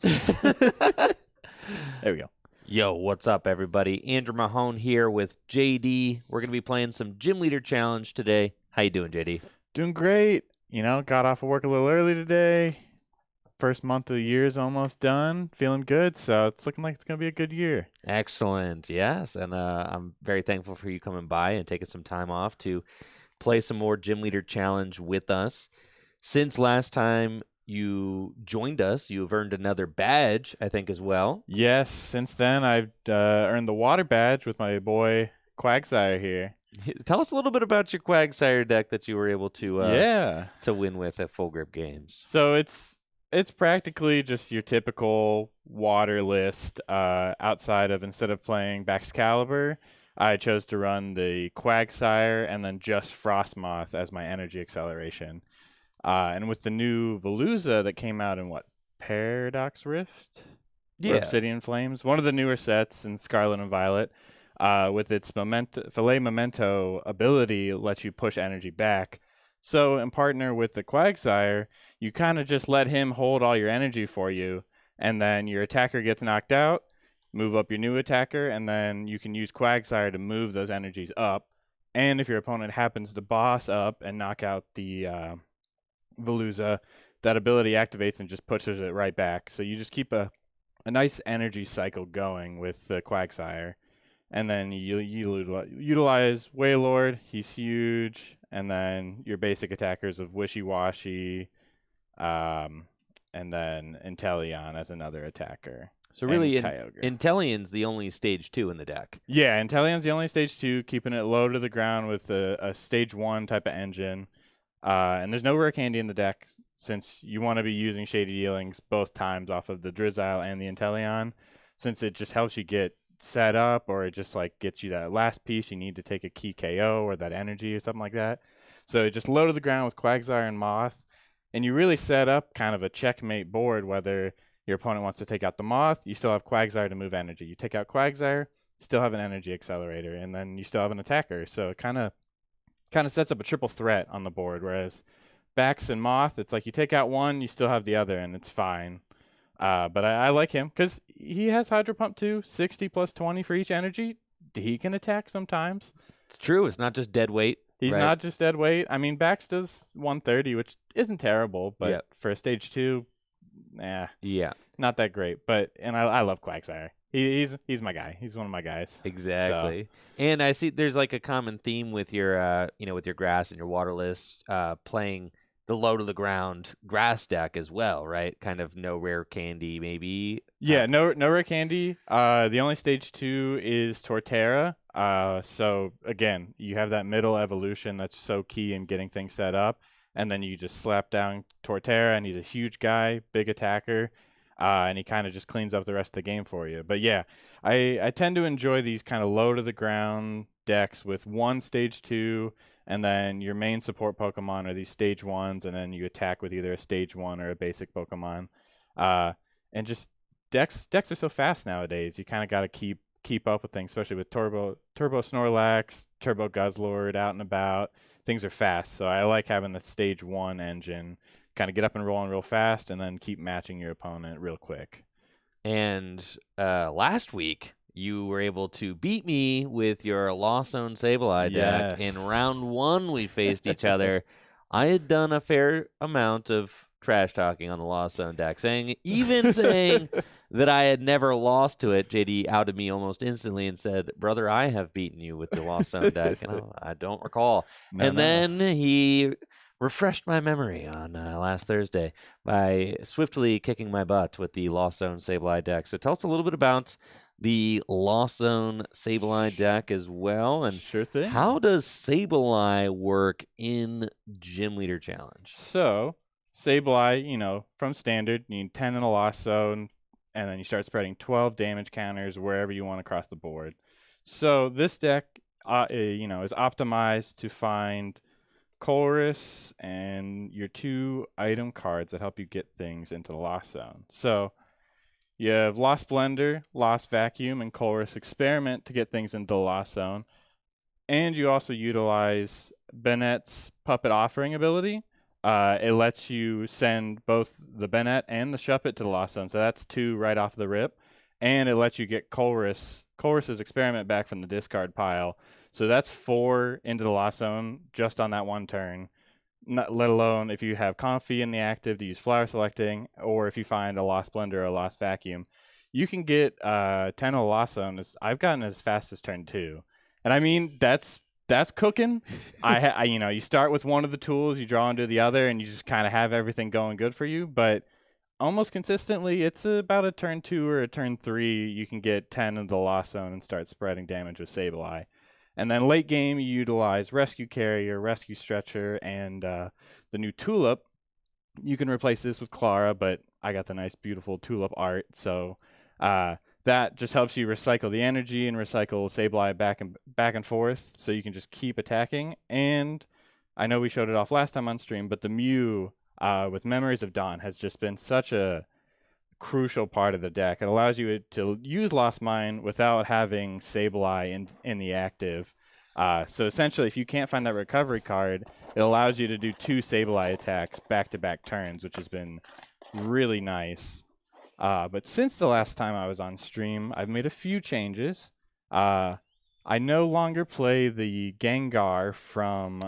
There we go. Yo, what's up, everybody? Andrew Mahone here with JD. We're going to be playing some Gym Leader Challenge today. How you doing, JD? Doing great. Got off of work a little early today. First month of the year is almost done. Feeling good, so it's looking like it's going to be a good year. Excellent. Yes, and I'm very thankful for you coming by and taking some time off to play some more Gym Leader Challenge with us. Since last time you joined us, you have earned another badge, I think, as well. Yes, since then I've earned the water badge with my boy Quagsire here. Tell us a little bit about your Quagsire deck that you were able to win with at Full Grip Games. So it's practically just your typical water list. Outside of, instead of playing Baxcalibur, I chose to run the Quagsire and then just Frostmoth as my energy acceleration. And with the new Veluza that came out in Paradox Rift? Yeah. Or Obsidian Flames? One of the newer sets in Scarlet and Violet. With its Filet Memento ability, lets you push energy back. So in partner with the Quagsire, you kind of just let him hold all your energy for you, and then your attacker gets knocked out, move up your new attacker, and then you can use Quagsire to move those energies up. And if your opponent happens to boss up and knock out the Veluza, that ability activates and just pushes it right back. So you just keep a nice energy cycle going with the Quagsire. And then you utilize Wailord. He's huge. And then your basic attackers of Wishy-Washy, and then Inteleon as another attacker. So really, Inteleon's the only stage 2 in the deck. Yeah, Inteleon's the only stage 2, keeping it low to the ground with a stage 1 type of engine. And there's no rare candy in the deck, since you want to be using Shady Dealings both times off of the Drizzile and the Inteleon, since it just helps you get set up, or it just gets you that last piece you need to take a key KO or that energy or something like that. So just low to the ground with Quagsire and Moth, and you really set up kind of a checkmate board. Whether your opponent wants to take out the Moth, you still have Quagsire to move energy. You take out Quagsire, still have an energy accelerator, and then you still have an attacker. So it kind of sets up a triple threat on the board. Whereas Bax and Moth, it's like you take out one, you still have the other, and it's fine. But I like him because he has Hydro Pump too, 60 plus 20 for each energy. He can attack sometimes. It's true. It's not just dead weight. He's not just dead weight. I mean, Bax does 130, which isn't terrible, but for a stage 2, not that great. And I love Quagsire. He's my guy. He's one of my guys. Exactly. So. And I see there's a common theme with your with your grass and your water list, playing the low to the ground grass deck as well, right? Kind of no rare candy, maybe. Yeah, no rare candy. The only stage 2 is Torterra. So again, you have that middle evolution that's so key in getting things set up, and then you just slap down Torterra, and he's a huge guy, big attacker, and he kind of just cleans up the rest of the game for you. But yeah, I tend to enjoy these kind of low to the ground decks with one stage 2. And then your main support Pokemon are these stage 1s, and then you attack with either a stage 1 or a basic Pokemon. And just decks are so fast nowadays. You kind of got to keep up with things, especially with Turbo Snorlax, Turbo Guzzlord out and about. Things are fast, so I like having the stage 1 engine. Kind of get up and rolling real fast, and then keep matching your opponent real quick. And last week, you were able to beat me with your Lost Zone Sableye deck. In round 1, we faced each other. I had done a fair amount of trash talking on the Lost Zone deck, saying that I had never lost to it. JD outed me almost instantly and said, "Brother, I have beaten you with the Lost Zone deck." And I don't recall. Then he refreshed my memory on last Thursday by swiftly kicking my butt with the Lost Zone Sableye deck. So tell us a little bit about the Lost Zone Sableye deck as well, and sure thing. How does Sableye work in Gym Leader Challenge? So Sableye, from standard, you need 10 in a Lost Zone, and then you start spreading 12 damage counters wherever you want across the board. So this deck, is optimized to find Colress and your 2 item cards that help you get things into the Lost Zone. So you have Lost Blender, Lost Vacuum, and Colress Experiment to get things into the Lost Zone. And you also utilize Bennett's Puppet Offering ability, it lets you send both the Bennett and the Shuppet to the Lost Zone. So that's 2 right off the rip. And it lets you get Colress's Experiment back from the discard pile. So that's 4 into the Lost Zone just on that one turn. Not, let alone if you have Comfy in the active to use Flower Selecting, or if you find a Lost Blender or a Lost Vacuum. You can get 10 of the Lost Zone. I've gotten as fast as turn 2. And I mean, that's cooking. You start with one of the tools, you draw into the other, and you just kind of have everything going good for you. But almost consistently, it's about a turn 2 or a turn 3. You can get 10 of the Lost Zone and start spreading damage with Sableye. And then late game, you utilize Rescue Carrier, Rescue Stretcher, and the new Tulip. You can replace this with Clara, but I got the nice, beautiful Tulip art, so that just helps you recycle the energy and recycle Sableye back and forth, so you can just keep attacking. And I know we showed it off last time on stream, but the Mew with Memories of Dawn has just been such a crucial part of the deck. It allows you to use Lost Mine without having Sableye in the active. So essentially, if you can't find that recovery card, it allows you to do 2 Sableye attacks back-to-back turns, which has been really nice. But since the last time I was on stream, I've made a few changes. I no longer play the Gengar from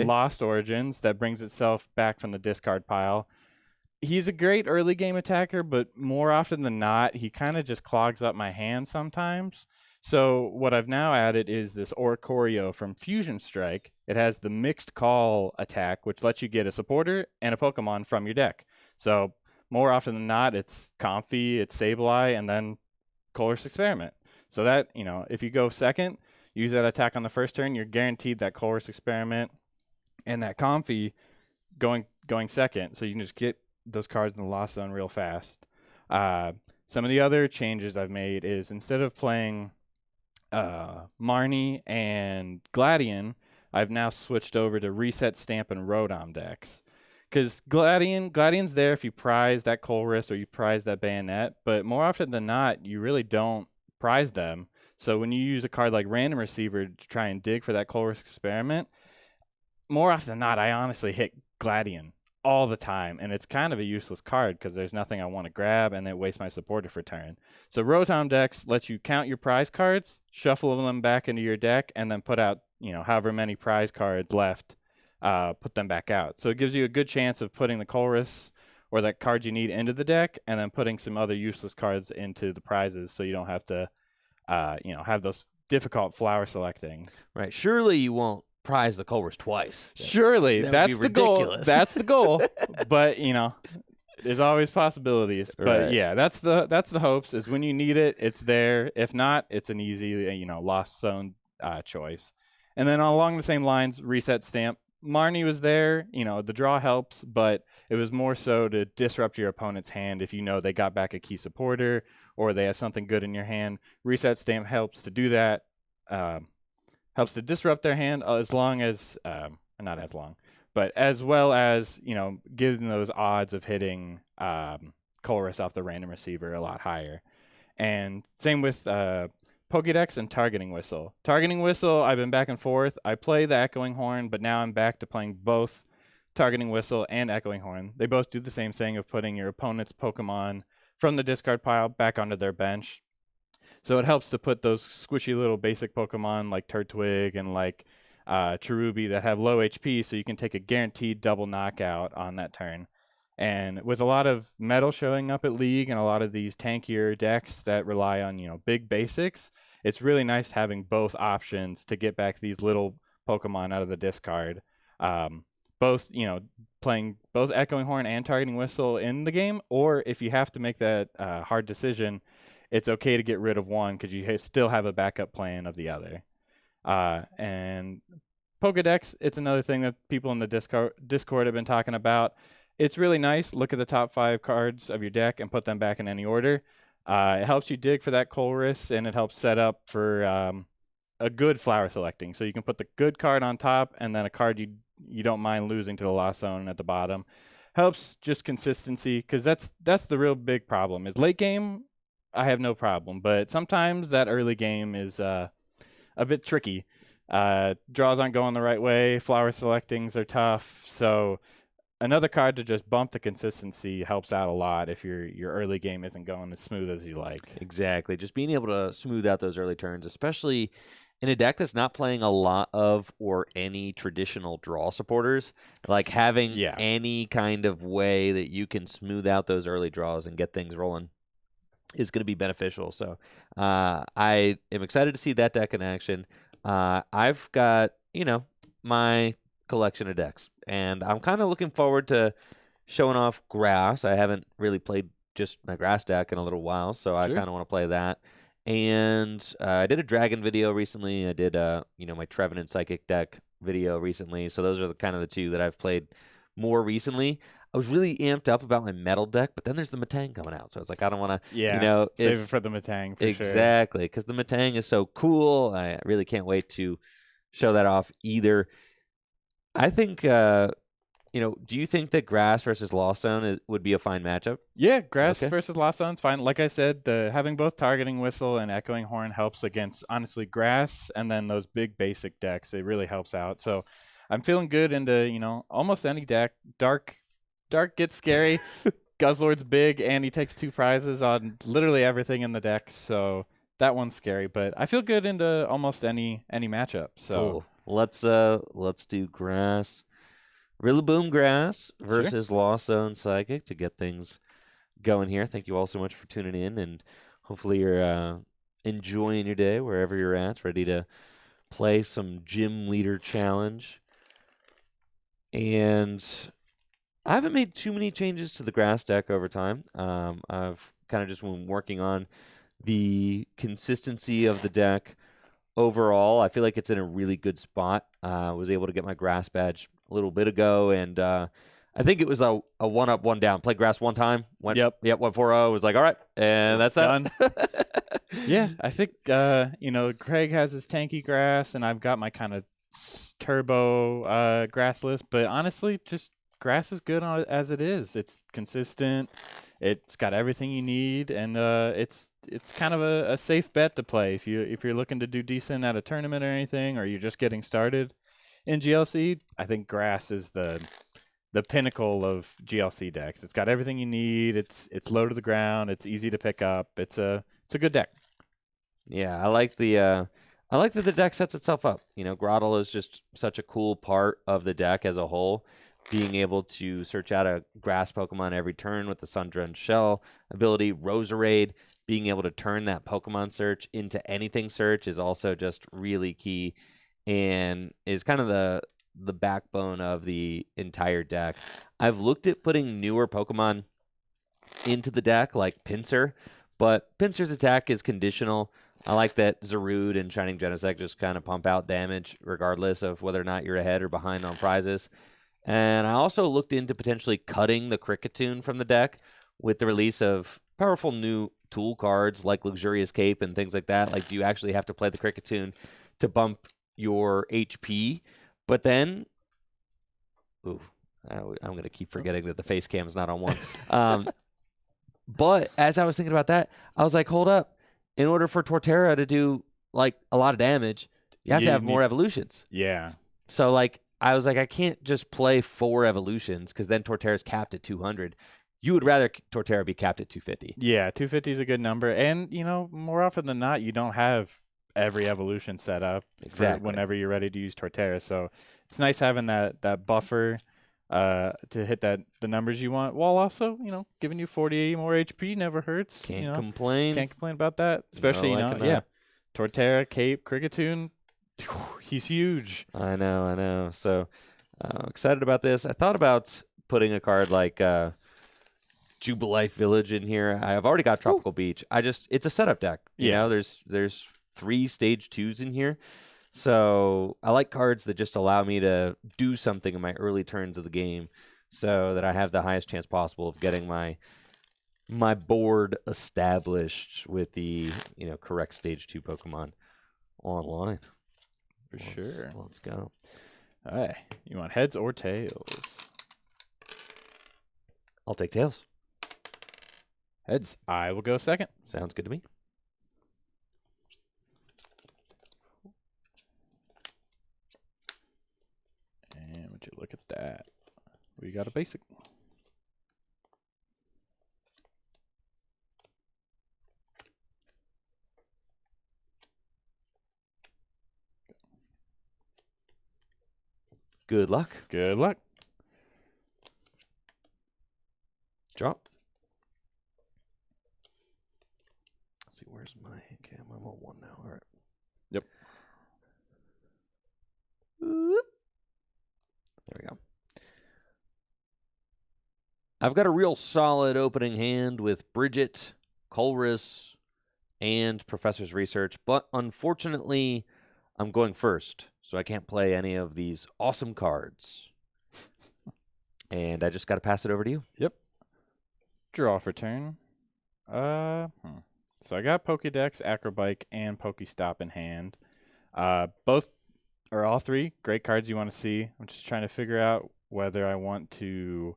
Lost Origins that brings itself back from the discard pile. He's a great early game attacker, but more often than not, he kind of just clogs up my hand sometimes. So what I've now added is this Oricorio from Fusion Strike. It has the Mixed Call attack, which lets you get a supporter and a Pokemon from your deck. So more often than not, it's Comfy, it's Sableye, and then Colress Experiment. So that, if you go second, use that attack on the first turn, you're guaranteed that Colress Experiment and that Comfy going second. So you can just get those cards in the Lost Zone real fast. Some of the other changes I've made is instead of playing Marnie and Gladion, I've now switched over to Reset Stamp and Rotom decks. Because Gladion's there if you prize that Colress or you prize that Bayonet, but more often than not, you really don't prize them. So when you use a card like Random Receiver to try and dig for that Colress Experiment, more often than not, I honestly hit Gladion all the time, and it's kind of a useless card because there's nothing I want to grab, and it wastes my supporter for turn. So Rotom decks lets you count your prize cards, shuffle them back into your deck, and then put out, however many prize cards left, put them back out. So it gives you a good chance of putting the Colress or that card you need into the deck, and then putting some other useless cards into the prizes, so you don't have to, have those difficult flower selectings. Right. Surely you won't prize the Colress twice. Surely, that's the goal. That's the goal. But there's always possibilities. Right. But yeah, that's the hopes. Is when you need it, it's there. If not, it's an easy Lost Zone choice. And then along the same lines, Reset Stamp. Marnie was there. The draw helps, but it was more so to disrupt your opponent's hand if they got back a key supporter or they have something good in your hand. Reset Stamp helps to do that. Helps to disrupt their hand as long as, not as long, but as well as, giving those odds of hitting Colress off the Random Receiver a lot higher. And same with Pokédex and Targeting Whistle. Targeting Whistle, I've been back and forth. I play the Echoing Horn, but now I'm back to playing both Targeting Whistle and Echoing Horn. They both do the same thing of putting your opponent's Pokemon from the discard pile back onto their bench. So it helps to put those squishy little basic Pokemon like Turtwig and like Cherubi that have low HP, so you can take a guaranteed double knockout on that turn. And with a lot of metal showing up at League and a lot of these tankier decks that rely on, big basics, it's really nice having both options to get back these little Pokemon out of the discard. Both, playing both Echoing Horn and Targeting Whistle in the game, or if you have to make that hard decision, it's okay to get rid of one because you still have a backup plan of the other. And Pokedex, it's another thing that people in the Discord have been talking about. It's really nice. Look at the top 5 cards of your deck and put them back in any order. It helps you dig for that Colress, and it helps set up for a good flower selecting. So you can put the good card on top and then a card you don't mind losing to the Lost Zone at the bottom. Helps just consistency, because that's the real big problem. Is late game, I have no problem, but sometimes that early game is a bit tricky. Draws aren't going the right way. Flower selectings are tough. So another card to just bump the consistency helps out a lot if your early game isn't going as smooth as you like. Exactly. Just being able to smooth out those early turns, especially in a deck that's not playing a lot of or any traditional draw supporters, like having any kind of way that you can smooth out those early draws and get things rolling is going to be beneficial. So I am excited to see that deck in action. I've got, my collection of decks, and I'm kind of looking forward to showing off grass. I haven't really played just my grass deck in a little while, so I kind of want to play that. And I did a dragon video recently. I did my Trevenant Psychic deck video recently. So those are the kind of the two that I've played more recently. I was really amped up about my metal deck, but then there's the Matang coming out. So it's like I don't want to, save it for the Matang for sure. Exactly, because the Matang is so cool. I really can't wait to show that off either. I think do you think that Grass versus Lost Zone would be a fine matchup? Yeah, Grass versus Lost Zone's fine. Like I said, having both Targeting Whistle and Echoing Horn helps against, honestly, Grass and then those big basic decks. It really helps out. So I'm feeling good into, almost any deck. Dark gets scary. Guzzlord's big, and he takes 2 prizes on literally everything in the deck. So that one's scary. But I feel good into almost any matchup. So cool. Let's do Grass. Rillaboom Grass versus Lost Zone Psychic to get things going here. Thank you all so much for tuning in, and hopefully you're enjoying your day wherever you're at, ready to play some Gym Leader Challenge. And I haven't made too many changes to the Grass deck over time. I've kind of just been working on the consistency of the deck overall. I feel like it's in a really good spot. I was able to get my Grass badge a little bit ago, and I think it was a 1-up, 1-down. Played Grass one time. Went 1-4-0. Was like, all right, and that's done. Yeah, I think Craig has his tanky Grass, and I've got my kind of turbo Grass list. But honestly, just Grass is good as it is. It's consistent. It's got everything you need, and it's kind of a safe bet to play if you're looking to do decent at a tournament or anything, or you're just getting started in GLC. I think Grass is the pinnacle of GLC decks. It's got everything you need. It's low to the ground. It's easy to pick up. It's a good deck. Yeah, I like that the deck sets itself up. Grottle is just such a cool part of the deck as a whole. Being able to search out a Grass Pokemon every turn with the Sun-Drenched Shell ability, Roserade, being able to turn that Pokemon search into anything search is also just really key, and is kind of the backbone of the entire deck. I've looked at putting newer Pokemon into the deck, like Pinsir, but Pinsir's attack is conditional. I like that Zarude and Shining Genesect just kind of pump out damage regardless of whether or not you're ahead or behind on prizes. And I also looked into potentially cutting the Kricketune from the deck with the release of powerful new tool cards like Luxurious Cape and things like that. Like, do you actually have to play the Kricketune to bump your HP? But then, I'm going to keep forgetting that the face cam is not on one. But as I was thinking about that, I was like, hold up. In order for Torterra to do like a lot of damage, you have to have more evolutions. Yeah. So I was like, I can't just play 4 evolutions because then Torterra's capped at 200. You would rather Torterra be capped at 250. Yeah, 250 is a good number. And, more often than not, you don't have every evolution set up for whenever you're ready to use Torterra. So it's nice having that buffer to hit the numbers you want, while also, giving you 40 more HP never hurts. Can't complain. Can't complain about that. Especially, Torterra, Cape, Kricketune. He's huge. I know. So excited about this. I thought about putting a card like Jubilife Village in here. I've already got Tropical Beach. It's a setup deck. There's 3 stage 2s in here. So I like cards that just allow me to do something in my early turns of the game so that I have the highest chance possible of getting my board established with the correct stage 2 Pokemon online. Sure. Let's go. All right. You want heads or tails? I'll take tails. Heads. I will go second. Sounds good to me. that. We got a basic. Good luck. Good luck. Drop. Let's see, where's my okay? I'm on 1 now. All right. Yep. There we go. I've got a real solid opening hand with Bridget, Colress, and Professor's Research, but unfortunately, I'm going first, so I can't play any of these awesome cards. And I just got to pass it over to you. Yep. Draw for turn. So I got Pokédex, Acrobike, and Pokestop in hand. Both or all three great cards you want to see. I'm just trying to figure out whether I want to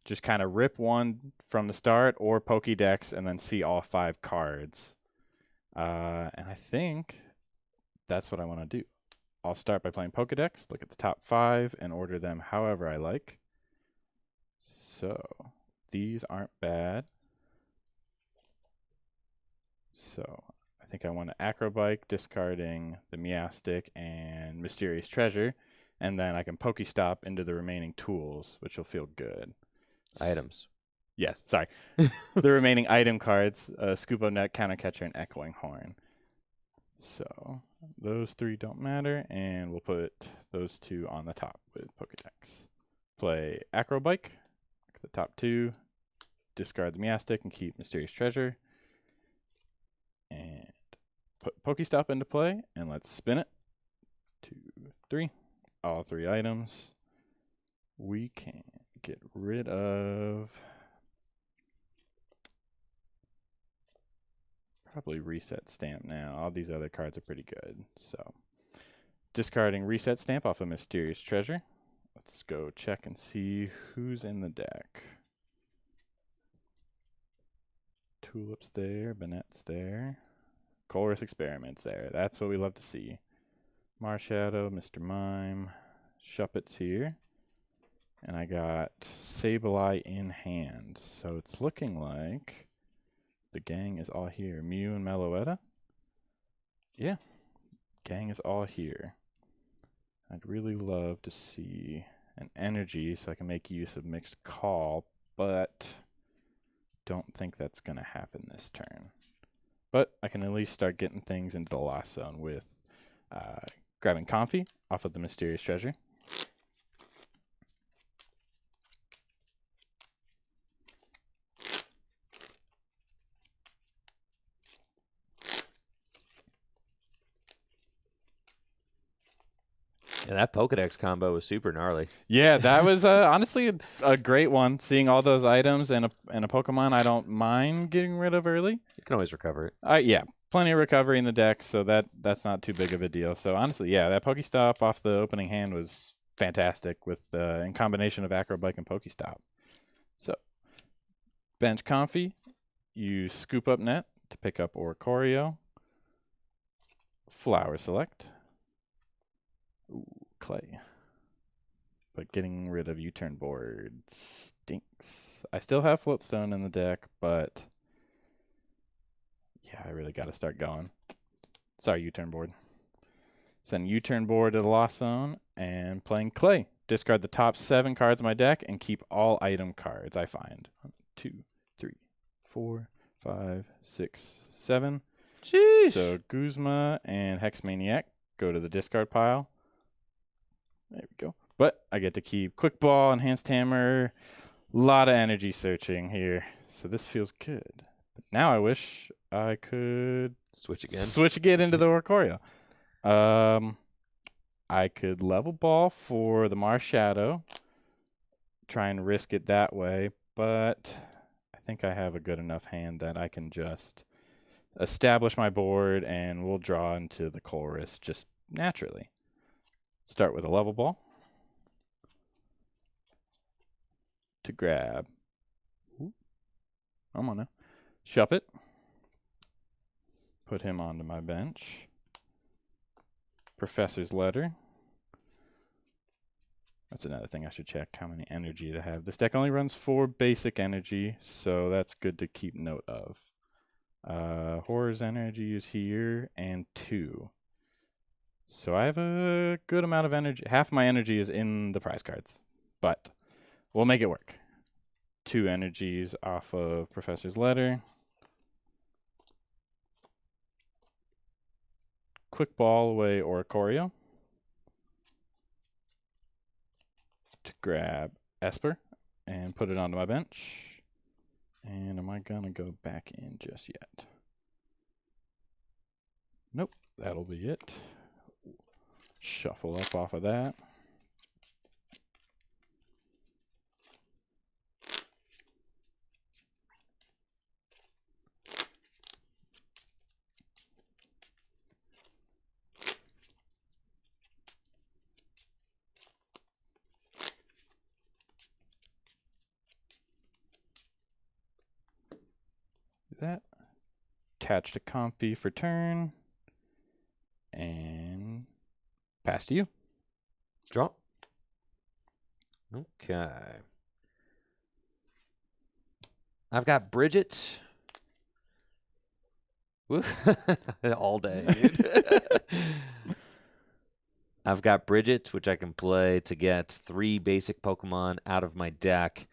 just kind of rip one from the start or Pokédex and then see all 5 cards. And I think that's what I want to do. I'll start by playing Pokédex, look at the top 5, and order them however I like. So these aren't bad. So I think I want to Acrobike, discarding the Meowstic and Mysterious Treasure, and then I can Pokestop into the remaining tools, which will feel good. Items. Yes, sorry. The remaining item cards, Scupo Net, Countercatcher, and Echoing Horn. So those 3 don't matter, and we'll put those 2 on the top with Pokédex. Play Acrobike, the top 2, discard the Meowstic and keep Mysterious Treasure. And put Pokestop into play, and let's spin it. 2, 3. All 3 items. We can get rid of... probably Reset Stamp now. All these other cards are pretty good. So, discarding Reset Stamp off of Mysterious Treasure. Let's go check and see who's in the deck. Tulip's there, Banette's there. Colress Experiment's there. That's what we love to see. Marshadow, Mr. Mime, Shuppet's here. And I got Sableye in hand. So it's looking like the gang is all here. Mew and Meloetta? Yeah, gang is all here. I'd really love to see an energy so I can make use of Mixed Call, but don't think that's going to happen this turn. But I can at least start getting things into the Lost Zone with grabbing Comfy off of the Mysterious Treasure. Yeah, that Pokédex combo was super gnarly. Yeah, that was honestly a great one. Seeing all those items and a Pokemon I don't mind getting rid of early. You can always recover it. Yeah, plenty of recovery in the deck, so that's not too big of a deal. So honestly, yeah, that Pokestop off the opening hand was fantastic with in combination of Acrobike and Pokestop. So bench Comfy, you scoop up Net to pick up Oricorio. Flower Select. Ooh, Clay. But getting rid of U-turn board stinks. I still have Floatstone in the deck, but yeah, I really got to start going. Sorry, U-turn board. Send U-turn board to the Lost Zone and playing Clay. Discard the top 7 cards of my deck and keep all item cards I find. 1, 2, 3, 4, 5, 6, 7. Jeez. So Guzma and Hexmaniac go to the discard pile. There we go. But I get to keep Quick Ball, Enhanced Hammer. A lot of energy searching here. So this feels good. But now I wish I could Switch again into the Oricorio. I could level ball for the Marshadow. Try and risk it that way. But I think I have a good enough hand that I can just establish my board and we'll draw into the Colress just naturally. Start with a level ball to grab. Ooh, I'm on now. Shuppet. Put him onto my bench. Professor's Letter. That's another thing I should check, how many energy to have. This deck only runs 4 basic energy, so that's good to keep note of. Horror's energy is here, and 2. So I have a good amount of energy. Half my energy is in the prize cards, but we'll make it work. 2 energies off of Professor's Letter. Quick Ball away Oricorio. To grab Esper and put it onto my bench. And am I going to go back in just yet? Nope, that'll be it. Shuffle up off of that. That. Attach to Comfy for turn. And pass to you. Draw. Okay. I've got Bridget. All day, dude. I've got Bridget, which I can play to get 3 basic Pokemon out of my deck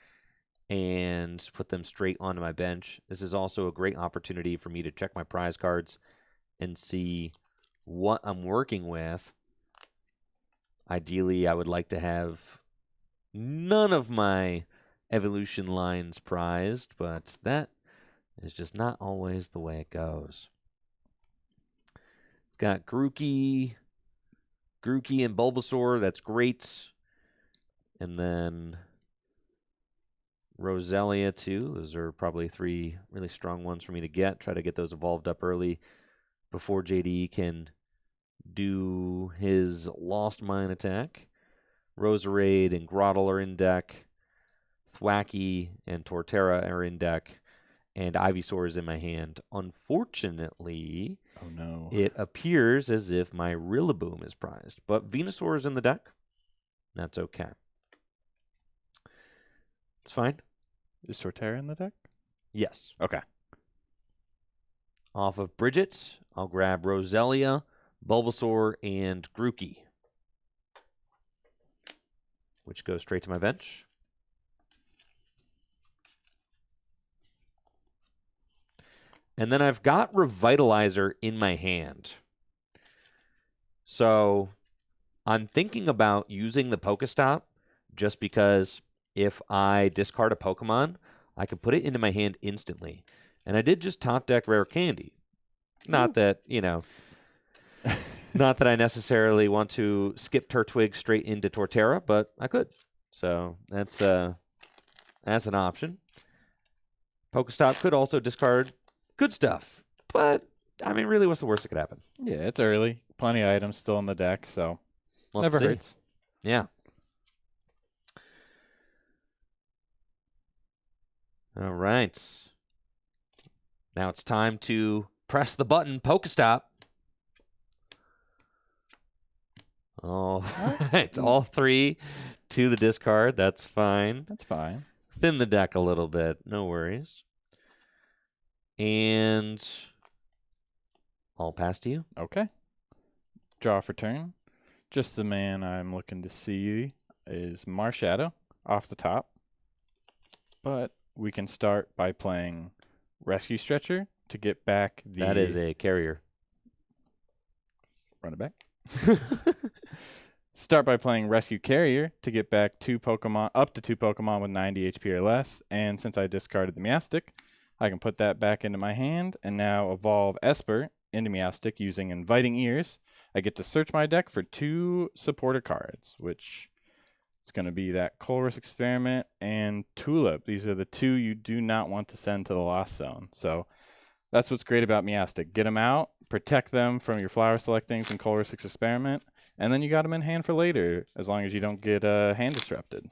and put them straight onto my bench. This is also a great opportunity for me to check my prize cards and see what I'm working with. Ideally, I would like to have none of my evolution lines prized, but that is just not always the way it goes. Got Grookey and Bulbasaur. That's great. And then Roselia, too. Those are probably 3 really strong ones for me to get. Try to get those evolved up early before JD can do his Lost Mine attack. Roserade and Grotle are in deck. Thwackey and Torterra are in deck. And Ivysaur is in my hand. Unfortunately, oh no, it appears as if my Rillaboom is prized. But Venusaur is in the deck. That's okay. It's fine. Is Torterra in the deck? Yes. Okay. Off of Bridget, I'll grab Roselia, Bulbasaur, and Grookey, which goes straight to my bench. And then I've got Revitalizer in my hand. So I'm thinking about using the Pokestop just because if I discard a Pokemon, I can put it into my hand instantly. And I did just top deck Rare Candy. Not that, not that I necessarily want to skip Turtwig straight into Torterra, but I could. So that's an option. Pokestop could also discard good stuff. But, I mean, really, what's the worst that could happen? Yeah, it's early. Plenty of items still in the deck, so Never hurts. Yeah. All right. Now it's time to press the button, Pokestop. All right. All 3 to the discard. That's fine. That's fine. Thin the deck a little bit. No worries. And I'll pass to you. Okay. Draw for turn. Just the man I'm looking to see is Marshadow off the top. But we can start by playing Rescue Stretcher to get back the... That is a carrier. Run it back. Start by playing Rescue Carrier to get back 2 Pokemon, up to 2 Pokemon with 90 HP or less. And since I discarded the Meowstic, I can put that back into my hand and now evolve Esper into Meowstic using Inviting Ears. I get to search my deck for 2 supporter cards, which is going to be that Colress Experiment and Tulip. These are the 2 you do not want to send to the Lost Zone. So that's what's great about Meowstic. Get them out, protect them from your Flower Selectings and Colress Experiment, and then you got them in hand for later, as long as you don't get hand disrupted.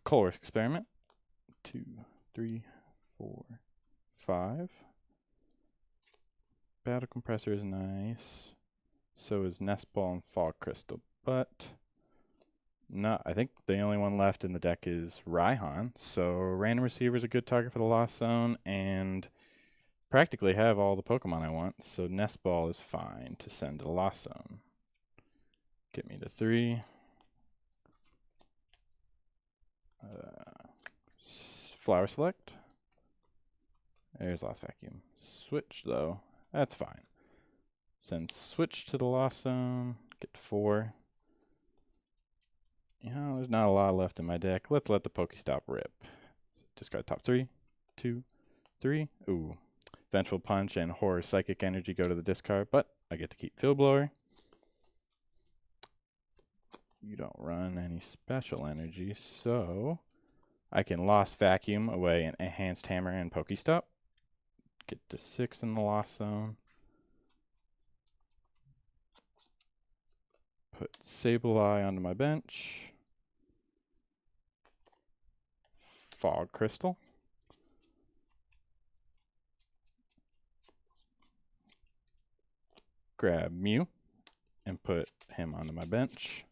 Color Experiment. 2, 3, 4, 5. Battle Compressor is nice. So is Nest Ball and Fog Crystal. But no, I think the only one left in the deck is Raihan. So Random Receiver is a good target for the Lost Zone, and practically have all the Pokemon I want. So Nest Ball is fine to send to the Lost Zone. Get me to 3. Flower Select. There's Lost Vacuum. Switch, though. That's fine. Send Switch to the Lost Zone. Get 4. You know, there's not a lot left in my deck. Let's let the Pokestop rip. Discard top 3, 2, 3. Ooh. Vengeful Punch and Horror Psychic Energy go to the discard, but I get to keep Field Blower. You don't run any special energy, so I can Lost Vacuum away an Enhanced Hammer and Pokestop. Get to 6 in the Lost Zone. Put Sableye onto my bench. Fog Crystal. Grab Mew and put him onto my bench.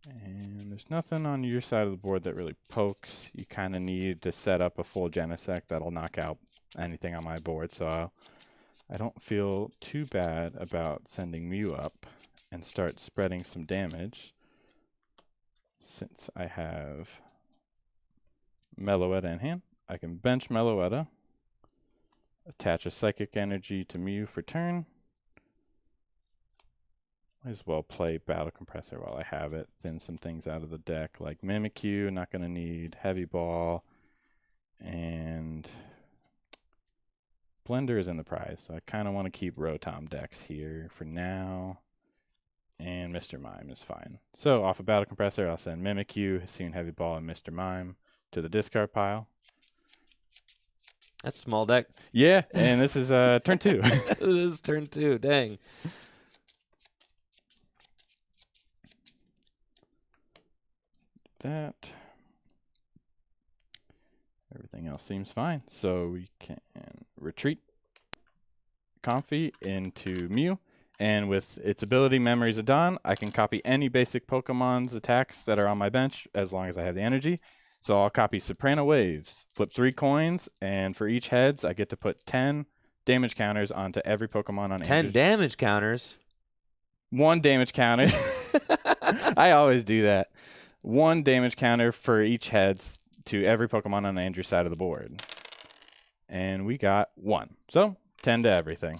And there's nothing on your side of the board that really pokes. You kind of need to set up a full Genesect that'll knock out anything on my board. So I don't feel too bad about sending Mew up and start spreading some damage, since I have Meloetta in hand. I can bench Meloetta, attach a Psychic Energy to Mew for turn. Might as well play Battle Compressor while I have it. Thin some things out of the deck, like Mimikyu, not going to need Heavy Ball, and Blender is in the prize, so I kind of want to keep Rotom decks here for now, and Mr. Mime is fine. So off of Battle Compressor, I'll send Mimikyu, Hisuian Heavy Ball, and Mr. Mime to the discard pile. That's a small deck. Yeah, and this is turn 2. This is turn 2, dang. That. Everything else seems fine. So we can retreat Comfy into Mew. And with its ability Memories of Dawn, I can copy any basic Pokemon's attacks that are on my bench as long as I have the energy. So I'll copy Soprano Waves, flip 3 coins, and for each heads, I get to put 10 damage counters onto every Pokemon on 10 damage counters? 1 damage counter. I always do that. 1 damage counter for each heads to every Pokemon on Andrew's side of the board. And we got 1. So 10 to everything.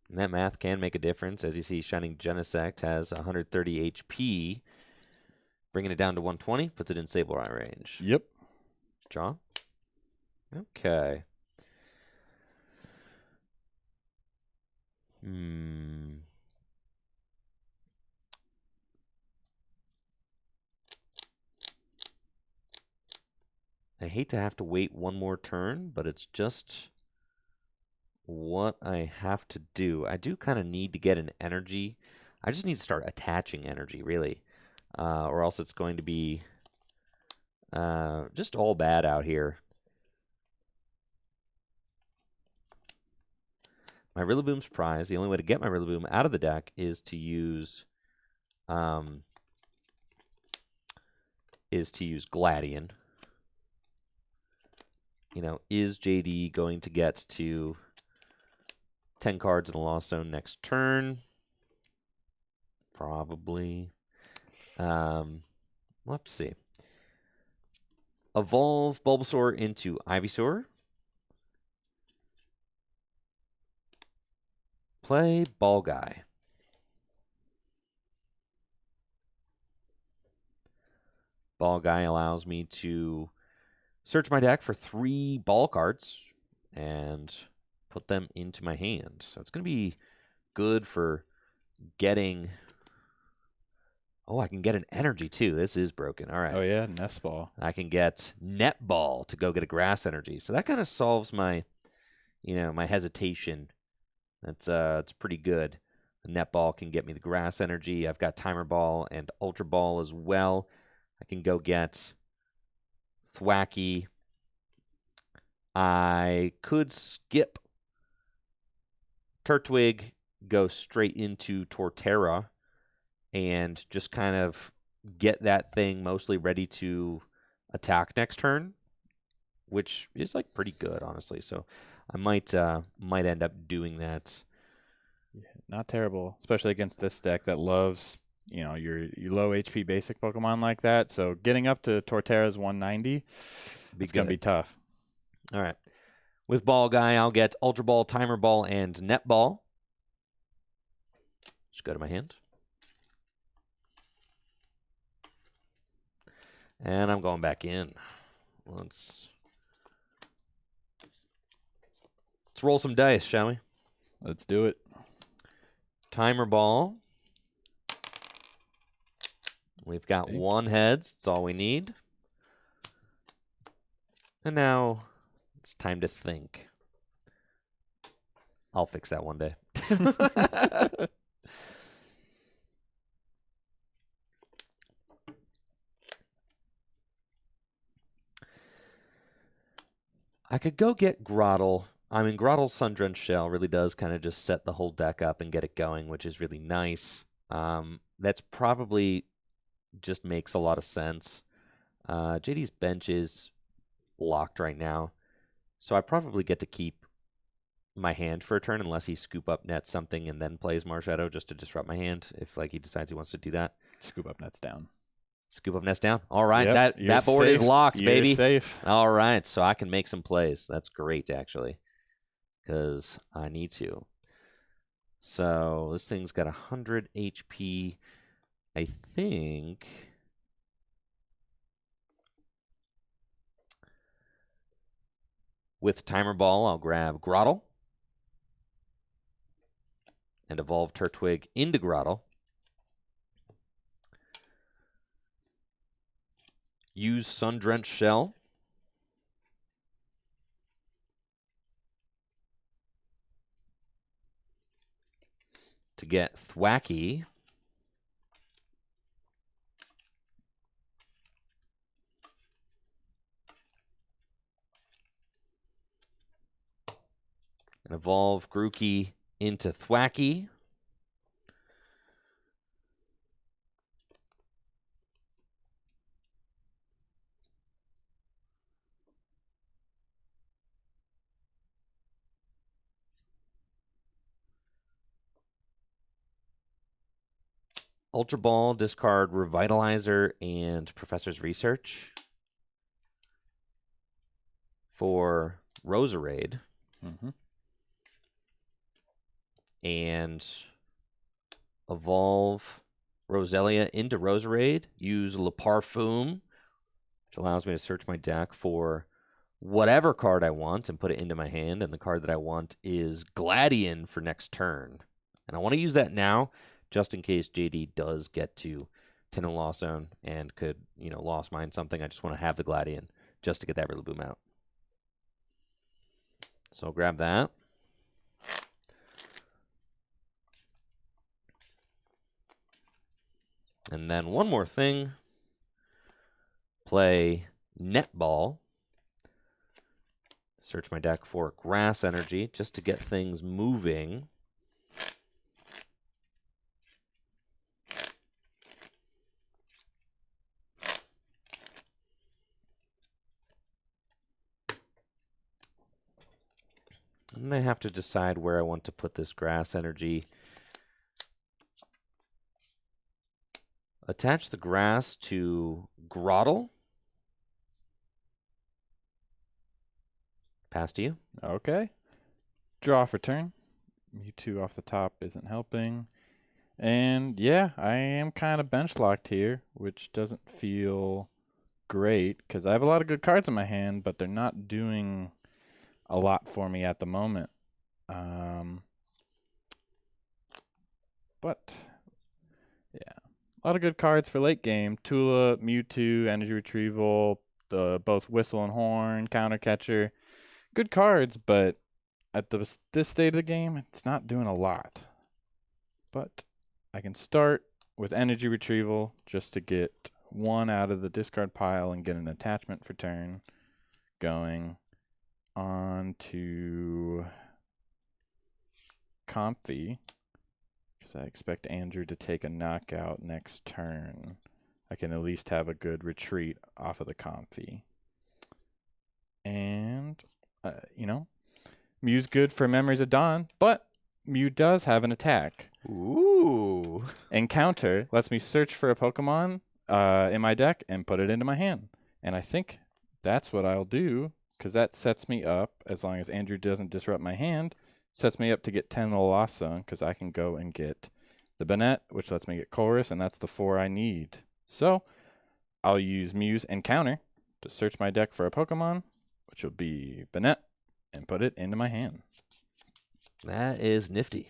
And that math can make a difference. As you see, Shining Genesect has 130 HP. Bringing it down to 120, puts it in Sableye range. Yep. Draw. Okay. I hate to have to wait one more turn, but it's just what I have to do. I do kind of need to get an energy. I just need to start attaching energy, really. Or else it's going to be just all bad out here. My Rillaboom's prize. The only way to get my Rillaboom out of the deck is to use Gladion. You know, is JD going to get to 10 cards in the Lost Zone next turn? Probably. Let's see. Evolve Bulbasaur into Ivysaur. Play Ball Guy. Ball Guy allows me to search my deck for 3 ball cards and put them into my hand. So it's going to be good for getting... Oh, I can get an energy too. This is broken. All right. Oh, yeah, Nest Ball. I can get Net Ball to go get a grass energy. So that kind of solves my, my hesitation It's pretty good. The net ball can get me the grass energy. I've got timer ball and ultra ball as well. I can go get Thwacky. I could skip Turtwig, go straight into Torterra, and just kind of get that thing mostly ready to attack next turn, which is like pretty good, honestly. So I might end up doing that. Yeah, not terrible, especially against this deck that loves, your low HP basic Pokemon like that. So getting up to Torterra's 190, it's going to be tough. All right. With Ball Guy, I'll get Ultra Ball, Timer Ball, and Net Ball. Just go to my hand. And I'm going back in. Let's roll some dice, shall we? Let's do it. Timer Ball. We've got 1 heads. That's all we need. And now it's time to think. I'll fix that one day. I could go get Grottle. I mean, Grottle's Sun-Drenched Shell really does kind of just set the whole deck up and get it going, which is really nice. That's probably just makes a lot of sense. JD's bench is locked right now, so I probably get to keep my hand for a turn unless he scoop up nets something and then plays Marshadow just to disrupt my hand if like he decides he wants to do that. Scoop up nets down. Scoop up nets down. All right, yep, that board safe. is locked, You're baby. Safe. All right, so I can make some plays. That's great, actually, because I need to. So this thing's got 100 HP. I think with Timer Ball, I'll grab Grottle and evolve Turtwig into Grottle. Use Sun-Drenched Shell. To get Thwacky. And evolve Grookey into Thwacky. Ultra Ball, discard Revitalizer and Professor's Research for Roserade. Mm-hmm. And evolve Roselia into Roserade. Use Le Parfum, which allows me to search my deck for whatever card I want and put it into my hand. And the card that I want is Gladian for next turn. And I want to use that now just in case JD does get to 10 in Lost Zone and could, Lost Mine something. I just want to have the Gladian just to get that Rillaboom out. So I'll grab that. And then one more thing. Play Netball. Search my deck for Grass Energy just to get things moving. And I have to decide where I want to put this Grass Energy. Attach the grass to Grottle. Pass to you. Okay. Draw for turn. Mewtwo off the top isn't helping. And yeah, I am kind of bench locked here, which doesn't feel great because I have a lot of good cards in my hand, but they're not doing a lot for me at the moment. But yeah, a lot of good cards for late game. Tulip, Mewtwo, Energy Retrieval, both Whistle and Horn, Counter Catcher. Good cards, but at this state of the game, it's not doing a lot. But I can start with energy retrieval just to get 1 out of the discard pile and get an attachment for turn. Going on to Comfy, because I expect Andrew to take a knockout next turn. I can at least have a good retreat off of the Comfy. And, Mew's good for Memories of Dawn, but Mew does have an attack. Ooh. Encounter lets me search for a Pokemon in my deck and put it into my hand. And I think that's what I'll do, because that sets me up, as long as Andrew doesn't disrupt my hand, sets me up to get 10 in the Lost Zone, because I can go and get the Banette, which lets me get Chorus, and that's the 4 I need. So I'll use Mew's Encounter to search my deck for a Pokemon, which will be Banette, and put it into my hand. That is nifty.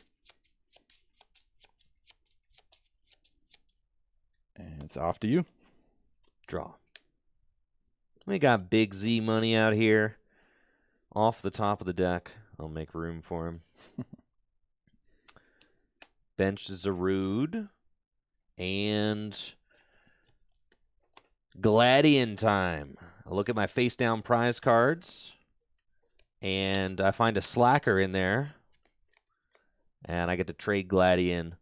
And it's off to you. Draw. We got Big Z money out here. Off the top of the deck. I'll make room for him. Bench Zarude. And Gladian time. I look at my face down prize cards. And I find a Slacker in there. And I get to trade Gladian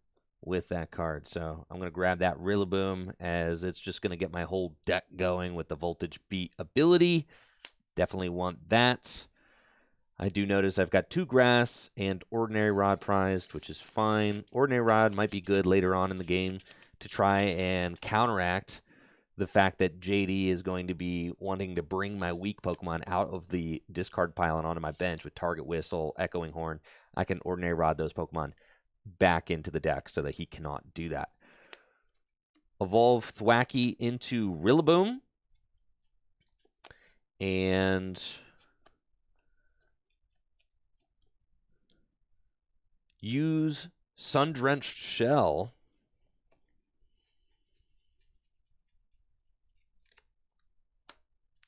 with that card. So I'm going to grab that Rillaboom, as it's just going to get my whole deck going with the Voltage Beat ability. Definitely want that. I do notice I've got 2 Grass and Ordinary Rod prized, which is fine. Ordinary Rod might be good later on in the game to try and counteract the fact that JD is going to be wanting to bring my weak Pokemon out of the discard pile and onto my bench with Target Whistle, Echoing Horn. I can Ordinary Rod those Pokemon back into the deck so that he cannot do that. Evolve Thwackey into Rillaboom. And use Sun-Drenched Shell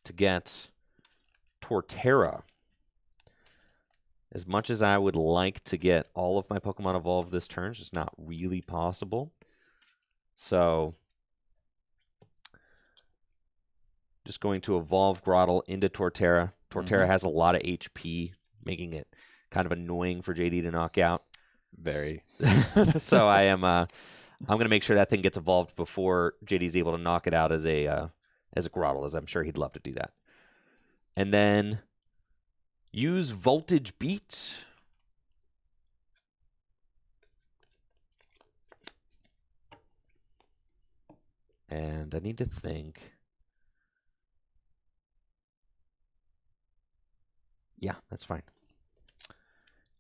to get Torterra. As much as I would like to get all of my Pokemon evolved this turn, it's just not really possible. So, just going to evolve Grotle into Torterra. Torterra has a lot of HP, making it kind of annoying for JD to knock out. Very. So I'm going to make sure that thing gets evolved before JD's able to knock it out as a Grotle, as I'm sure he'd love to do that. And then use Voltage Beat. And I need to think. Yeah, that's fine.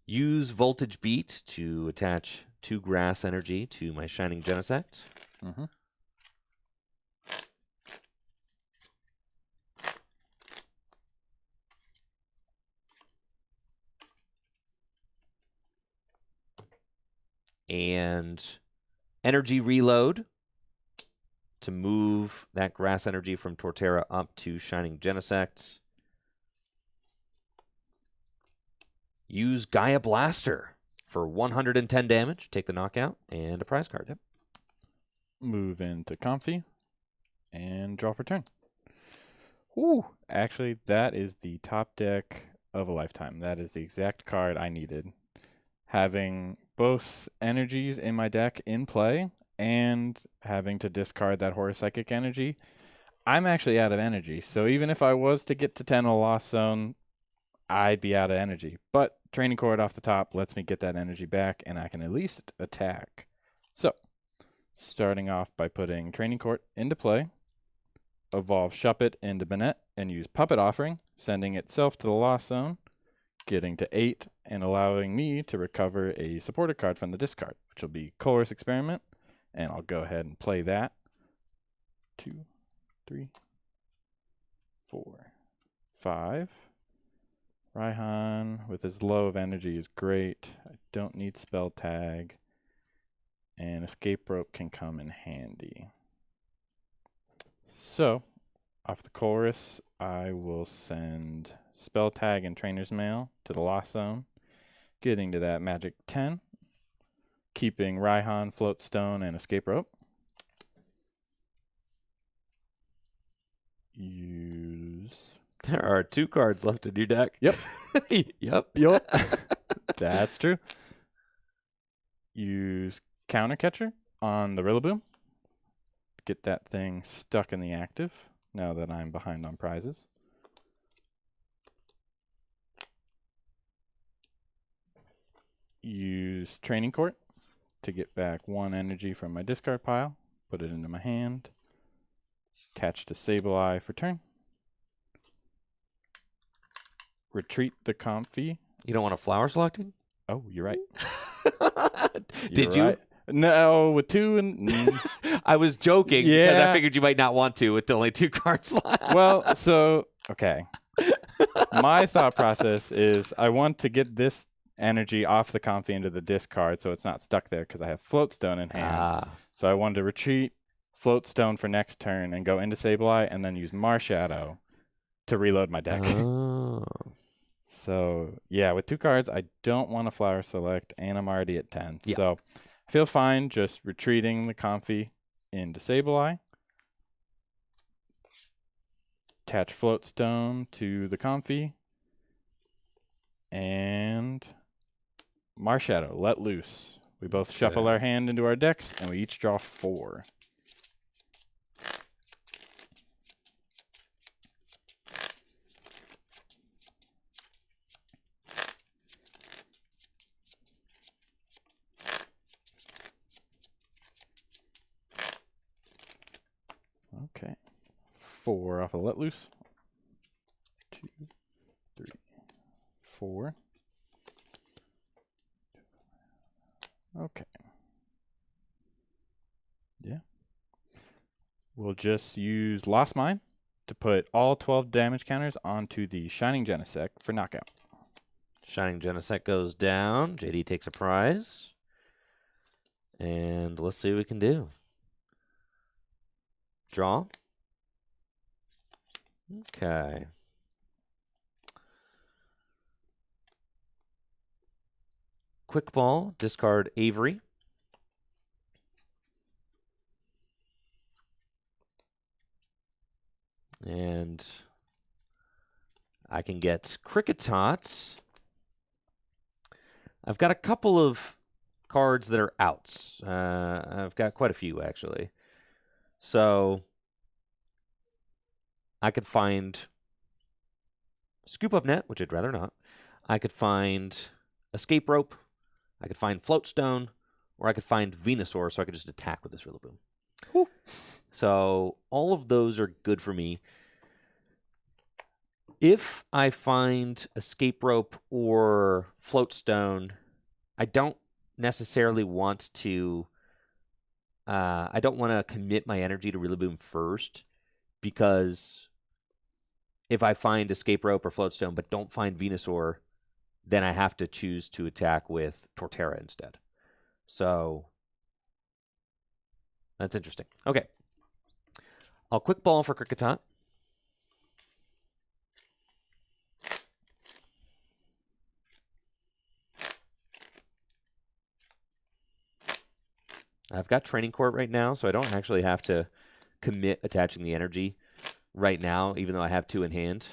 Use Voltage Beat to attach 2 Grass Energy to my Shining Genesect. And Energy Reload to move that Grass Energy from Torterra up to Shining Genesect. Use Gaia Blaster for 110 damage. Take the knockout and a prize card. Yep. Move into Comfy and draw for turn. Ooh, actually, that is the top deck of a lifetime. That is the exact card I needed. Having both energies in my deck in play and having to discard that Horror Psychic energy, I'm actually out of energy. So even if I was to get to 10 in the Lost Zone, I'd be out of energy. But Training Cord off the top lets me get that energy back, and I can at least attack. So, starting off by putting Training Court into play, evolve Shuppet into Banette, and use Puppet Offering, sending itself to the Lost Zone, getting to 8, and allowing me to recover a supported card from the discard, which will be Chorus Experiment, and I'll go ahead and play that. 2, 3, 4, 5. Raihan with his low of energy is great. I don't need Spell Tag. And Escape Rope can come in handy. So, off the chorus, I will send Spell Tag and Trainer's Mail to the Lost Zone. getting to that magic 10, keeping Raihan, Floatstone, and Escape Rope. Use. There are 2 cards left in your deck. Yep. Yep. That's true. Use Counter Catcher on the Rillaboom. Get that thing stuck in the active now that I'm behind on prizes. Use Training Court to get back 1 energy from my discard pile. Put it into my hand. Attach to Sableye for turn. Retreat the Comfy. You don't want a flower selecting? Oh, you're right. Did you? Right. No, with 2 and... I was joking because I Yeah. figured you might not want to with only 2 cards left. Well, so, okay. My thought process is I want to get this energy off the Comfy into the discard so it's not stuck there because I have Floatstone in hand. So I wanted to retreat Floatstone for next turn and go into Sableye and then use Marshadow to reload my deck. Oh. So, yeah, with 2 cards, I don't want to Flower Select, and I'm already at 10. Yeah. So I feel fine just retreating the Comfy into Sableye. Attach Floatstone to the Comfy. And Marshadow, let loose. We both shuffle our hand into our decks, and we each draw 4. Okay. 4 off of let loose. 2, 3, 4. Okay. Yeah. We'll just use Lost Mine to put all 12 damage counters onto the Shining Genesect for knockout. Shining Genesect goes down. JD takes a prize. And let's see what we can do. Draw. Okay. Quick Ball, discard Avery. And I can get Cricketot. I've got a couple of cards that are outs. I've got quite a few, actually. So I could find Scoop Up Net, which I'd rather not. I could find Escape Rope. I could find Floatstone. Or I could find Venusaur, so I could just attack with this Rillaboom. Woo. So all of those are good for me. If I find Escape Rope or Floatstone, I don't necessarily want to... I don't want to commit my energy to Rillaboom first, because if I find Escape Rope or Floatstone but don't find Venusaur, then I have to choose to attack with Torterra instead. So that's interesting. Okay. I'll Quick Ball for Cricketot. I've got Training Court right now, so I don't actually have to commit attaching the energy right now, even though I have 2 in hand,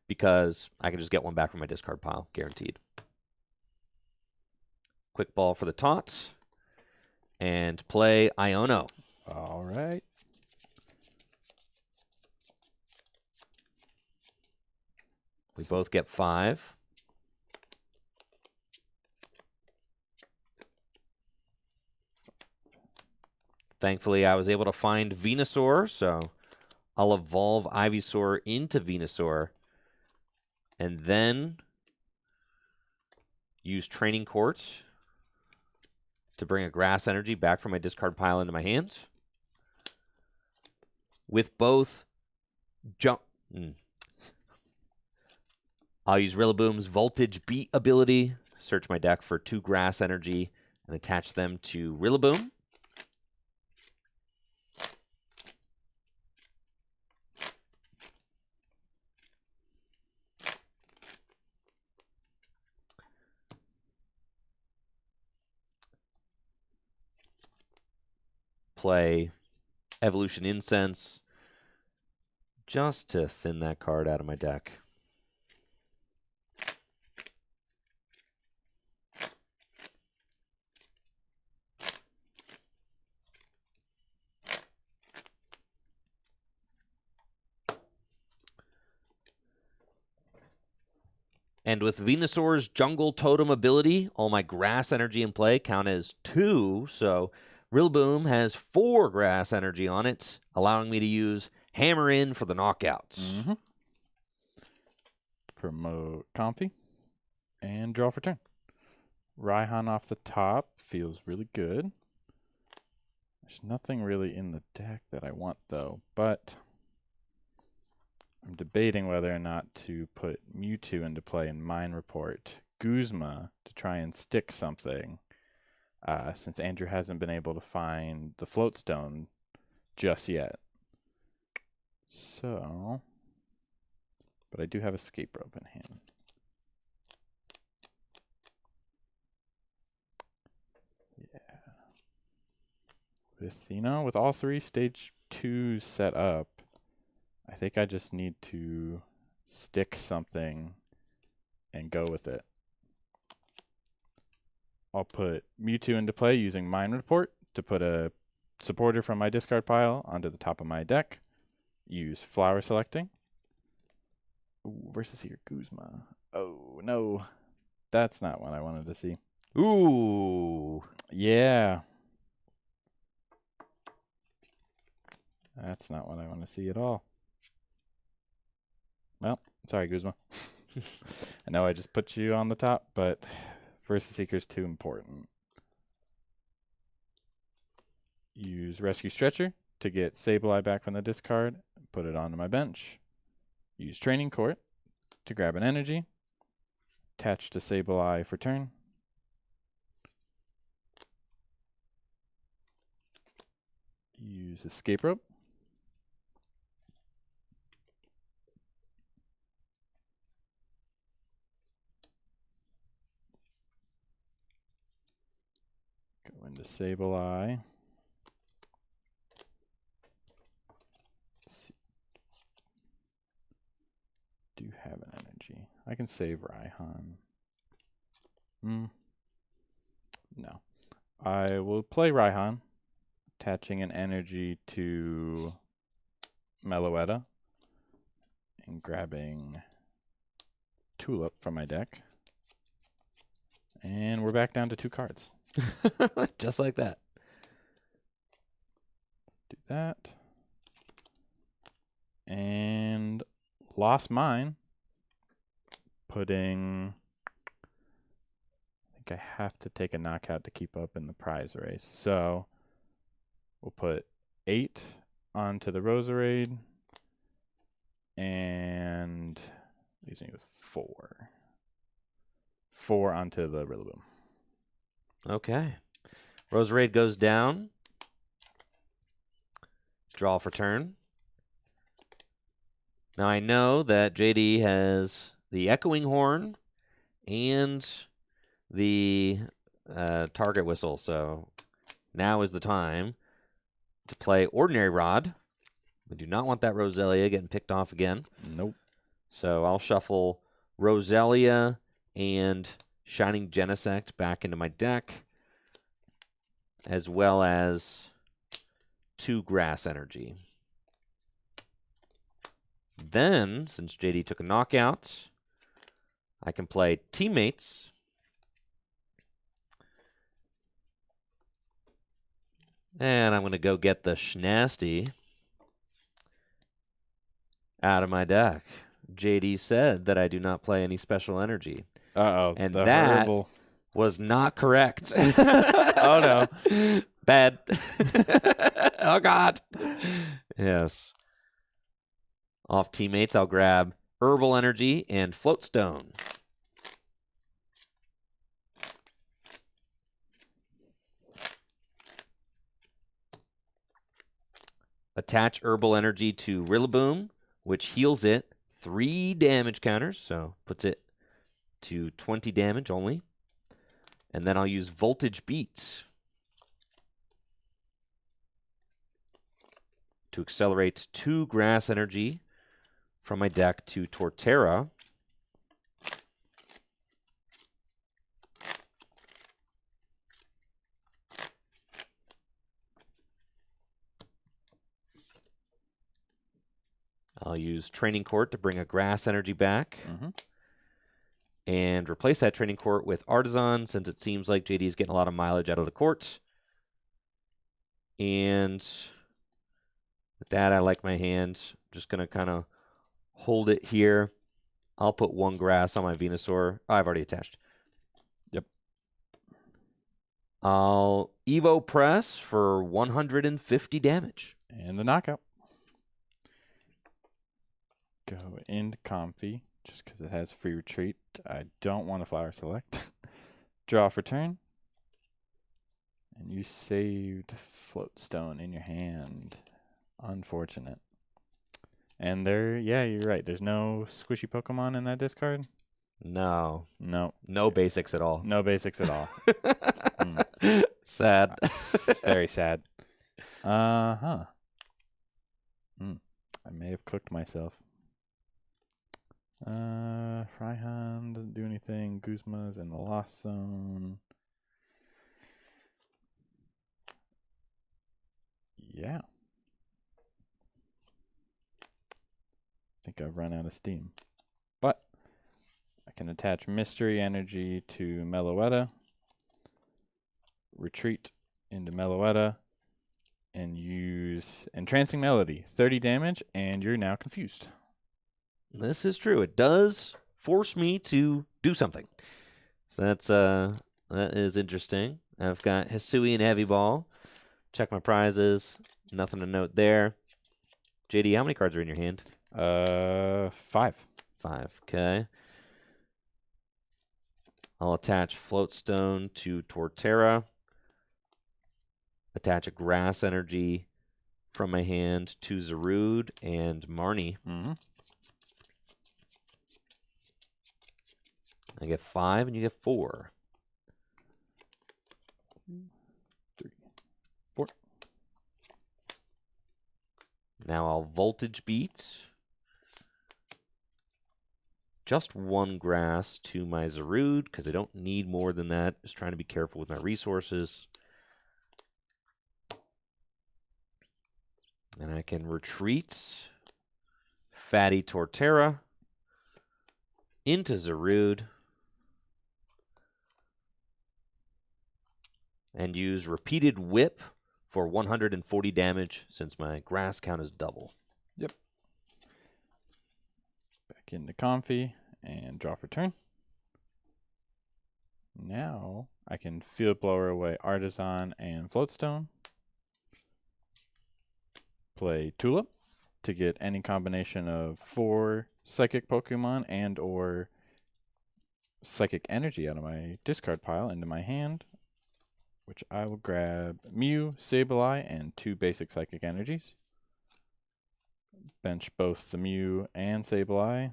because I can just get 1 back from my discard pile, guaranteed. Quick Ball for the Tots, and play Iono. All right. We both get 5. Thankfully, I was able to find Venusaur, so I'll evolve Ivysaur into Venusaur, and then use Training Court to bring a Grass Energy back from my discard pile into my hand. With both I'll use Rillaboom's Voltage Beat ability, search my deck for 2 Grass Energy, and attach them to Rillaboom. play Evolution Incense just to thin that card out of my deck. And with Venusaur's Jungle Totem ability, all my grass energy in play count as 2. So Rillaboom has 4 grass energy on it, allowing me to use Hammer In for the knockouts. Mm-hmm. Promote Comfy and draw for turn. Raihan off the top feels really good. There's nothing really in the deck that I want, though, but I'm debating whether or not to put Mewtwo into play in Mine Report Guzma to try and stick something, since Andrew hasn't been able to find the Floatstone just yet. So, but I do have Escape Rope in hand. Yeah. With all 3 stage 2s set up, I think I just need to stick something and go with it. I'll put Mewtwo into play using Mine Report to put a supporter from my discard pile onto the top of my deck. Use Flower Selecting. Ooh, versus here, Guzma. Oh, no. That's not what I wanted to see. Ooh. Yeah. That's not what I want to see at all. Well, sorry, Guzma. I know I just put you on the top, but Versus Seeker's too important. Use Rescue Stretcher to get Sableye back from the discard. Put it onto my bench. Use Training Court to grab an energy. Attach to Sableye for turn. Use Escape Rope. Go into Sableye. Do have an energy. I can save Raihan. No. I will play Raihan, attaching an energy to Meloetta and grabbing Tulip from my deck. And we're back down to 2 cards. Just like that. Do that. And lost mine. Putting... I think I have to take a knockout to keep up in the prize race. So we'll put 8 onto the Roserade. And leaves me with 4. 4 onto the Rillaboom. Okay. Roserade goes down. Draw for turn. Now I know that JD has the Echoing Horn and the Target Whistle, so now is the time to play Ordinary Rod. We do not want that Roselia getting picked off again. Nope. So I'll shuffle Roselia and Shining Genesect back into my deck, as well as 2 Grass Energy. Then, since JD took a knockout, I can play Teammates. And I'm going to go get the Schnasty out of my deck. JD said that I do not play any special energy. Uh-oh. And the that herbal. Was not correct. Oh, no. Bad. Oh, God. Yes. Off Teammates, I'll grab Herbal Energy and Floatstone. Attach Herbal Energy to Rillaboom, which heals it 3 damage counters, so puts it to 20 damage only. And then I'll use Voltage Beats. to accelerate 2 grass energy from my deck to Torterra. I'll use Training Court to bring a grass energy back. And replace that Training Court with Artisan, since it seems like JD is getting a lot of mileage out of the court. And with that, I like my hand. Just going to kind of hold it here. I'll put 1 grass on my Venusaur. Oh, I've already attached. Yep. I'll Evo Press for 150 damage. And the knockout. Go into Comfy, just because it has free retreat. I don't want to Flower Select. Draw for turn. And you saved Floatstone in your hand. Unfortunate. And yeah, you're right. There's no squishy Pokemon in that discard? No. No. No basics at all. No basics at all. Sad. Very sad. I may have cooked myself. Fryhand doesn't do anything. Guzma's in the Lost Zone. Yeah. I think I've run out of steam. But I can attach Mystery Energy to Meloetta. Retreat into Meloetta. And use Entrancing Melody. 30 damage, and you're now confused. This is true. It does force me to do something. So that is interesting. I've got Hisui and Heavy Ball. Check my prizes. Nothing to note there. JD, how many cards are in your hand? 5. 5. Okay. I'll attach Floatstone to Torterra. Attach a Grass Energy from my hand to Zarude and Marnie. I get 5 and you get 4. 3, 4. Now I'll Voltage Beat. Just 1 grass to my Zarude, because I don't need more than that. Just trying to be careful with my resources. And I can retreat Fatty Torterra into Zarude. And use Repeated Whip for 140 damage, since my grass count is double. Yep. Back into Comfy and draw for turn. Now I can Field Blower away Artisan and Floatstone. Play Tulip to get any combination of 4 Psychic Pokemon and or Psychic Energy out of my discard pile into my hand, which I will grab Mew, Sableye, and 2 basic Psychic Energies. Bench both the Mew and Sableye.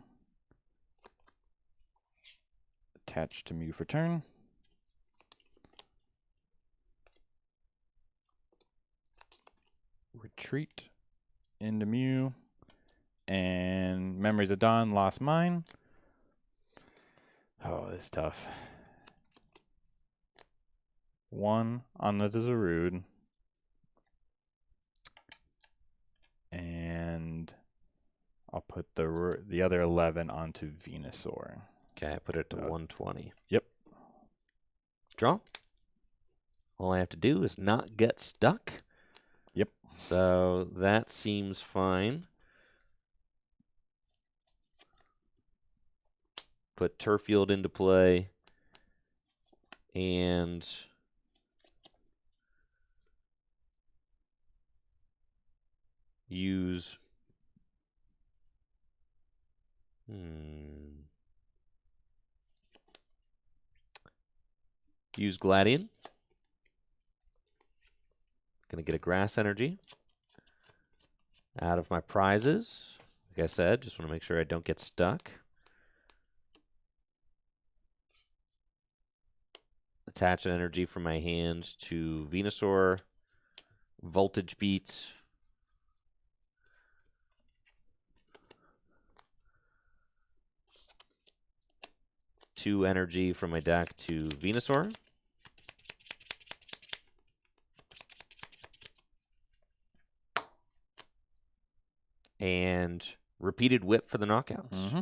Attach to Mew for turn. Retreat into Mew. And Memories of Dawn, lost mine. Oh, this is tough. 1 on the Zarude. And I'll put the other 11 onto Venusaur. Okay, I put it to 120. Yep. Draw. All I have to do is not get stuck. Yep. So that seems fine. Put Turffield into play. And use use Gladian. Gonna get a Grass Energy out of my prizes. Like I said, just want to make sure I don't get stuck. Attach an energy from my hand to Venusaur. Voltage Beat. 2 energy from my deck to Venusaur. And repeated whip for the knockouts. Mm-hmm.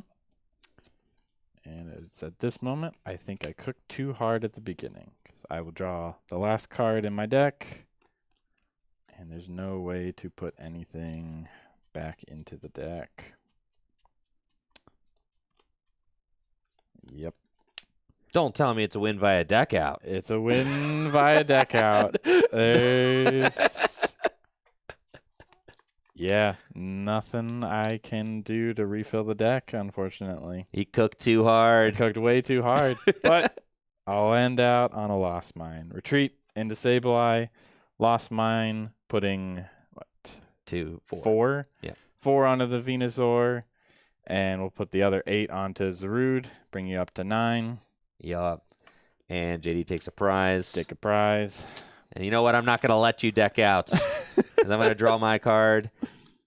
And it's at this moment, I think I cooked too hard at the beginning. Because I will draw the last card in my deck. And there's no way to put anything back into the deck. Yep. Don't tell me it's a win via deck out. It's a win via deck out. There's... Yeah, nothing I can do to refill the deck, unfortunately. He cooked too I hard. cooked way too hard, but I'll end out on a Lost Mine. Retreat into Sableye, Lost Mine, putting, what? 2, 4. 4? Yeah. 4 onto the Venusaur, and we'll put the other 8 onto Zarude, bring you up to 9. Yup. And JD takes a prize. Take a prize. And you know what? I'm not going to let you deck out. Because I'm going to draw my card,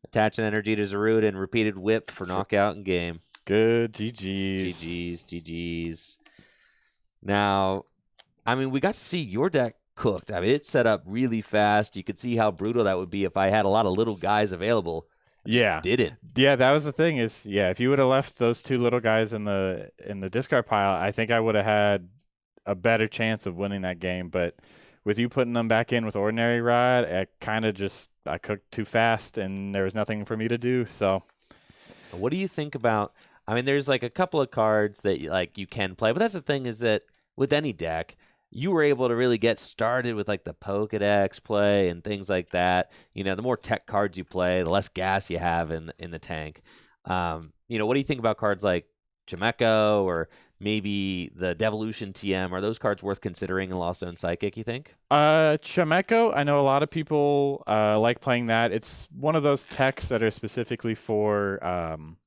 attach an energy to Zarude, and repeated whip for knockout in game. Good. GG's. GG's. Now, I mean, we got to see your deck cooked. I mean, it's set up really fast. You could see how brutal that would be if I had a lot of little guys available. Yeah. Didn't. Yeah, that was the thing is, yeah, if you would have left those 2 little guys in the discard pile, I think I would have had a better chance of winning that game, but with you putting them back in with Ordinary Rod, I cooked too fast, and there was nothing for me to do. So, what do you think about? I mean, there's like a couple of cards that you can play, but that's the thing is that with any deck, you were able to really get started with like the Pokedex play and things like that. You know, the more tech cards you play, the less gas you have in the tank. What do you think about cards like Chimecho or maybe the Devolution TM? Are those cards worth considering in Lost Zone Psychic, you think? Chimecho, I know a lot of people like playing that. It's one of those techs that are specifically for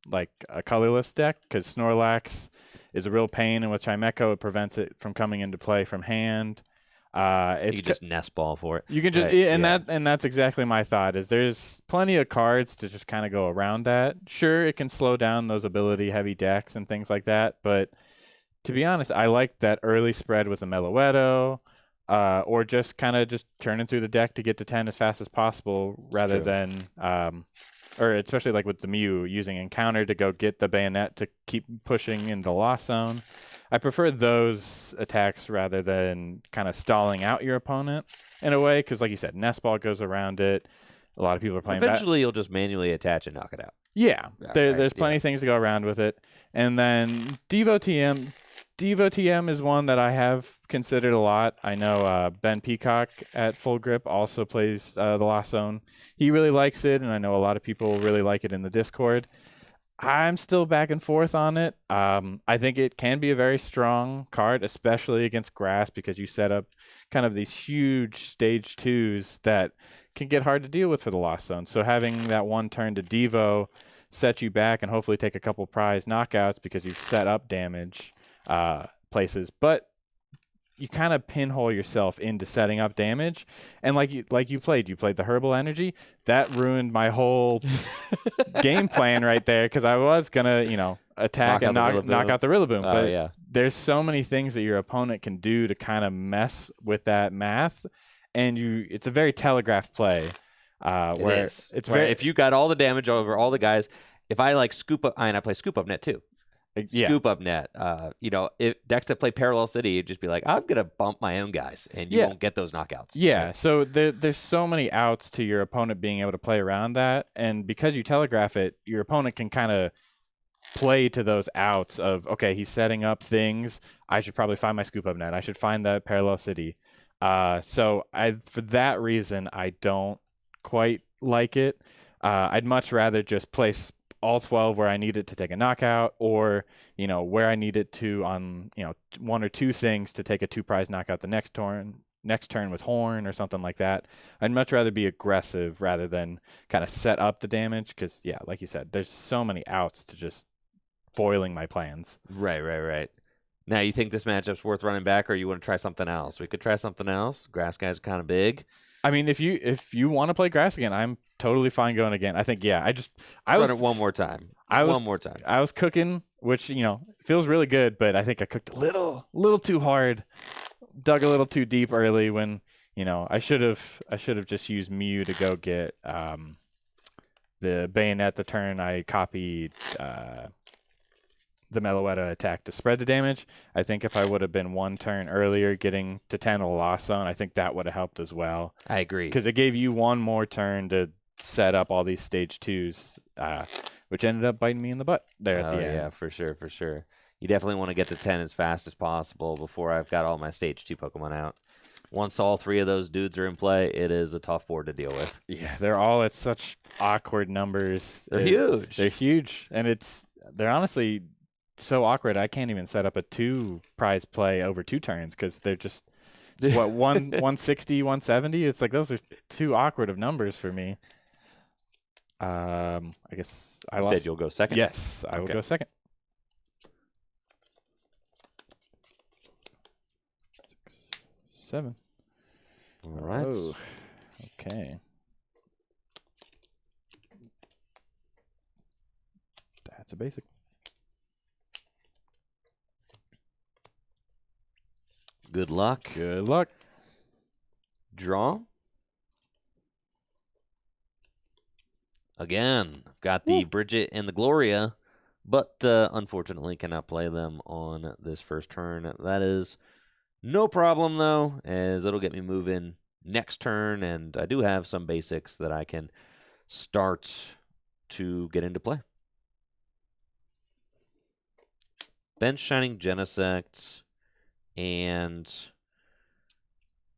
like a colorless deck, because Snorlax is a real pain, and with Chimecho, it prevents it from coming into play from hand. You just nest ball for it. You can just, right. and that's exactly my thought. Is there's plenty of cards to just kind of go around that. Sure, it can slow down those ability-heavy decks and things like that, but to be honest, I like that early spread with a Meloetto, or just kind of just turning through the deck to get to 10 as fast as possible, rather than, or especially like with the Mew, using Encounter to go get the Bayonet to keep pushing into Lost Zone. I prefer those attacks rather than kind of stalling out your opponent in a way, because like you said, Nest Ball goes around it. A lot of people are playing Eventually, you'll just manually attach and knock it out. Yeah, there's plenty of things to go around with it. And then Devo TM is one that I have considered a lot. I know Ben Peacock at Full Grip also plays the Lost Zone. He really likes it, and I know a lot of people really like it in the Discord. I'm still back and forth on it. I think it can be a very strong card, especially against grass, because you set up kind of these huge stage 2s that can get hard to deal with for the Lost Zone. So having that one turn to Devo set you back and hopefully take a couple prize knockouts because you've set up damage places. But you kind of pinhole yourself into setting up damage, and like you played the Herbal Energy. That ruined my whole game plan right there, because I was gonna attack and knock out the Rillaboom. But there's so many things that your opponent can do to kind of mess with that math, and it's a very telegraphed play. Where it's very, if you got all the damage over all the guys, if I like scoop up, and I play scoop up net too. Scoop up net. If decks that play Parallel City, you'd just be like, I'm gonna bump my own guys, and you won't get those knockouts. Yeah. Right? So there's so many outs to your opponent being able to play around that, and because you telegraph it, your opponent can kind of play to those outs of, okay, he's setting up things. I should probably find my scoop up net. I should find that Parallel City. So for that reason, I don't quite like it. I'd much rather just place all 12 where I need it to take a knockout, or where I need it to on 1 or 2 things to take a 2 prize knockout the next turn with Horn or something like that. I'd much rather be aggressive rather than kind of set up the damage, because like you said, there's so many outs to just foiling my plans. Right. Now, you think this matchup's worth running back, or you want to try something else? We could try something else. Grass guy's kind of big. I mean, if you want to play grass again, I'm totally fine going again. I think I Run was it one more time. I was one more time. I was cooking, which feels really good, but I think I cooked a little too hard, dug a little too deep early when I should have just used Mew to go get the bayonet the turn I copied the Meloetta attack to spread the damage. I think if I would have been one turn earlier getting to 10 a Lost Zone, I think that would have helped as well. I agree. Because it gave you one more turn to set up all these stage 2s, which ended up biting me in the butt there at the end. Yeah, for sure. You definitely want to get to 10 as fast as possible before I've got all my stage 2 Pokemon out. Once all 3 of those dudes are in play, it is a tough board to deal with. Yeah, they're all at such awkward numbers. They're huge. They're huge, and they're honestly so awkward. I can't even set up a 2 prize play over 2 turns because they're just what 160, 170. It's like those are too awkward of numbers for me. I guess I lost. Said you'll go second. Yes, I will go second. 7. All right. Oh, okay. That's a basic. Good luck. Good luck. Draw. Again, got the Bridget and the Gloria, but unfortunately cannot play them on this first turn. That is no problem, though, as it'll get me moving next turn, and I do have some basics that I can start to get into play. Bench Shining Genesect, and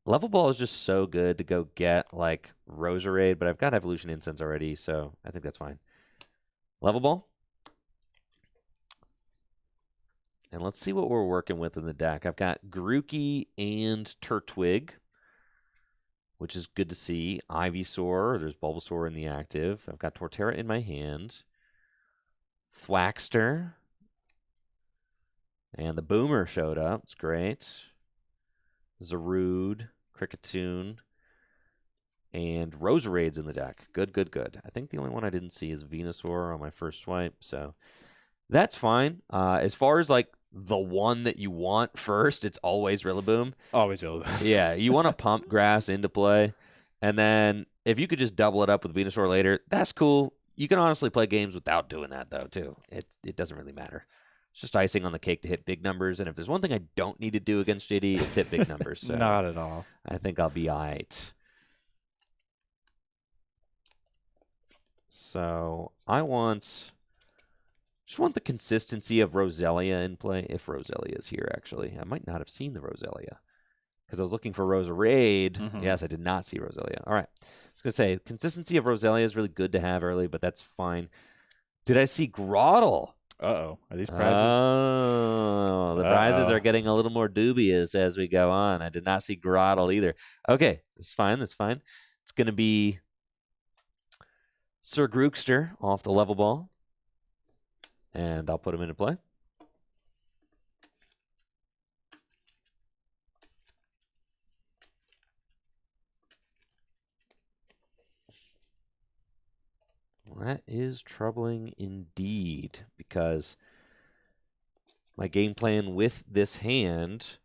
Level Ball is just so good to go get, like, Roserade, but I've got Evolution Incense already, so I think that's fine. Level Ball. And let's see what we're working with in the deck. I've got Grookey and Turtwig, which is good to see. Ivysaur, there's Bulbasaur in the active. I've got Torterra in my hand. Thwackster. And the Boomer showed up. It's great. Zarude, Kricketune, and Roserade's in the deck. Good. I think the only one I didn't see is Venusaur on my first swipe, so that's fine. As far as, like, the one that you want first, it's always Rillaboom. Always Rillaboom. Yeah, you want to pump Grass into play, and then if you could just double it up with Venusaur later, that's cool. You can honestly play games without doing that, though, too. It doesn't really matter. It's just icing on the cake to hit big numbers, and if there's one thing I don't need to do against JD, it's hit big numbers. So not at all. I think I'll be all right. So I just want the consistency of Roselia in play, if Roselia is here, actually. I might not have seen the Roselia, because I was looking for Roserade. Mm-hmm. Yes, I did not see Roselia. All right. I was going to say, consistency of Roselia is really good to have early, but that's fine. Did I see Groddle? Uh-oh. Are these prizes? Oh, the prizes are getting a little more dubious as we go on. I did not see Groddle either. Okay, that's fine. It's going to be Sir Grookster off the Level Ball, and I'll put him into play. That is troubling indeed, because my game plan with this hand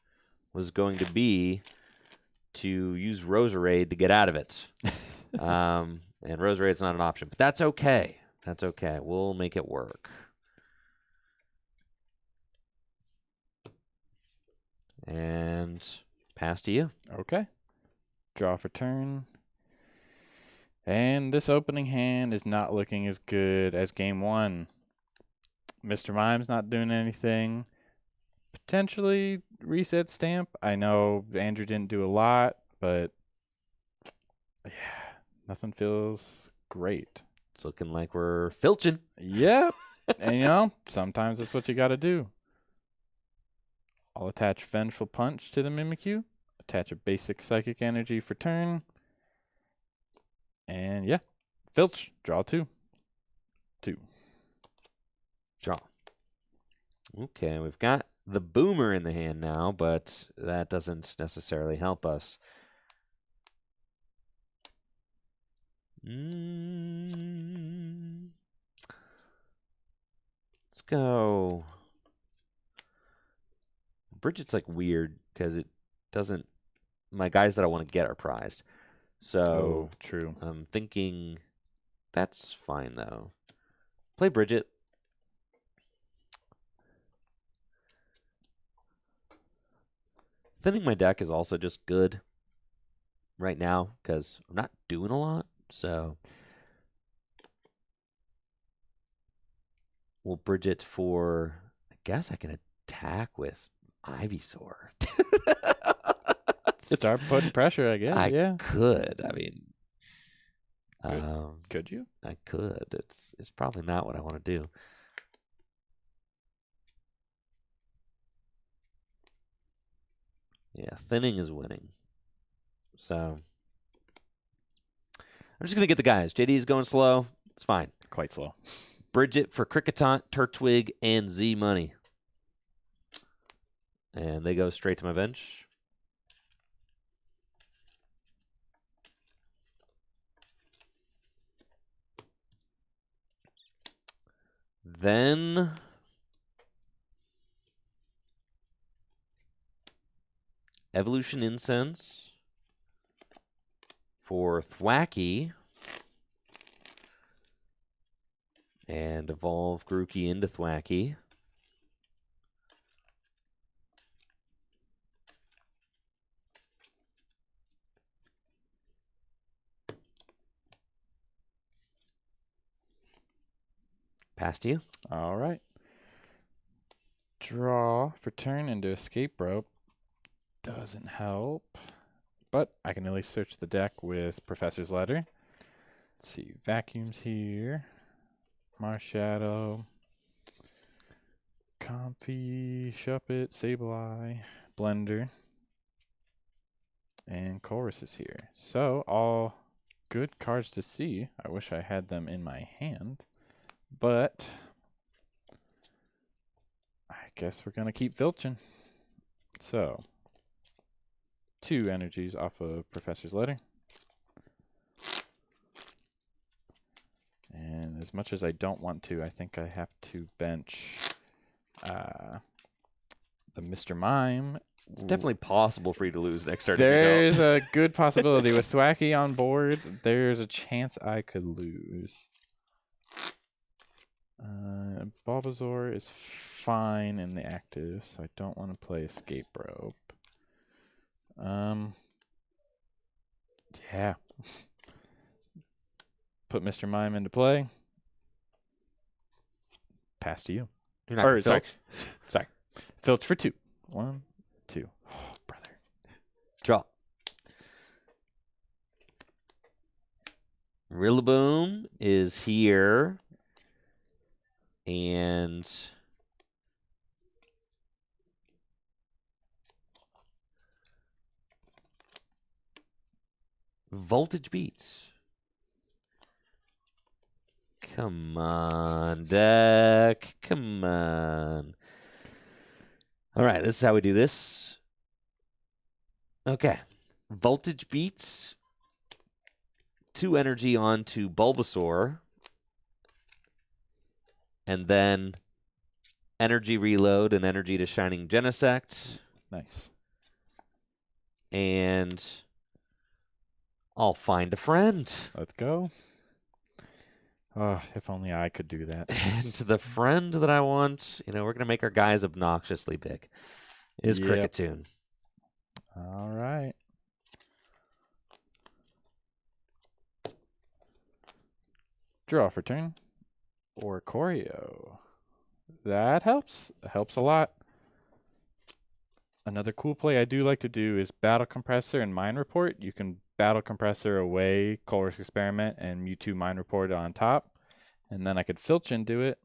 was going to be to use Roserade to get out of it. And Roserade's not an option, but that's okay. That's okay. We'll make it work. And pass to you. Okay. Draw for turn. And this opening hand is not looking as good as game 1. Mr. Mime's not doing anything. Potentially reset stamp. I know Andrew didn't do a lot, but yeah, nothing feels great. It's looking like we're filching. Yep. And sometimes that's what you got to do. I'll attach Vengeful Punch to the Mimikyu. Attach a basic Psychic Energy for turn. And yeah, filch. Draw 2. Draw. Okay, we've got the Boomer in the hand now, but that doesn't necessarily help us. Let's go. Bridget's like weird because it doesn't. My guys that I want to get are prized. So true. I'm thinking that's fine though. Play Bridget. Thinning my deck is also just good right now because I'm not doing a lot. So we'll Bridget for, I guess I can attack with Ivysaur. Start putting pressure, I guess. I could. I mean, could you? I could. It's probably not what I want to do. Yeah, thinning is winning. So I'm just gonna get the guys. JD is going slow. It's fine. Quite slow. Bridget for Cricketot, Turtwig, and Z Money. And they go straight to my bench. Then Evolution Incense for Thwacky. And evolve Grookey into Thwacky. Pass to you. All right. Draw for turn into escape rope. Doesn't help. But I can at least search the deck with Professor's Letter. Let's see. Vacuums here. Marshadow. Comfy, Shuppet, Sableye, Blender. And Chorus is here. So, all good cards to see. I wish I had them in my hand. But I guess we're going to keep filching. So, 2 energies off of Professor's Letter. And as much as I don't want to, I think I have to bench the Mr. Mime. It's definitely possible for you to lose next turn. There's a good possibility. With Thwacky on board, there's a chance I could lose. Bulbasaur is fine in the active, so I don't want to play Escape Rope. Yeah. Put Mr. Mime into play. Pass to you. You're not gonna sorry. filch. Sorry. Filch for 2. 1, 2. Oh, brother. Draw. Rillaboom is here. And Voltage Beats. Come on, deck. Come on. All right, this is how we do this. Okay. Voltage Beats. 2 energy onto Bulbasaur. And then energy reload and energy to Shining Genesect. Nice. And I'll find a friend. Let's go. Oh, if only I could do that. And the friend that I want, we're going to make our guys obnoxiously big, is Cricketune. All right. Draw for turn. Or Choreo. That helps. It helps a lot. Another cool play I do like to do is Battle Compressor and Mine Report. You can Battle Compressor away Colress Experiment and Mewtwo Mine Report on top. And then I could filch into it.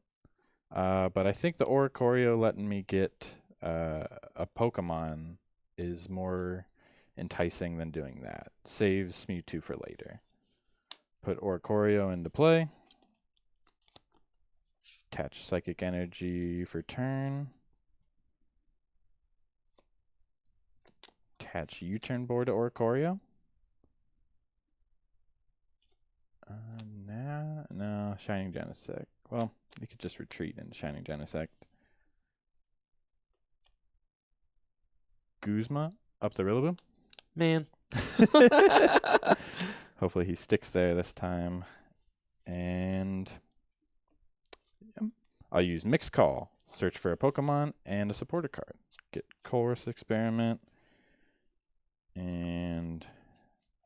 But I think the Oricorio letting me get a Pokemon is more enticing than doing that. Saves Mewtwo for later. Put Oricorio into play. Attach Psychic Energy for turn. Attach U-turn board to Oricorio. Shining Genesect. Well, we could just retreat into Shining Genesect. Guzma up the Rillaboom. Man. Hopefully he sticks there this time. And I'll use Mix Call. Search for a Pokemon and a supporter card. Get Chorus Experiment. And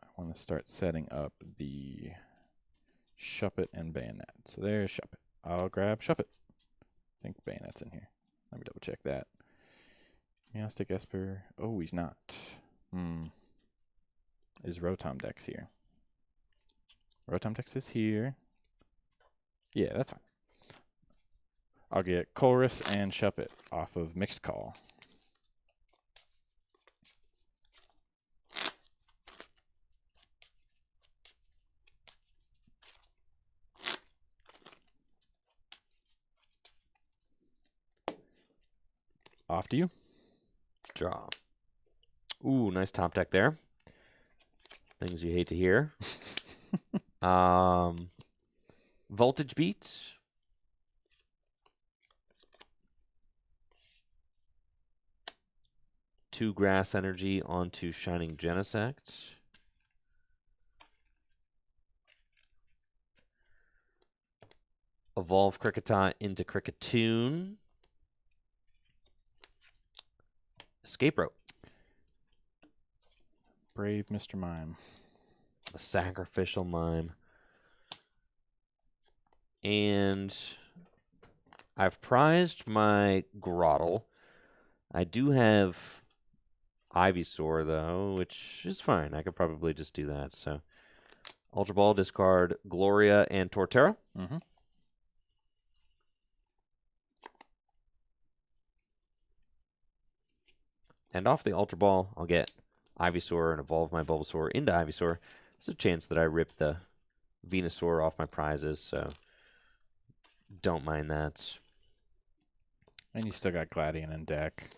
I want to start setting up the Shuppet and Bayonet. So there's Shuppet. I'll grab Shuppet. I think Bayonet's in here. Let me double check that. Meowstic Esper. Oh, he's not. Is Rotom Dex here? Rotom Dex is here. Yeah, that's fine. I'll get Chorus and Shuppet off of Mixed Call. Off to you. Draw. Ooh, nice top deck there. Things you hate to hear. Voltage Beat. Two Grass Energy onto Shining Genesect. Evolve Kricketot into Kricketune. Escape Rope. Brave Mr. Mime. A Sacrificial Mime. And I've prized my Grottle. I do have Ivysaur, though, which is fine. I could probably just do that. So, Ultra Ball, discard Gloria and Torterra. Mm-hmm. And off the Ultra Ball, I'll get Ivysaur and evolve my Bulbasaur into Ivysaur. There's a chance that I rip the Venusaur off my prizes, so don't mind that. And you still got Gladion in deck.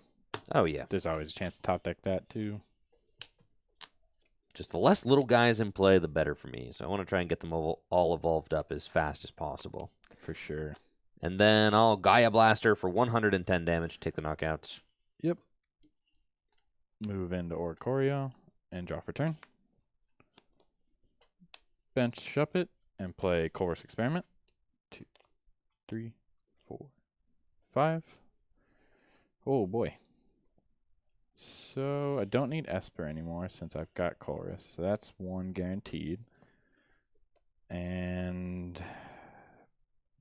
Oh, yeah. There's always a chance to top deck that, too. Just the less little guys in play, the better for me. So I want to try and get them all evolved up as fast as possible. For sure. And then I'll Gaia Blaster for 110 damage to take the knockouts. Yep. Move into Oricorio and draw for turn. Bench Shuppet and play Chorus Experiment. 2, 3, 4, 5. Oh boy. So I don't need Esper anymore since I've got Chorus. So that's one guaranteed. And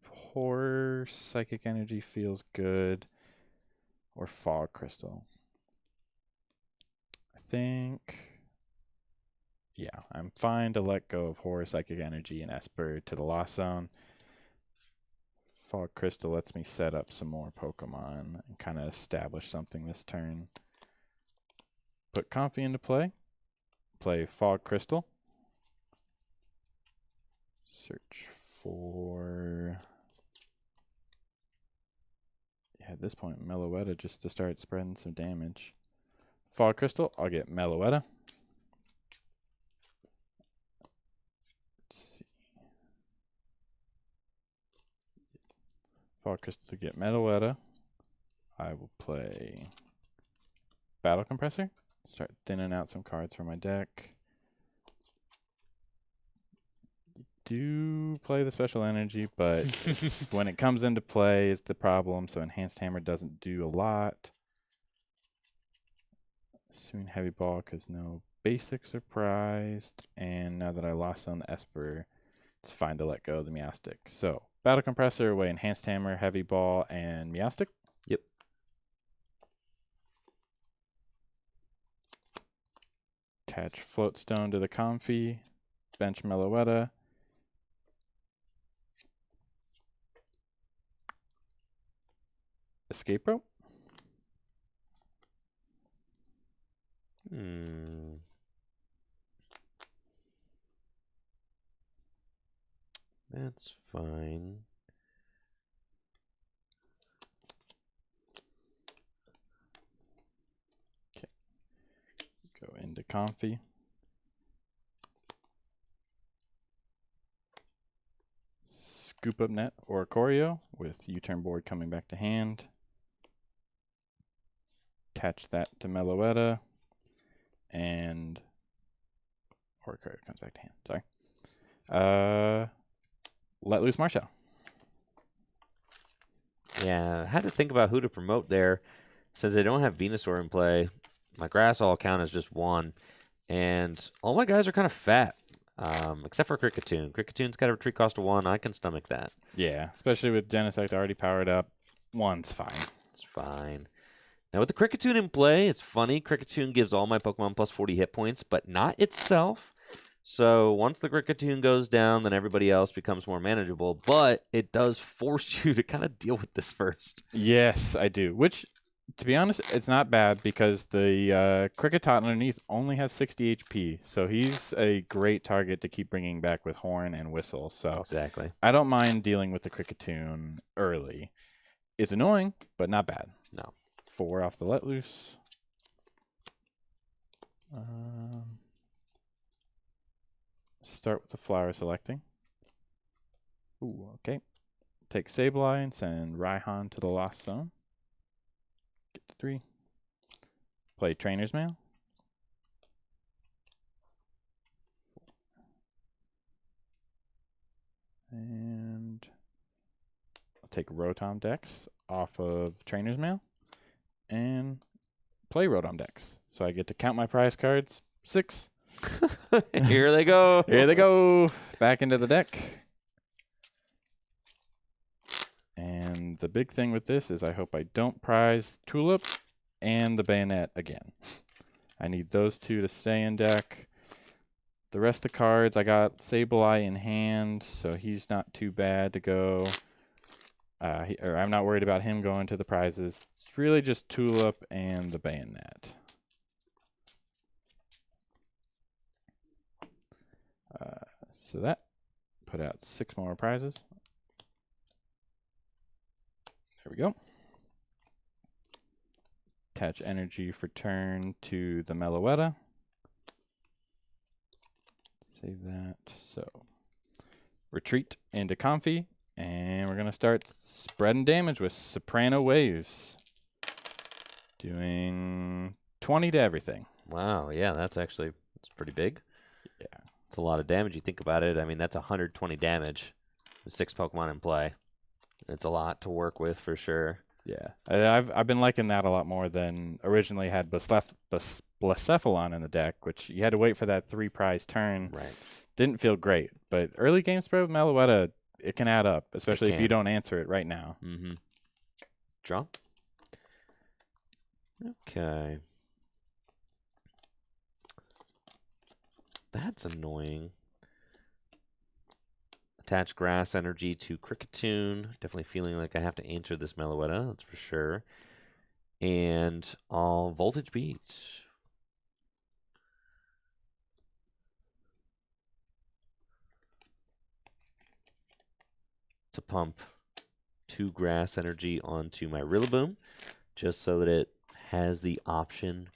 Horror Psychic Energy feels good. Or Fog Crystal. I think, yeah, I'm fine to let go of Horror Psychic Energy and Esper to the Lost Zone. Fog Crystal lets me set up some more Pokemon and kind of establish something this turn. Put Comfy into play. Play Fog Crystal. Search for, yeah, at this point, Meloetta just to start spreading some damage. Fog Crystal, I'll get Meloetta. Let's see. Fog Crystal to get Meloetta. I will play Battle Compressor. Start thinning out some cards from my deck. Do play the Special Energy, but it's, when it comes into play, it's the problem. So Enhanced Hammer doesn't do a lot. Swing Heavy Ball because no basics are prized. And now that I lost on the Esper, it's fine to let go of the Meowstic. So Battle Compressor away Enhanced Hammer, Heavy Ball, and Meowstic. Yep. Attach Floatstone to the Comfy. Bench Meloetta. Escape Rope. That's fine. Okay. Go into Comfy. Scoop Up Net or Choreo with U-turn board coming back to hand. Attach that to Meloetta, and Choreo comes back to hand. Sorry. Let loose Marshall. Yeah, I had to think about who to promote there. Since they don't have Venusaur in play, my grass all count as just one. And all my guys are kind of fat, except for Kricketune. Krickatune's got a retreat cost of 1. I can stomach that. Yeah, especially with Genesect already powered up. 1's fine. It's fine. Now, with the Kricketune in play, it's funny. Kricketune gives all my Pokemon plus 40 hit points, but not itself. So once the Kricketune goes down, then everybody else becomes more manageable. But it does force you to kind of deal with this first. Yes, I do. Which, to be honest, it's not bad because the Kricketot underneath only has 60 HP. So he's a great target to keep bringing back with Horn and Whistle. So exactly. I don't mind dealing with the Kricketune early. It's annoying, but not bad. No. 4 off the Let Loose. Start with the flower selecting. Ooh, okay. Take Sableye and send Raihan to the Lost Zone. Get to 3. Play Trainer's Mail. And I'll take Rotom Dex off of Trainer's Mail and play Rotom Dex. So I get to count my prize cards. 6. Here they go. Here they go. Back into the deck. And the big thing with this is I hope I don't prize Tulip and the Bayonet again. I need those 2 to stay in deck. The rest of the cards, I got Sableye in hand, so he's not too bad to go. I'm not worried about him going to the prizes. It's really just Tulip and the Bayonet. So that put out 6 more prizes. There we go. Attach energy for turn to the Meloetta. Save that. So retreat into Comfy, and we're going to start spreading damage with Soprano Waves. Doing 20 to everything. Wow, yeah, that's pretty big. Yeah. It's a lot of damage. You think about it. I mean, that's 120 damage with 6 Pokemon in play. It's a lot to work with for sure. Yeah, I've been liking that a lot more than originally had Blacephalon in the deck, which you had to wait for that 3 prize turn. Right. Didn't feel great, but early game spread with Meloetta, it can add up, especially if you don't answer it right now. Mm-hmm. Draw. Okay. That's annoying. Attach Grass Energy to Kricketune. Definitely feeling like I have to answer this Meloetta, that's for sure. And I'll Voltage Beat. To pump 2 Grass Energy onto my Rillaboom, just so that it has the option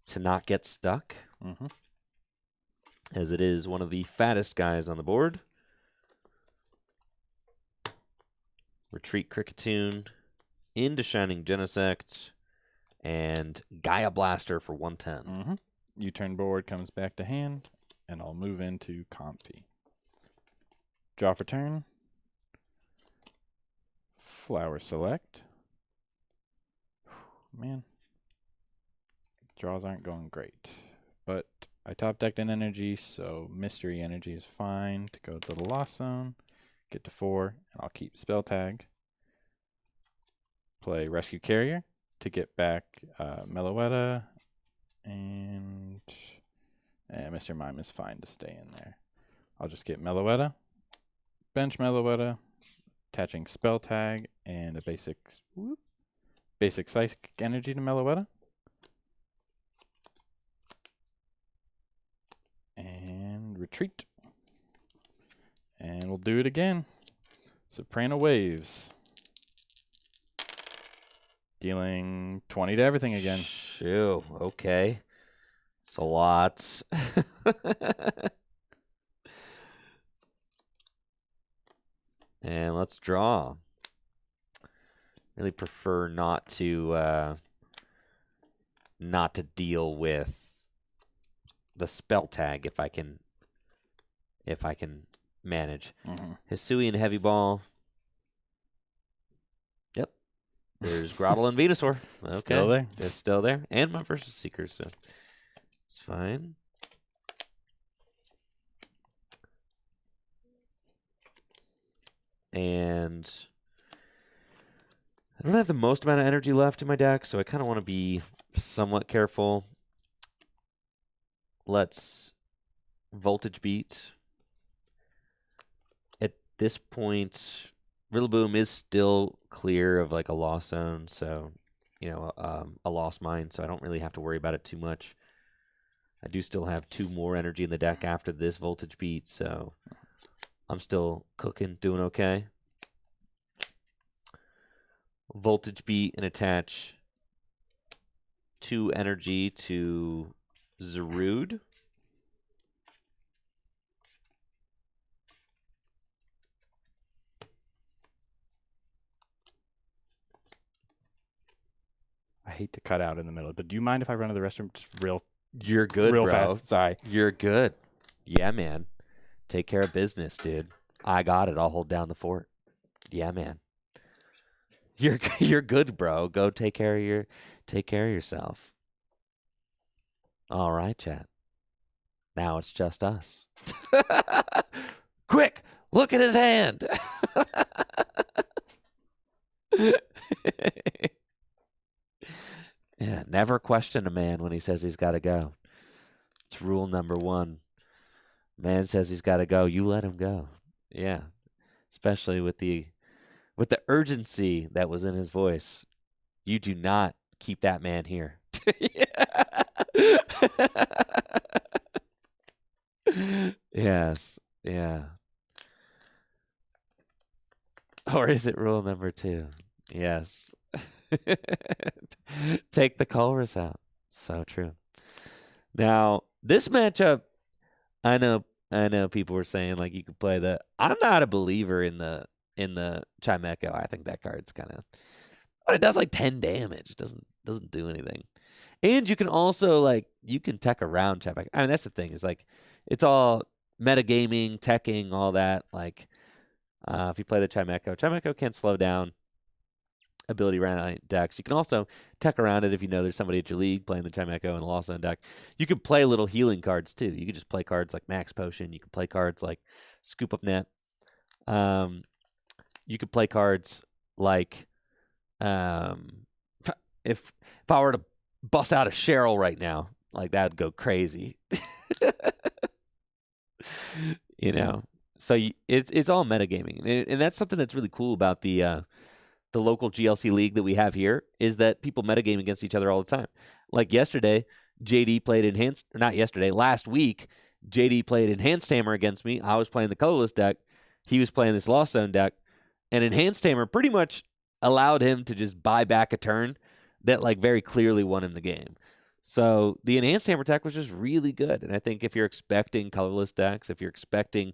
to not get stuck. Mm-hmm. As it is one of the fattest guys on the board. Retreat Kricketune into Shining Genesect and Gaia Blaster for 110. Mm-hmm. U-turn board comes back to hand, and I'll move into Comfy. Draw for turn. Flower select. Man, draws aren't going great, but I top decked an energy, so Mystery Energy is fine to go to the Lost Zone. Get to 4, and I'll keep Spell Tag. Play Rescue Carrier to get back Meloetta, and Mr. Mime is fine to stay in there. I'll just get Meloetta, bench Meloetta, attaching Spell Tag and a basic Psychic Energy to Meloetta. And retreat. And we'll do it again. Soprano Waves. Dealing 20 to everything again. Shoo, okay. It's a lot. And let's draw. Really prefer not to deal with the spell tag if I can manage. Hisui and Heavy Ball. Yep. There's Grotle and Venusaur. Okay. Still there. It's still there. And my Versus Seeker, so it's fine. And I don't have the most amount of energy left in my deck, so I kind of want to be somewhat careful. Let's Voltage Beat. At this point, Rillaboom is still clear of like a lost zone, so, you know, a lost mine, so I don't really have to worry about it too much. I do still have 2 more energy in the deck after this Voltage Beat, so I'm still cooking, doing okay. Voltage Beat and attach 2 energy to Zarude. I hate to cut out in the middle, but do you mind if I run to the restroom just real You're good, real bro. fast? Sorry. You're good. Yeah, man. Take care of business, dude. I got it. I'll hold down the fort. Yeah, man. You're good, bro. Go take care of yourself. All right, chat. Now it's just us. Quick, look at his hand. Yeah, never question a man when he says he's got to go. It's rule number 1. Man says he's got to go, you let him go. Yeah, especially with the urgency that was in his voice. You do not keep that man here. Yes, yeah. Or is it rule number 2? Yes. Take the Colress out. So true. Now, this matchup, I know people were saying like you could play the. I'm not a believer in the Chimecho. I think that card's kind of, but it does like 10 damage. It doesn't do anything. And you can also like you can tech around Chimecho. I mean that's the thing is like it's all metagaming, teching, all that. Like if you play the Chimecho can't slow down ability around decks. You can also tech around it if you know there's somebody at your league playing the Chimecho and a Lost Zone deck. You can play little healing cards too. You can just play cards like Max Potion. You can play cards like Scoop Up Net. You could play cards like if I were to bust out a Cheryl right now, like that would go crazy. You know, so it's all metagaming, and that's something that's really cool about the local GLC league that we have here is that people metagame against each other all the time. Like yesterday, JD played last week, JD played Enhanced Hammer against me. I was playing the colorless deck. He was playing this Lost Zone deck. And Enhanced Hammer pretty much allowed him to just buy back a turn that like very clearly won him the game. So the Enhanced Hammer deck was just really good. And I think if you're expecting colorless decks, if you're expecting,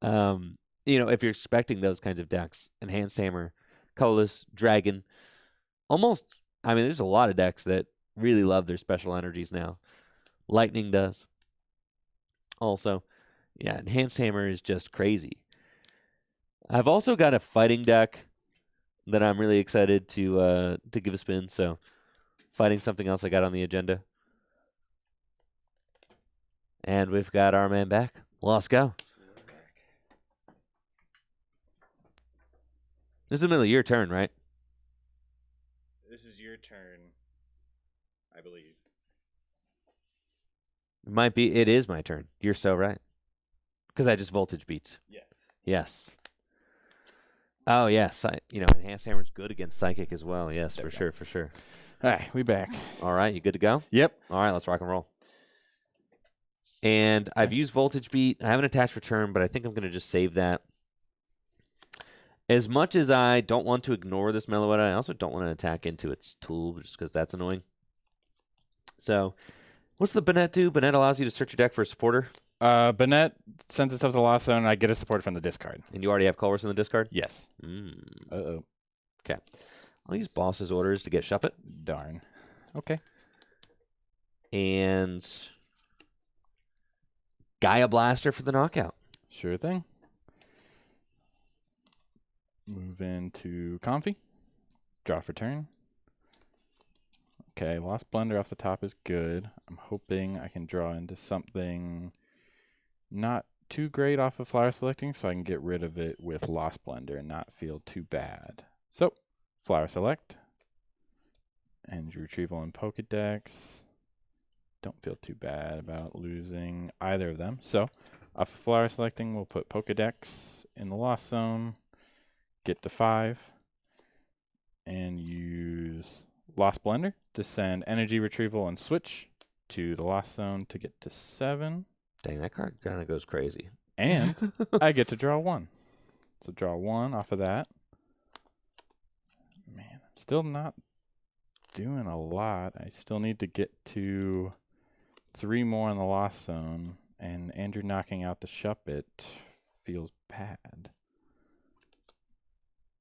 if you're expecting those kinds of decks, Enhanced Hammer, colorless, dragon, there's a lot of decks that really love their special energies now. Lightning does. Also, yeah, Enhanced Hammer is just crazy. I've also got a fighting deck that I'm really excited to give a spin. So, fighting something else I got on the agenda. And we've got our man back. Let's go. This is the middle of your turn, right? This is your turn, I believe. It might be. It is my turn. You're so right. Because I just Voltage Beats. Yes. Yes. Oh, yes. Enhanced Hammer's good against Psychic as well. Yes, for sure. All right, we back. All right, you good to go? Yep. All right, let's rock and roll. And I've used Voltage Beat. I haven't attached Return, but I think I'm going to just save that. As much as I don't want to ignore this Meloetta, I also don't want to attack into its tool just because that's annoying. So, what's the Banette do? Banette allows you to search your deck for a supporter. Banette sends itself to the Lost Zone, and I get a support from the discard. And you already have colors in the discard? Yes. Uh-oh. Okay. I'll use Boss's Orders to get Shuppet. Darn. Okay. And Gaia Blaster for the knockout. Sure thing. Move into Comfy. Draw for turn. Okay, Lost Blender off the top is good. I'm hoping I can draw into something not too great off of Flower Selecting, so I can get rid of it with Lost Blender and not feel too bad. So, Flower Select. Energy Retrieval and Pokedex. Don't feel too bad about losing either of them. So, off of Flower Selecting, we'll put Pokedex in the Lost Zone. Get to 5. And use Lost Blender to send Energy Retrieval and Switch to the Lost Zone to get to 7. Dang, that card kind of goes crazy. And I get to draw 1. So draw 1 off of that. Man, I'm still not doing a lot. I still need to get to 3 more in the Lost Zone. And Andrew knocking out the Shuppet feels bad.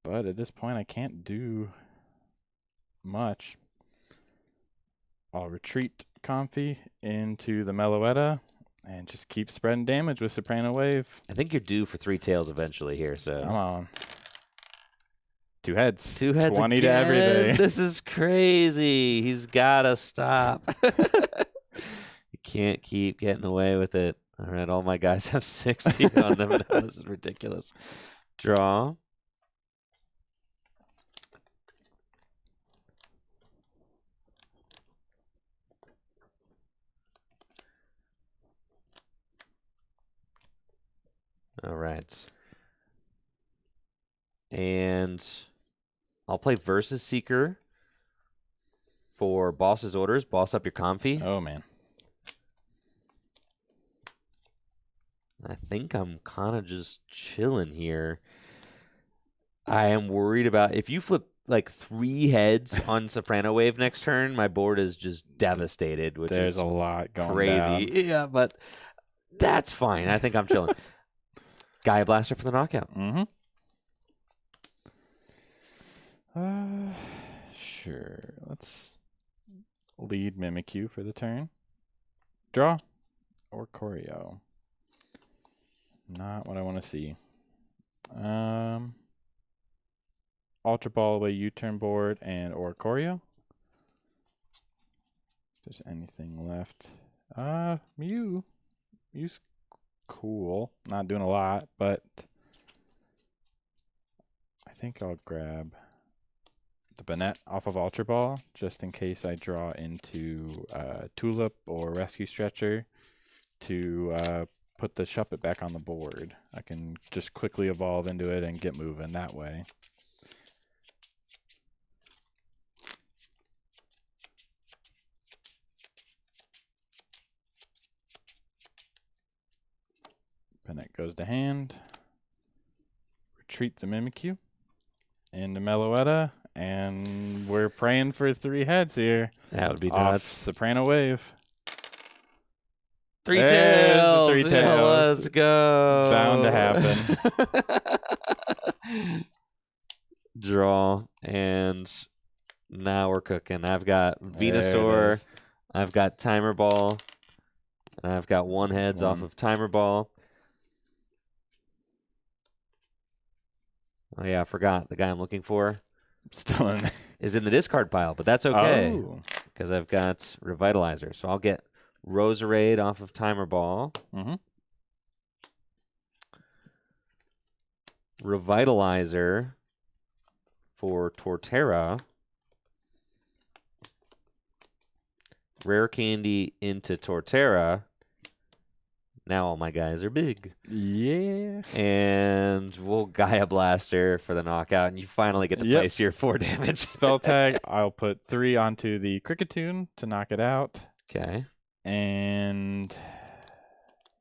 But at this point, I can't do much. I'll retreat Comfy into the Meloetta and just keep spreading damage with Soprano Wave. I think you're due for 3 tails eventually here, so. Come on. 2 heads. 2 heads 20 again. to everything. This is crazy. He's got to stop. You can't keep getting away with it. All right, all my guys have 60 on them now. This is ridiculous. Draw. All right. And I'll play Versus Seeker for Boss's Orders. Boss up your Comfy. Oh, man. I think I'm kind of just chilling here. I am worried about if you flip like 3 heads on Soprano Wave next turn, my board is just devastated, which There's is a lot going crazy. down. Yeah, but that's fine. I think I'm chilling. Gaia Blaster for the knockout. Mm-hmm. Sure. Let's lead Mimikyu for the turn. Draw. Or Choreo. Not what I want to see. Ultra Ball away U-turn board and Oricorio. If there's anything left. Mew's cool. Not doing a lot, but I think I'll grab the Banette off of Ultra Ball just in case I draw into Tulip or Rescue Stretcher to put the Shuppet back on the board. I can just quickly evolve into it and get moving that way. Banette goes to hand. Retreat the Mimikyu into Meloetta, and we're praying for 3 heads here. That would be Off nuts. Soprano Wave. 3 There's the tails. 3 tails. Let's go. Bound to happen. Draw, and now we're cooking. I've got There it Venusaur. is. I've got Timer Ball. And I've got 1 heads off of Timer Ball. Oh, yeah, I forgot. The guy I'm looking for Still in there. is in the discard pile, but that's okay Oh. because I've got Revitalizer. So I'll get Roserade off of Timer Ball. Mm-hmm. Revitalizer for Torterra. Rare Candy into Torterra. Now all my guys are big. Yeah. And we'll Gaia Blaster for the knockout, and you finally get to Yep. place your 4 damage. Spell tag. I'll put 3 onto the Cricketune to knock it out. Okay. And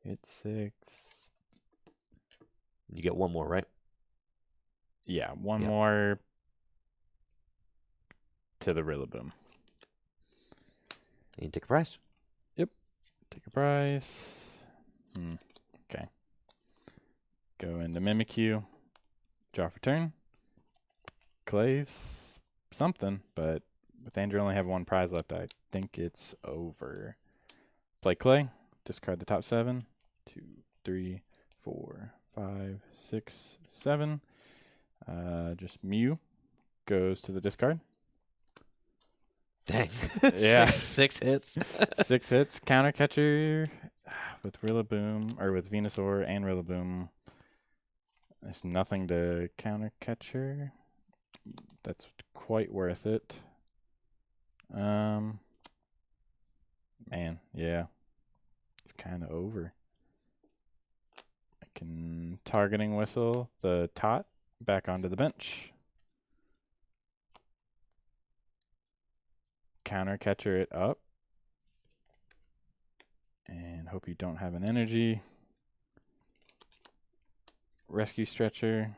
it's 6. You get 1 more, right? Yeah, one Yep. more to the Rillaboom. And you take a price. Take a price. Okay. Go into Mimikyu. Draw for turn. Clay's something, but with Andrew only have one prize left, I think it's over. Play Clay. Discard the top 7. 2, 3, 4, 5, 6, 7. Just Mew goes to the discard. Dang. Yeah. six hits. 6 hits. Counter catcher with Rillaboom, or with Venusaur and Rillaboom. There's nothing to counter catcher. That's quite worth it. Man, yeah. It's kind of over. I can targeting whistle the tot back onto the bench. Counter catcher it up. And hope you don't have an energy. Rescue stretcher.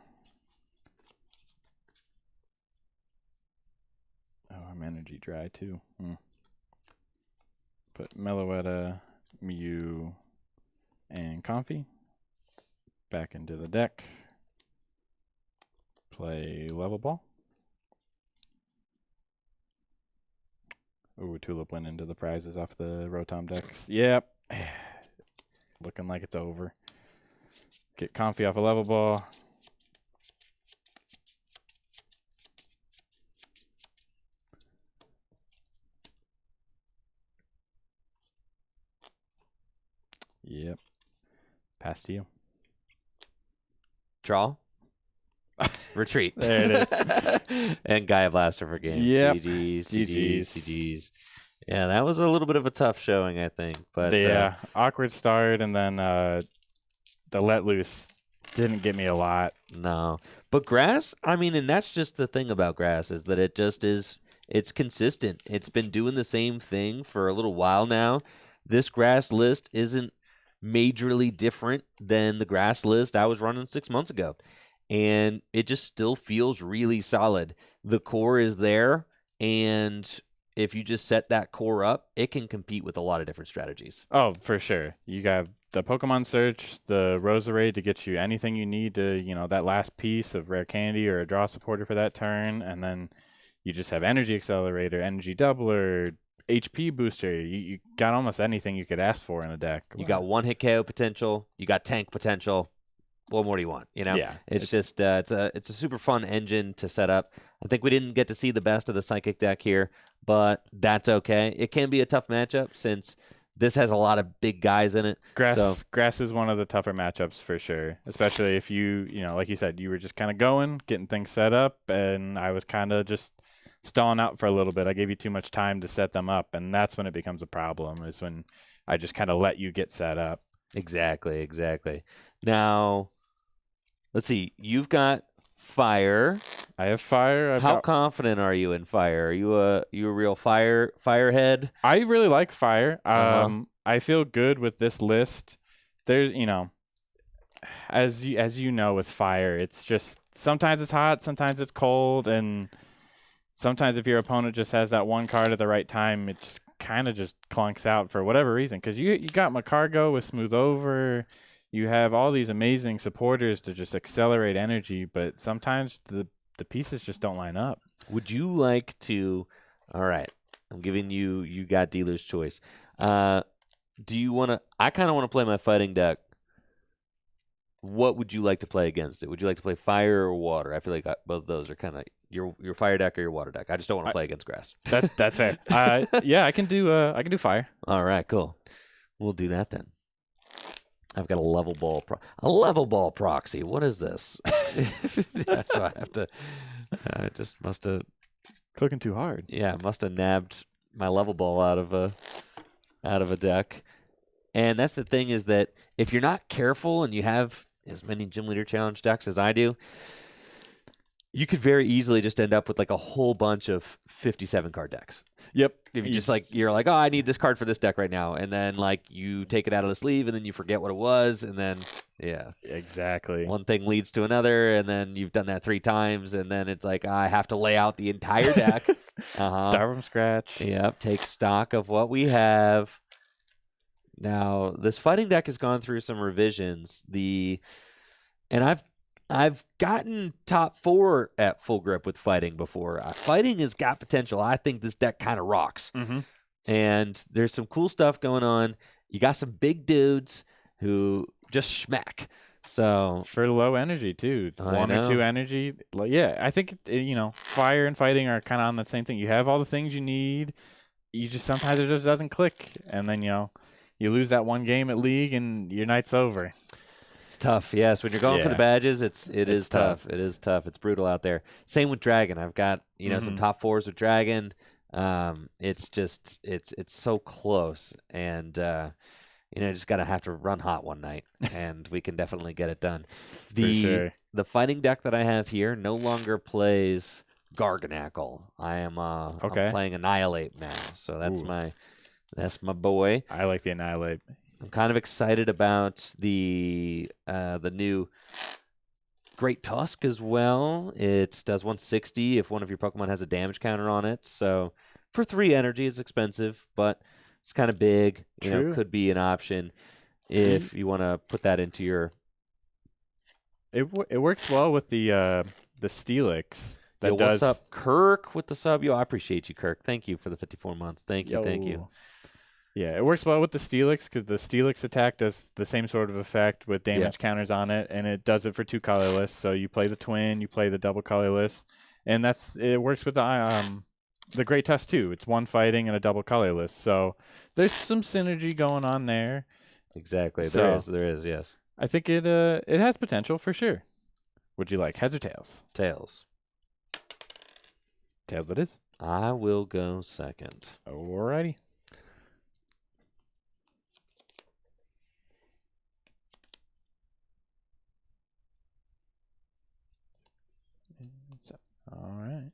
Oh, I'm energy dry too. Put Meloetta, Mew, and Comfy back into the deck. Play Level Ball. Ooh, Tulip went into the prizes off the Rotom decks. Yep. Looking like it's over. Get Comfy off a Level Ball. Yep. Pass to you. Draw. Retreat. There it is. And Gaia Blaster for game. Yep. GG's. Yeah, that was a little bit of a tough showing, I think. But yeah, awkward start, and then the let loose didn't get me a lot. No. But grass, I mean, and that's just the thing about grass, is that it just is, it's consistent. It's been doing the same thing for a little while now. This grass list isn't majorly different than the grass list I was running 6 months ago. And it just still feels really solid. The core is there, and if you just set that core up, it can compete with a lot of different strategies. Oh, for sure. You got the Pokemon Search, the Roserade to get you anything you need to, that last piece of rare candy or a draw supporter for that turn, and then you just have Energy Accelerator, Energy Doubler, HP Booster. You got almost anything you could ask for in a deck. You got one-hit KO potential. You got tank potential. What more do you want? Yeah, it's just it's a super fun engine to set up. I think we didn't get to see the best of the Psychic deck here, but that's okay. It can be a tough matchup since this has a lot of big guys in it. Grass is one of the tougher matchups for sure, especially if you like you said, you were just kind of getting things set up, and I was kind of just stalling out for a little bit. I gave you too much time to set them up, and that's when it becomes a problem, is when I just kind of let you get set up. Exactly. Now, let's see. You've got fire. I have fire. How confident are you in fire? Are you a real firehead? I really like fire. I feel good with this list. There's, as you know, with fire, it's just sometimes it's hot, sometimes it's cold, and sometimes if your opponent just has that one card at the right time, it just kind of just clunks out for whatever reason. Because you got Macargo with Smooth Over. You have all these amazing supporters to just accelerate energy, but sometimes the pieces just don't line up. Would you like to? All right, I'm giving you got dealer's choice. Do you want to? I kind of want to play my fighting deck. What would you like to play against it? Would you like to play fire or water? I feel like both of those are kind of your fire deck or your water deck. I just don't want to play against grass. That's fair. Yeah, I can do fire. All right, cool. We'll do that then. I've got a level ball proxy. What is this? Yeah, so I have to. I just must have clicking too hard. Yeah, must have nabbed my level ball out of a deck. And that's the thing, is that if you're not careful and you have as many Gym Leader Challenge decks as I do, you could very easily just end up with like a whole bunch of 57 card decks. Yep. If you you're like, oh, I need this card for this deck right now, and then like you take it out of the sleeve, and then you forget what it was, and then exactly, one thing leads to another, and then you've done that 3 times, and then it's like I have to lay out the entire deck, start from scratch. Yep, take stock of what we have. Now, this fighting deck has gone through some revisions. And I've gotten top 4 at full grip with fighting before. Fighting has got potential. I think this deck kind of rocks. Mm-hmm. And there's some cool stuff going on. You got some big dudes who just smack. So for low energy too, 1 or 2 energy. Yeah, I think fire and fighting are kind of on the same thing. You have all the things you need. You just sometimes it just doesn't click, and then you lose that one game at League, and your night's over. It's tough. Yes, when you're going for the badges, it is tough. It is tough. It's brutal out there. Same with Dragon. I've got some top 4s with Dragon. It's just it's so close, and just gotta have to run hot one night, and we can definitely get it done. The fighting deck that I have here no longer plays Garganackle. I'm playing Annihilate now, so that's my boy. I like the Annihilate. I'm kind of excited about the new Great Tusk as well. It does 160 if one of your Pokemon has a damage counter on it. So for 3 energy, it's expensive, but it's kind of big. Could be an option if you want to put that into your. It works well with the Steelix. What's up, Kirk, with the sub? I appreciate you, Kirk. Thank you for the 54 months. Thank you. Yeah, it works well with the Steelix because the Steelix attack does the same sort of effect with damage counters on it, and it does it for 2 colorless. So you play the twin, you play the double colorless, and it works with the Great Tusk too. It's 1 fighting and a double colorless. So there's some synergy going on there. Exactly. So, there is, yes. I think it has potential for sure. Would you like heads or tails? Tails. Tails it is. I will go second. Alrighty. All right.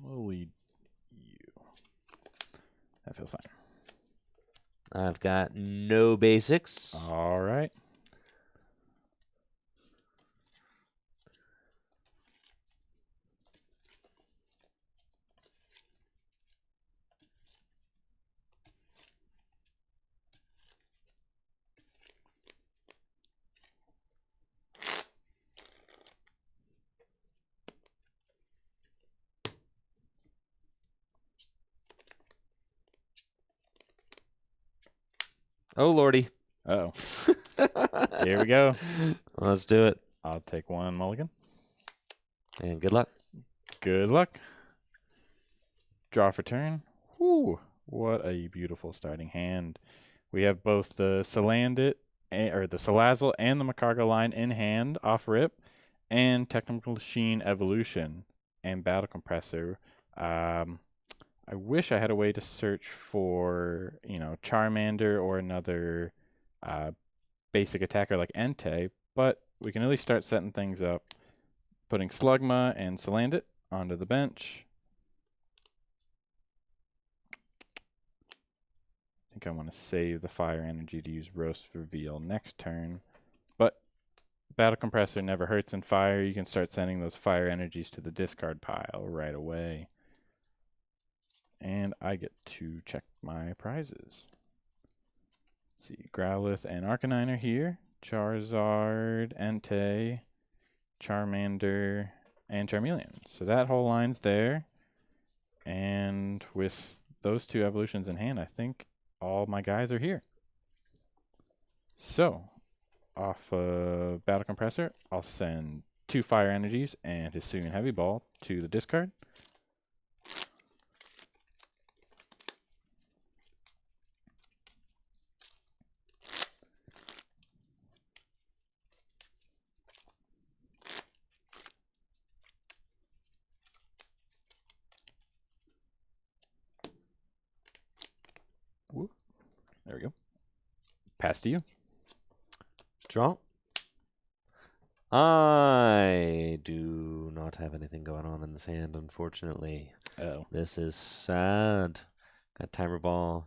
We'll lead you. That feels fine. I've got no basics. All right. Oh, Lordy. Uh-oh. Here we go. Let's do it. I'll take 1 mulligan. And good luck. Good luck. Draw for turn. Whew. What a beautiful starting hand. We have both the Salazzle and the Macargo line in hand off rip, and Technical Machine Evolution and Battle Compressor. I wish I had a way to search for, Charmander or another basic attacker like Entei, but we can at least start setting things up. Putting Slugma and Salandit onto the bench. I think I want to save the fire energy to use Roast Reveal next turn, but Battle Compressor never hurts in fire. You can start sending those fire energies to the discard pile right away. And I get to check my prizes. Let's see, Growlithe and Arcanine are here. Charizard, Entei, Charmander, and Charmeleon. So that whole line's there. And with those 2 evolutions in hand, I think all my guys are here. So, off Battle Compressor, I'll send 2 Fire Energies and Hisuian Heavy Ball to the discard. Whoop. There we go. Pass to you. Draw. I do not have anything going on in this hand, unfortunately. Oh. This is sad. Got Timer Ball,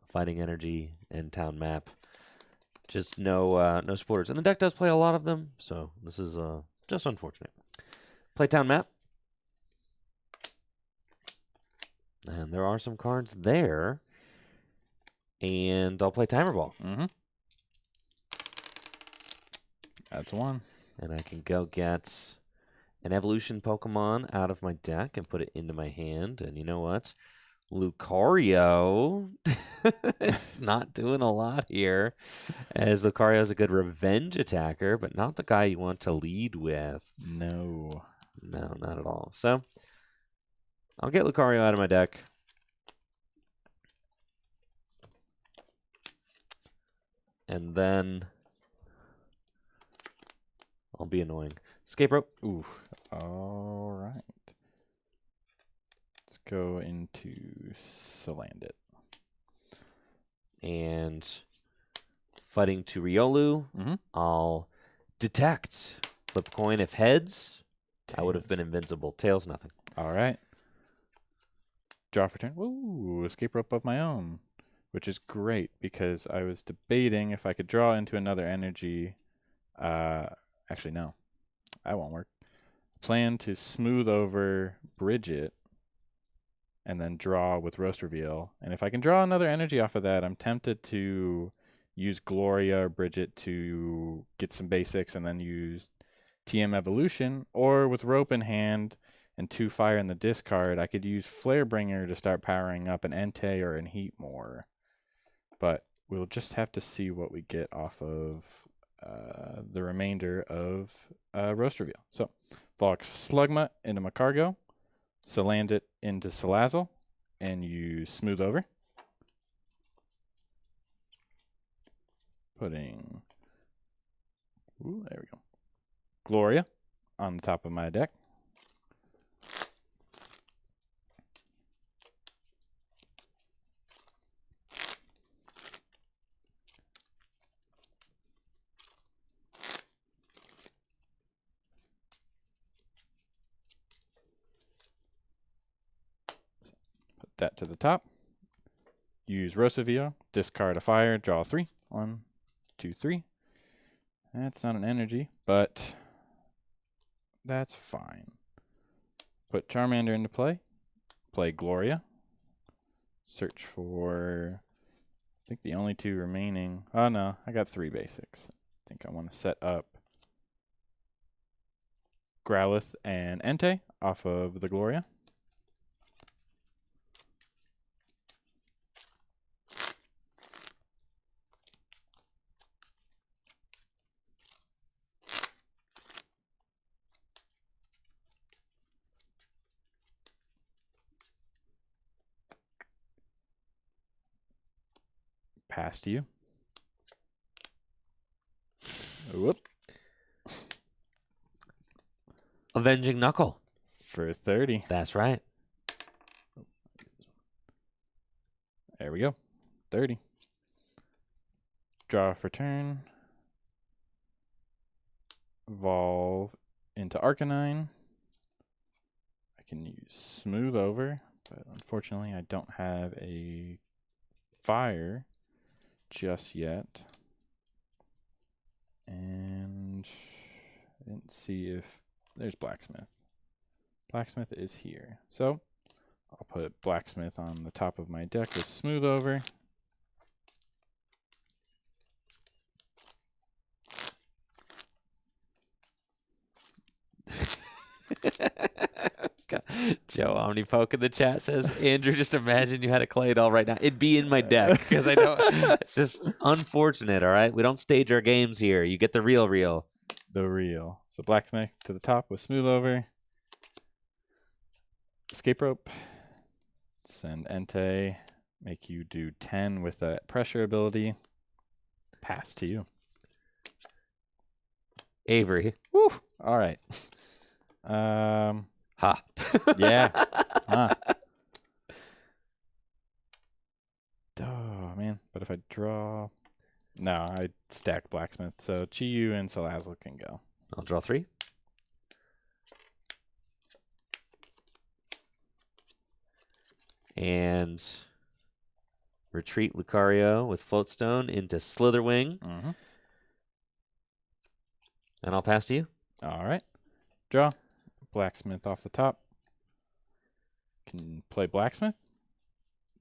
Fighting Energy, and Town Map. Just no supporters. And the deck does play a lot of them, so this is just unfortunate. Playtown map. And there are some cards there. And I'll play Timer Ball. Mm-hmm. That's one. And I can go get an evolution Pokemon out of my deck and put it into my hand. And you know what? Lucario is not doing a lot here, as Lucario is a good revenge attacker, but not the guy you want to lead with. No. No, not at all. So I'll get Lucario out of my deck. And then I'll be annoying. Escape rope. Ooh. All right. Let's go into Salandit. And fighting to Riolu. Mm-hmm. I'll detect. Flip a coin. If heads, I would have been invincible. Tails, nothing. All right. Draw for turn. Ooh, escape rope of my own, which is great because I was debating if I could draw into another energy. Actually, no. That won't work. Plan to smooth over Bridget and then draw with Roast Reveal. And if I can draw another energy off of that, I'm tempted to use Gloria or Bridget to get some basics and then use TM Evolution. Or with Rope in hand and 2 fire in the discard, I could use Flarebringer to start powering up an Entei or an Heat more. But we'll just have to see what we get off of the remainder of Roast Reveal. So, Fox Slugma into Macargo, Salandit into Salazzle, and you smooth over. Putting, ooh, there we go. Gloria on the top of my deck. That to the top. Use Rosavio, discard a fire, draw 3. 1, 2, 3. That's not an energy, but that's fine. Put Charmander into play. Play Gloria. Search for, I think the only 2 remaining. Oh no, I got 3 basics. I think I want to set up Growlithe and Entei off of the Gloria. Pass to you. Whoop. Avenging Knuckle. For 30. That's right. There we go. 30. Draw for turn. Evolve into Arcanine. I can use Smooth Over, but unfortunately I don't have a fire just yet. And I didn't see if there's Blacksmith. Blacksmith is here. So I'll put Blacksmith on the top of my deck with Smooth Over. Joe Omnipoke in the chat says, Andrew, just imagine you had a Claydol right now. It'd be in my deck because I know it's just unfortunate, all right? We don't stage our games here. You get the real. The real. So Blacksmith to the top with Smooth Over. Escape Rope. Send Entei. Make you do 10 with that pressure ability. Pass to you. Avery. Woo! All right. Ha. Yeah. Huh. Oh, man. But if I draw... No, I stacked Blacksmith. So Chi-Yu and Salazzle can go. I'll draw 3. And Retreat Lucario with Floatstone into Slitherwing. Mm-hmm. And I'll pass to you. All right. Draw. Blacksmith off the top. Can play Blacksmith.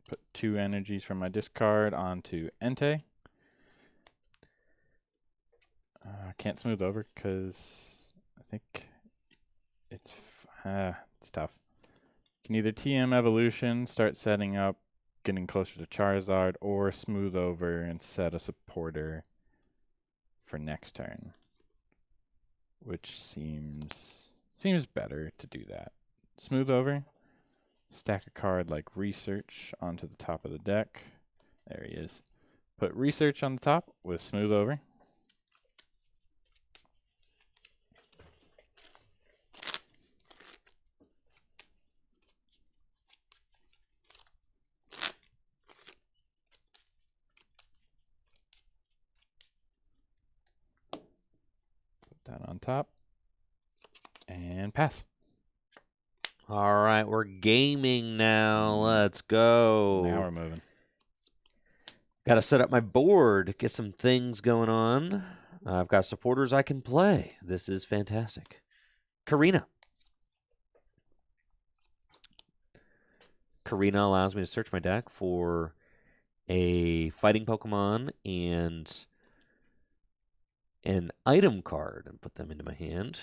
Put 2 energies from my discard onto Entei. Can't smooth over because I think it's tough. Can either TM Evolution, start setting up, getting closer to Charizard, or smooth over and set a supporter for next turn, which seems better to do that. Smooth over, stack a card like Research onto the top of the deck. There he is. Put Research on the top with smooth over. That on top. And pass. All right, we're gaming now. Let's go. Now we're moving. Got to set up my board, get some things going on. I've got supporters I can play. This is fantastic. Karina. Karina allows me to search my deck for a fighting Pokemon and an item card and put them into my hand.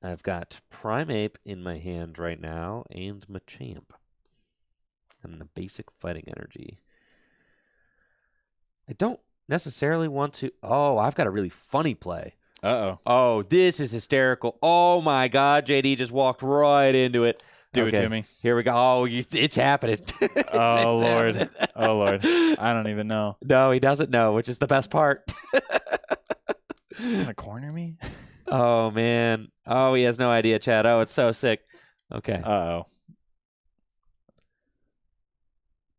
I've got Primeape in my hand right now and Machamp. And a basic fighting energy. I don't necessarily want to... Oh, I've got a really funny play. Uh-oh. Oh, this is hysterical. Oh, my God. JD just walked right into it. Do it to me. Here we go. Oh, it's happening. Oh, Lord. Happening. Oh, Lord. I don't even know. No, he doesn't know, which is the best part. Gonna corner me? Oh, man. Oh, he has no idea, Chad. Oh, it's so sick. Okay. Uh-oh.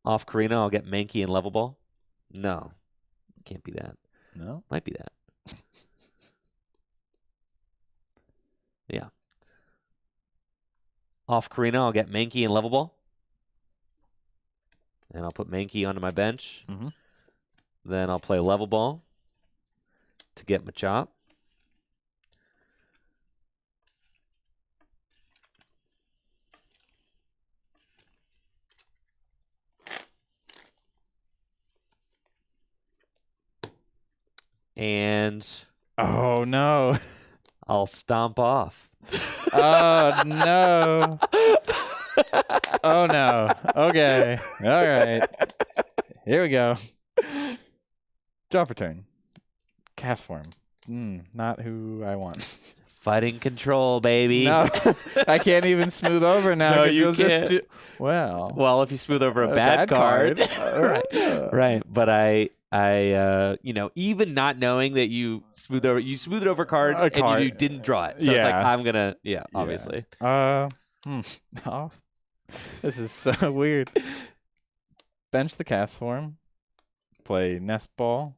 Off Karina, I'll get Mankey and Level Ball. No. Can't be that. No? Might be that. Yeah. Off Karina, I'll get Mankey and Level Ball. And I'll put Mankey onto my bench. Mm-hmm. Then I'll play Level Ball to get Machop. And oh no, I'll stomp off. Oh no. Oh no. Okay. All right. Here we go. Draw for turn. Cast form. Not who I want. Fighting control, baby. No, I can't even smooth over now. No, you can't. Just well, if you smooth over a bad card. Right. But I, even not knowing that you smooth it over a card and you didn't draw it. So it's like, I'm gonna, obviously. Oh, this is so weird. Bench the cast form. Play Nest Ball.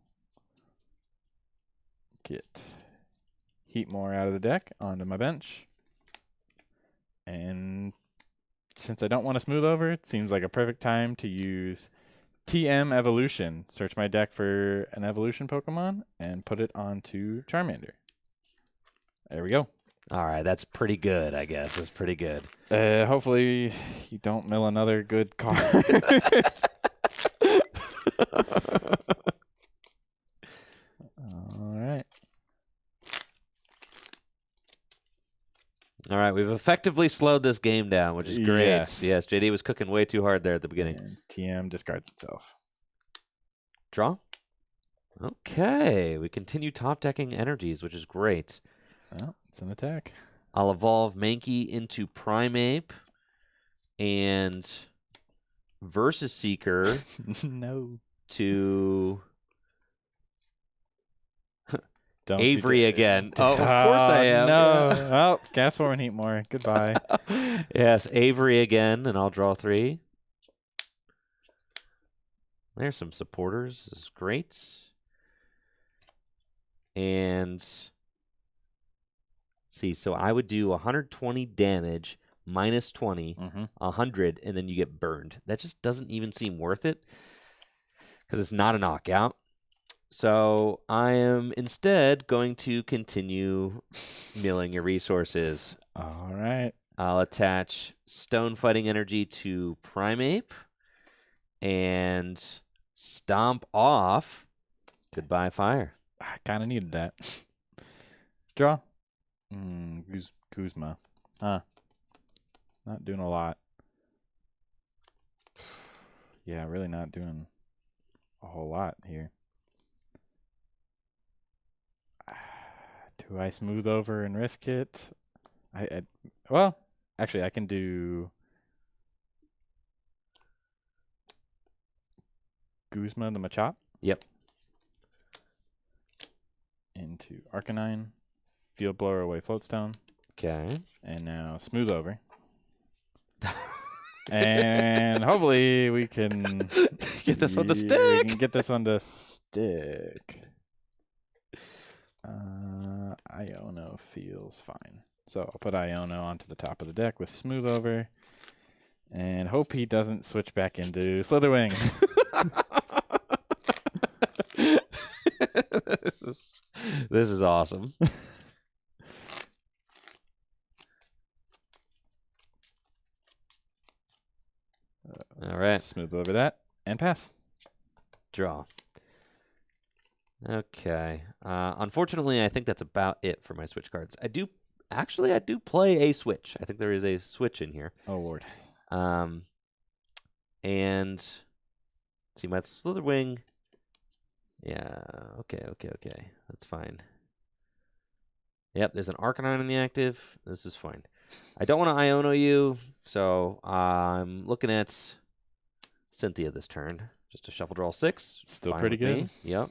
Get Heatmore out of the deck onto my bench. And since I don't want to smooth over, it seems like a perfect time to use TM Evolution. Search my deck for an evolution Pokemon and put it onto Charmander. There we go. All right, that's pretty good, I guess. That's pretty good. Hopefully you don't mill another good card. All right, we've effectively slowed this game down, which is great. Yes, JD was cooking way too hard there at the beginning. And TM discards itself. Draw. Okay, we continue top decking energies, which is great. Well, it's an attack. I'll evolve Mankey into Primeape and Versus Seeker. No. To Avery again. Oh, of course I am. No. Well, cast form and Heatmore. Goodbye. Yes, Avery again, and I'll draw 3. There's some supporters. This is great. And see, so I would do 120 damage minus 20, 100, and then you get burned. That just doesn't even seem worth it because it's not a knockout. So I am instead going to continue milling your resources. All right. I'll attach Stone Fighting Energy to Primeape and stomp off. Goodbye, Fire. I kind of needed that. Draw. Guzma. Huh. Not doing a lot. Yeah, really not doing a whole lot here. Do I smooth over and risk it? Well, actually, I can do Guzma the Machop. Yep. Into Arcanine. Field Blower away Floatstone. Okay. And now smooth over. And hopefully we can get this one to stick. We can get this one to stick. Iono feels fine. So I'll put Iono onto the top of the deck with smooth over. And hope he doesn't switch back into Slitherwing. This is awesome. All right. Smooth over that and pass. Draw. Okay. Unfortunately, I think that's about it for my switch cards. I do play a switch. I think there is a switch in here. Oh, Lord. And let's see, my Slitherwing. Yeah, okay. That's fine. Yep, there's an Arcanine in the active. This is fine. I don't want to Iono you, so I'm looking at Cynthia this turn. Just a shuffle draw 6. Still Fine pretty with me. good. Yep.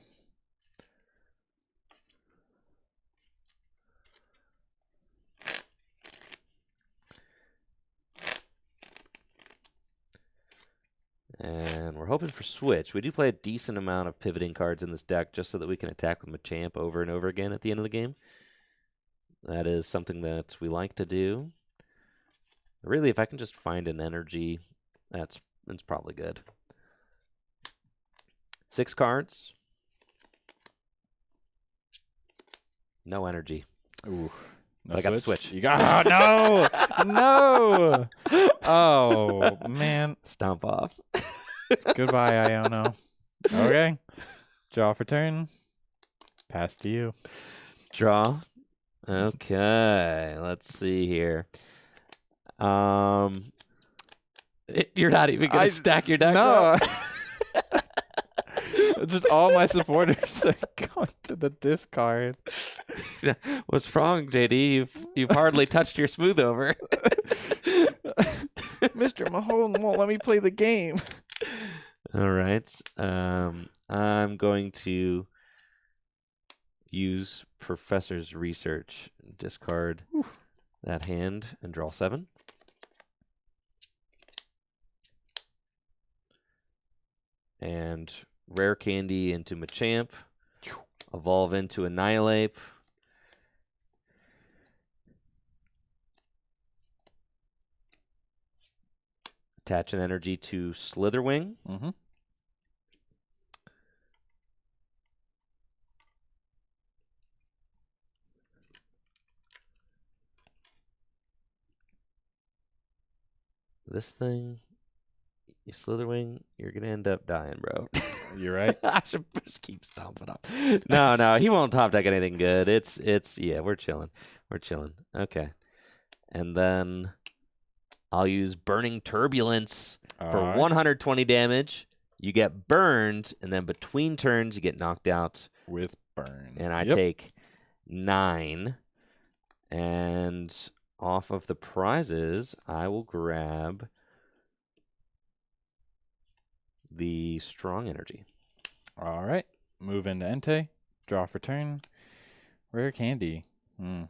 And we're hoping for switch. We do play a decent amount of pivoting cards in this deck just so that we can attack with Machamp over and over again at the end of the game. That is something that we like to do. Really, if I can just find an energy, that's probably good. 6 cards. No energy. Ooh. No But I got the switch. You got no. No. Oh, man. Stomp off. Goodbye, Iono. Okay. Draw for turn. Pass to you. Draw. Okay. Let's see here. You're not even gonna stack your deck. No. Just all my supporters are going to the discard. What's wrong, JD? You've hardly touched your smooth over. Mr. Mahone won't let me play the game. All right. I'm going to use Professor's Research. Discard that hand and draw 7. And Rare Candy into Machamp. Evolve into Annihilate. Attach an energy to Slitherwing. Mm-hmm. This thing, you Slitherwing, you're going to end up dying, bro. You're right. I should just keep stomping up. No, he won't top deck anything good. Yeah, we're chilling. Okay. And then I'll use Burning Turbulence for 120 damage. You get burned, and then between turns, you get knocked out. With burn. And I take 9. And off of the prizes, I will grab the Strong Energy. All right. Move into Entei. Draw for turn. Rare Candy. Oh,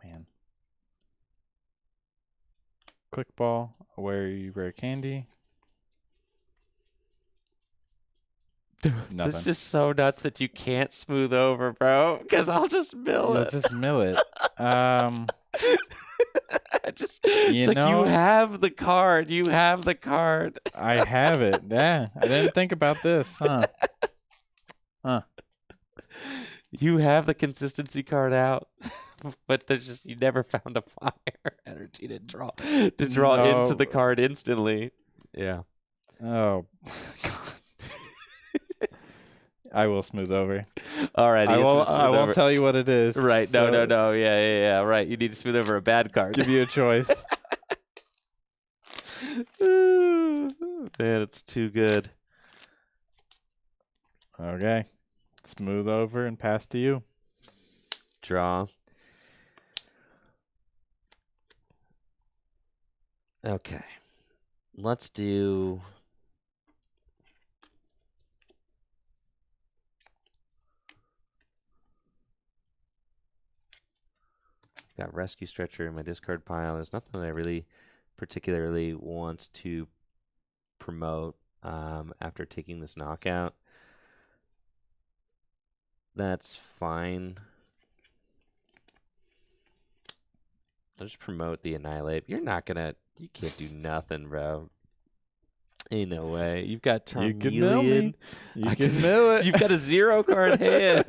man. Quick Ball. Away Rare Candy. Nothing. It's just so nuts that you can't smooth over, bro. Because I'll just mill You'll it. just mill it. It's like you have the card. You have the card. I have it. Yeah, I didn't think about this, huh? You have the consistency card out, but there's just you never found a fire energy to draw into the card instantly. Yeah. Oh. I will smooth over. All right. I won't tell you what it is. Right. So No. Yeah. Right. You need to smooth over a bad card. give you a choice. Man, it's too good. Okay. Smooth over and pass to you. Draw. Okay. Let's do... Got Rescue Stretcher in my discard pile. There's nothing that I really particularly want to promote after taking this knockout. That's fine. I'll just promote the Annihilate. You can't do nothing, bro. Ain't no way. You've got Charmeleon. You can mill me. You can mill it. You've got a 0-card hand.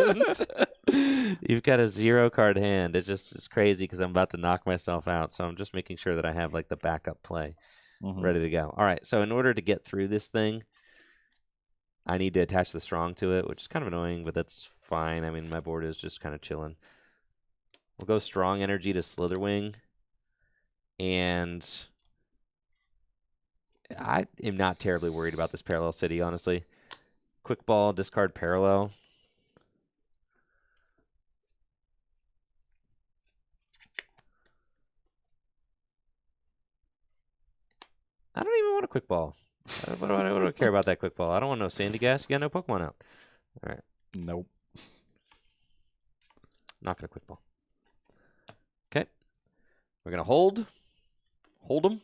You've got a 0-card hand. It's crazy because I'm about to knock myself out. So I'm just making sure that I have like the backup play ready to go. All right. So in order to get through this thing, I need to attach the Strong to it, which is kind of annoying, but that's fine. I mean, my board is just kind of chilling. We'll go Strong Energy to Slitherwing. And I am not terribly worried about this Parallel City, honestly. Quick Ball, discard Parallel. I don't even want a Quick Ball. What do I care about that Quick Ball? I don't want no Sandy Gas. You got no Pokemon out. All right. Nope. Not going to Quick Ball. Okay. We're going to hold them.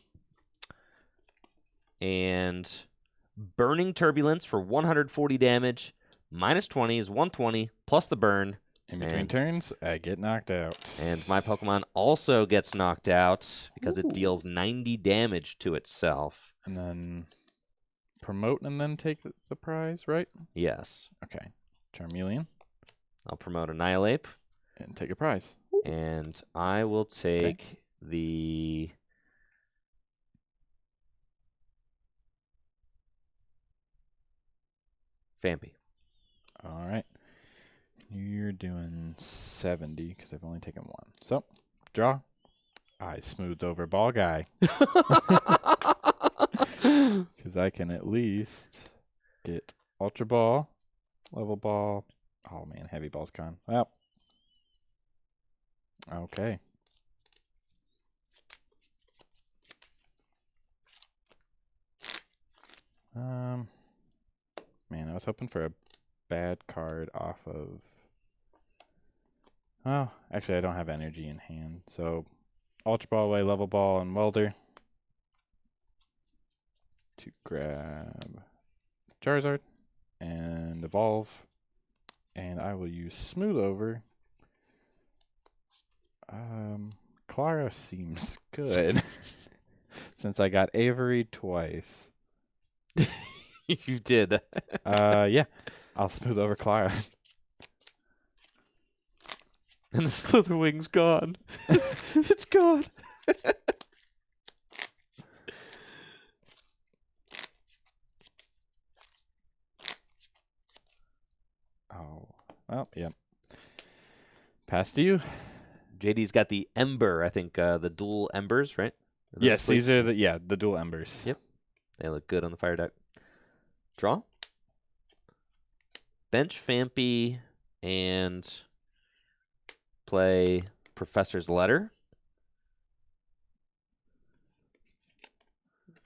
And Burning Turbulence for 140 damage. Minus 20 is 120, plus the burn. In between turns, I get knocked out. And my Pokemon also gets knocked out because it deals 90 damage to itself. And then promote and then take the prize, right? Yes. Okay. Charmeleon. I'll promote Annihilate. And take a prize. And I will take the... Vampy. All right. You're doing 70 because I've only taken one. So, draw. I smoothed over Ball Guy. Because I can at least get Ultra Ball, Level Ball. Oh, man. Heavy Ball's gone. Well. Okay. Man, I was hoping for a bad card off of... Oh, actually, I don't have energy in hand. So, Ultra Ball away, Level Ball, and Welder. To grab Charizard and Evolve. And I will use Smooth Over. Clara seems good. Since I got Avery twice. You did. Yeah. I'll Smooth Over Clara. And the Slitherwing's gone. It's gone. Oh. Well, yep. Pass to you. JD's got the Ember, I think, the dual Embers, right? Yes, these are the dual Embers. Yep. They look good on the fire deck. Draw. Bench Vampy and play Professor's Letter.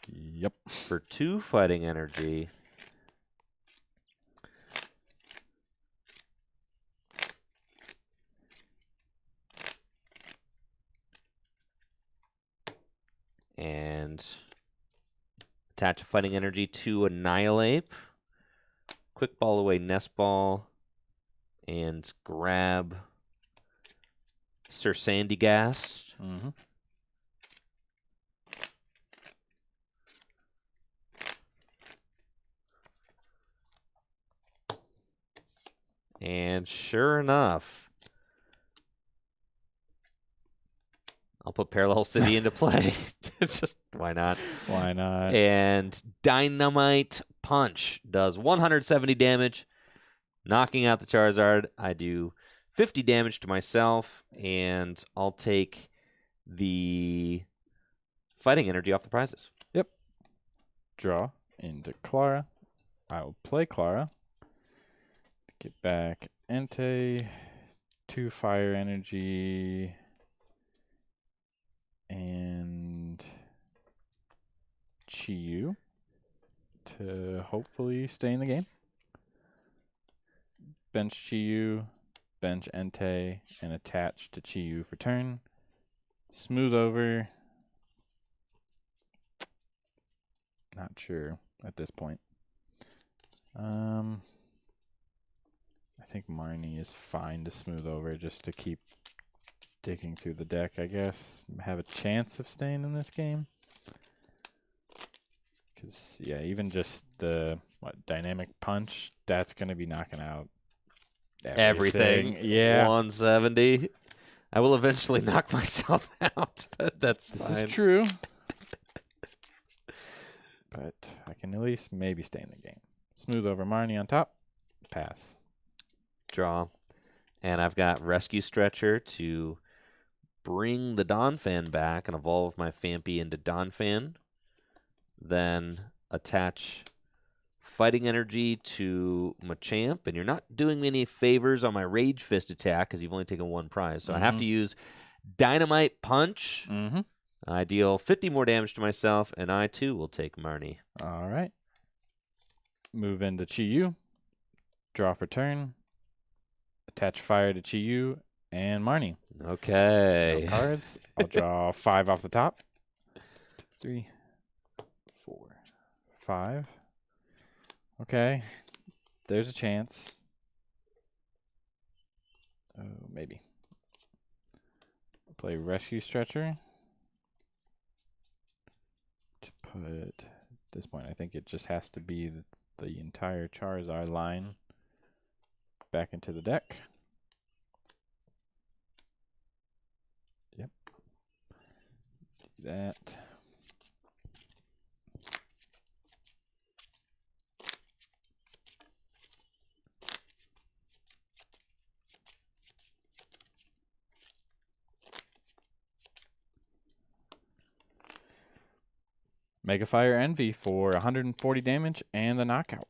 Yep. For 2 fighting energy. And attach a fighting energy to Annihilate. quick ball away Nest Ball and grab Sir Sandygast. Mm-hmm. And sure enough, I'll put Parallel City into play. Just why not? Why not? And Dynamite Punch does 170 damage, knocking out the Charizard. I do 50 damage to myself, and I'll take the fighting energy off the prizes. Yep. Draw into Clara. I will play Clara. Get back Entei, 2 fire energy, and Chi-Yu to hopefully stay in the game. Bench Chi-Yu, bench Entei, and attach to Chi-Yu for turn. Smooth over. Not sure at this point. I think Marnie is fine to smooth over just to keep digging through the deck, I guess. Have a chance of staying in this game. Because, yeah, even just the dynamic punch, that's going to be knocking out everything. Yeah. 170. I will eventually knock myself out, but that's fine. This is true. But I can at least maybe stay in the game. Smooth over Marnie on top. Pass. Draw. And I've got Rescue Stretcher to bring the Donphan back and evolve my Phanpy into Donphan. Then attach Fighting Energy to Machamp. And you're not doing me any favors on my Rage Fist attack because you've only taken 1 prize. So I have to use Dynamite Punch. I deal 50 more damage to myself, and I, too, will take Marnie. All right. Move into Chi-Yu. Draw for turn. Attach fire to Chi-Yu and Marnie. Okay. No cards. I'll draw 5 off the top. 3, 4, 5. Okay. There's a chance. Oh, maybe. Play Rescue Stretcher. To put, at this point, I think it just has to be the entire Charizard line back into the deck. Yep. Do that. Mega Fire Envy for 140 damage and the knockout.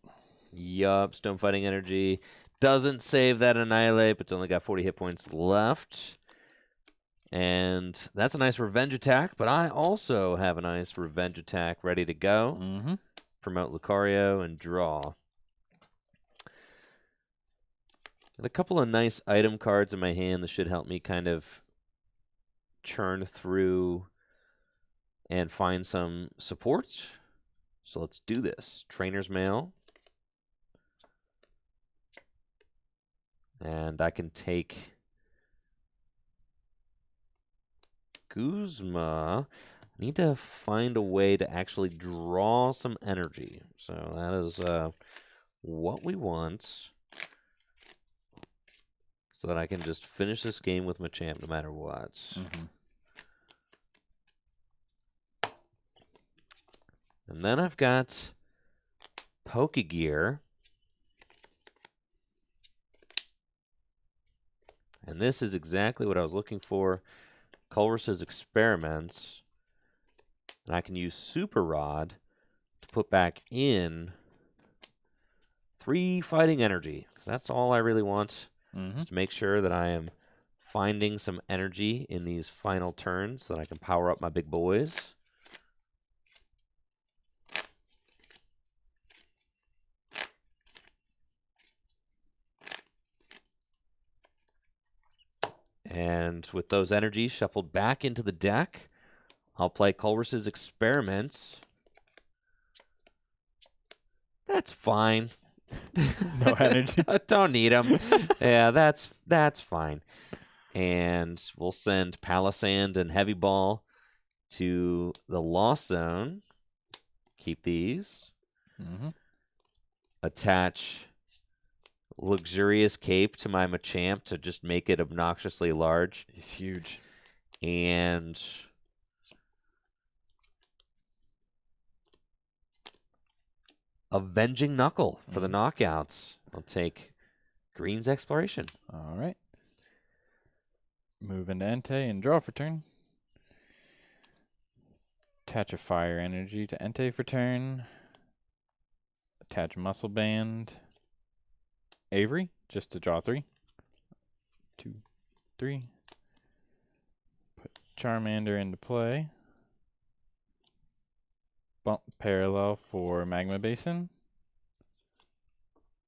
Yup, Stone Fighting Energy doesn't save that Annihilate, but it's only got 40 hit points left. And that's a nice revenge attack, but I also have a nice revenge attack ready to go. Promote Lucario and draw. And a couple of nice item cards in my hand that should help me kind of churn through and find some support. So let's do this. Trainer's Mail. And I can take Guzma. I need to find a way to actually draw some energy. So that is what we want. So that I can just finish this game with Machamp no matter what. And then I've got Pokegear. And this is exactly what I was looking for. Culver's Experiments. And I can use Super Rod to put back in 3 Fighting Energy. Because that's all I really want. Is to make sure that I am finding some energy in these final turns so that I can power up my big boys. And with those energies shuffled back into the deck, I'll play Culver's Experiments. That's fine. No energy. Don't need them. Yeah, that's fine. And we'll send Palisand and Heavy Ball to the Lost Zone. Keep these. Mm-hmm. Attach Luxurious Cape to my Machamp to just make it obnoxiously large. He's huge. And Avenging Knuckle for the knockouts. I'll take Green's Exploration. All right. Move into Entei and draw for turn. Attach a Fire Energy to Entei for turn. Attach Muscle Band. Avery, just to draw 3. 2, 3. Put Charmander into play. Bump Parallel for Magma Basin.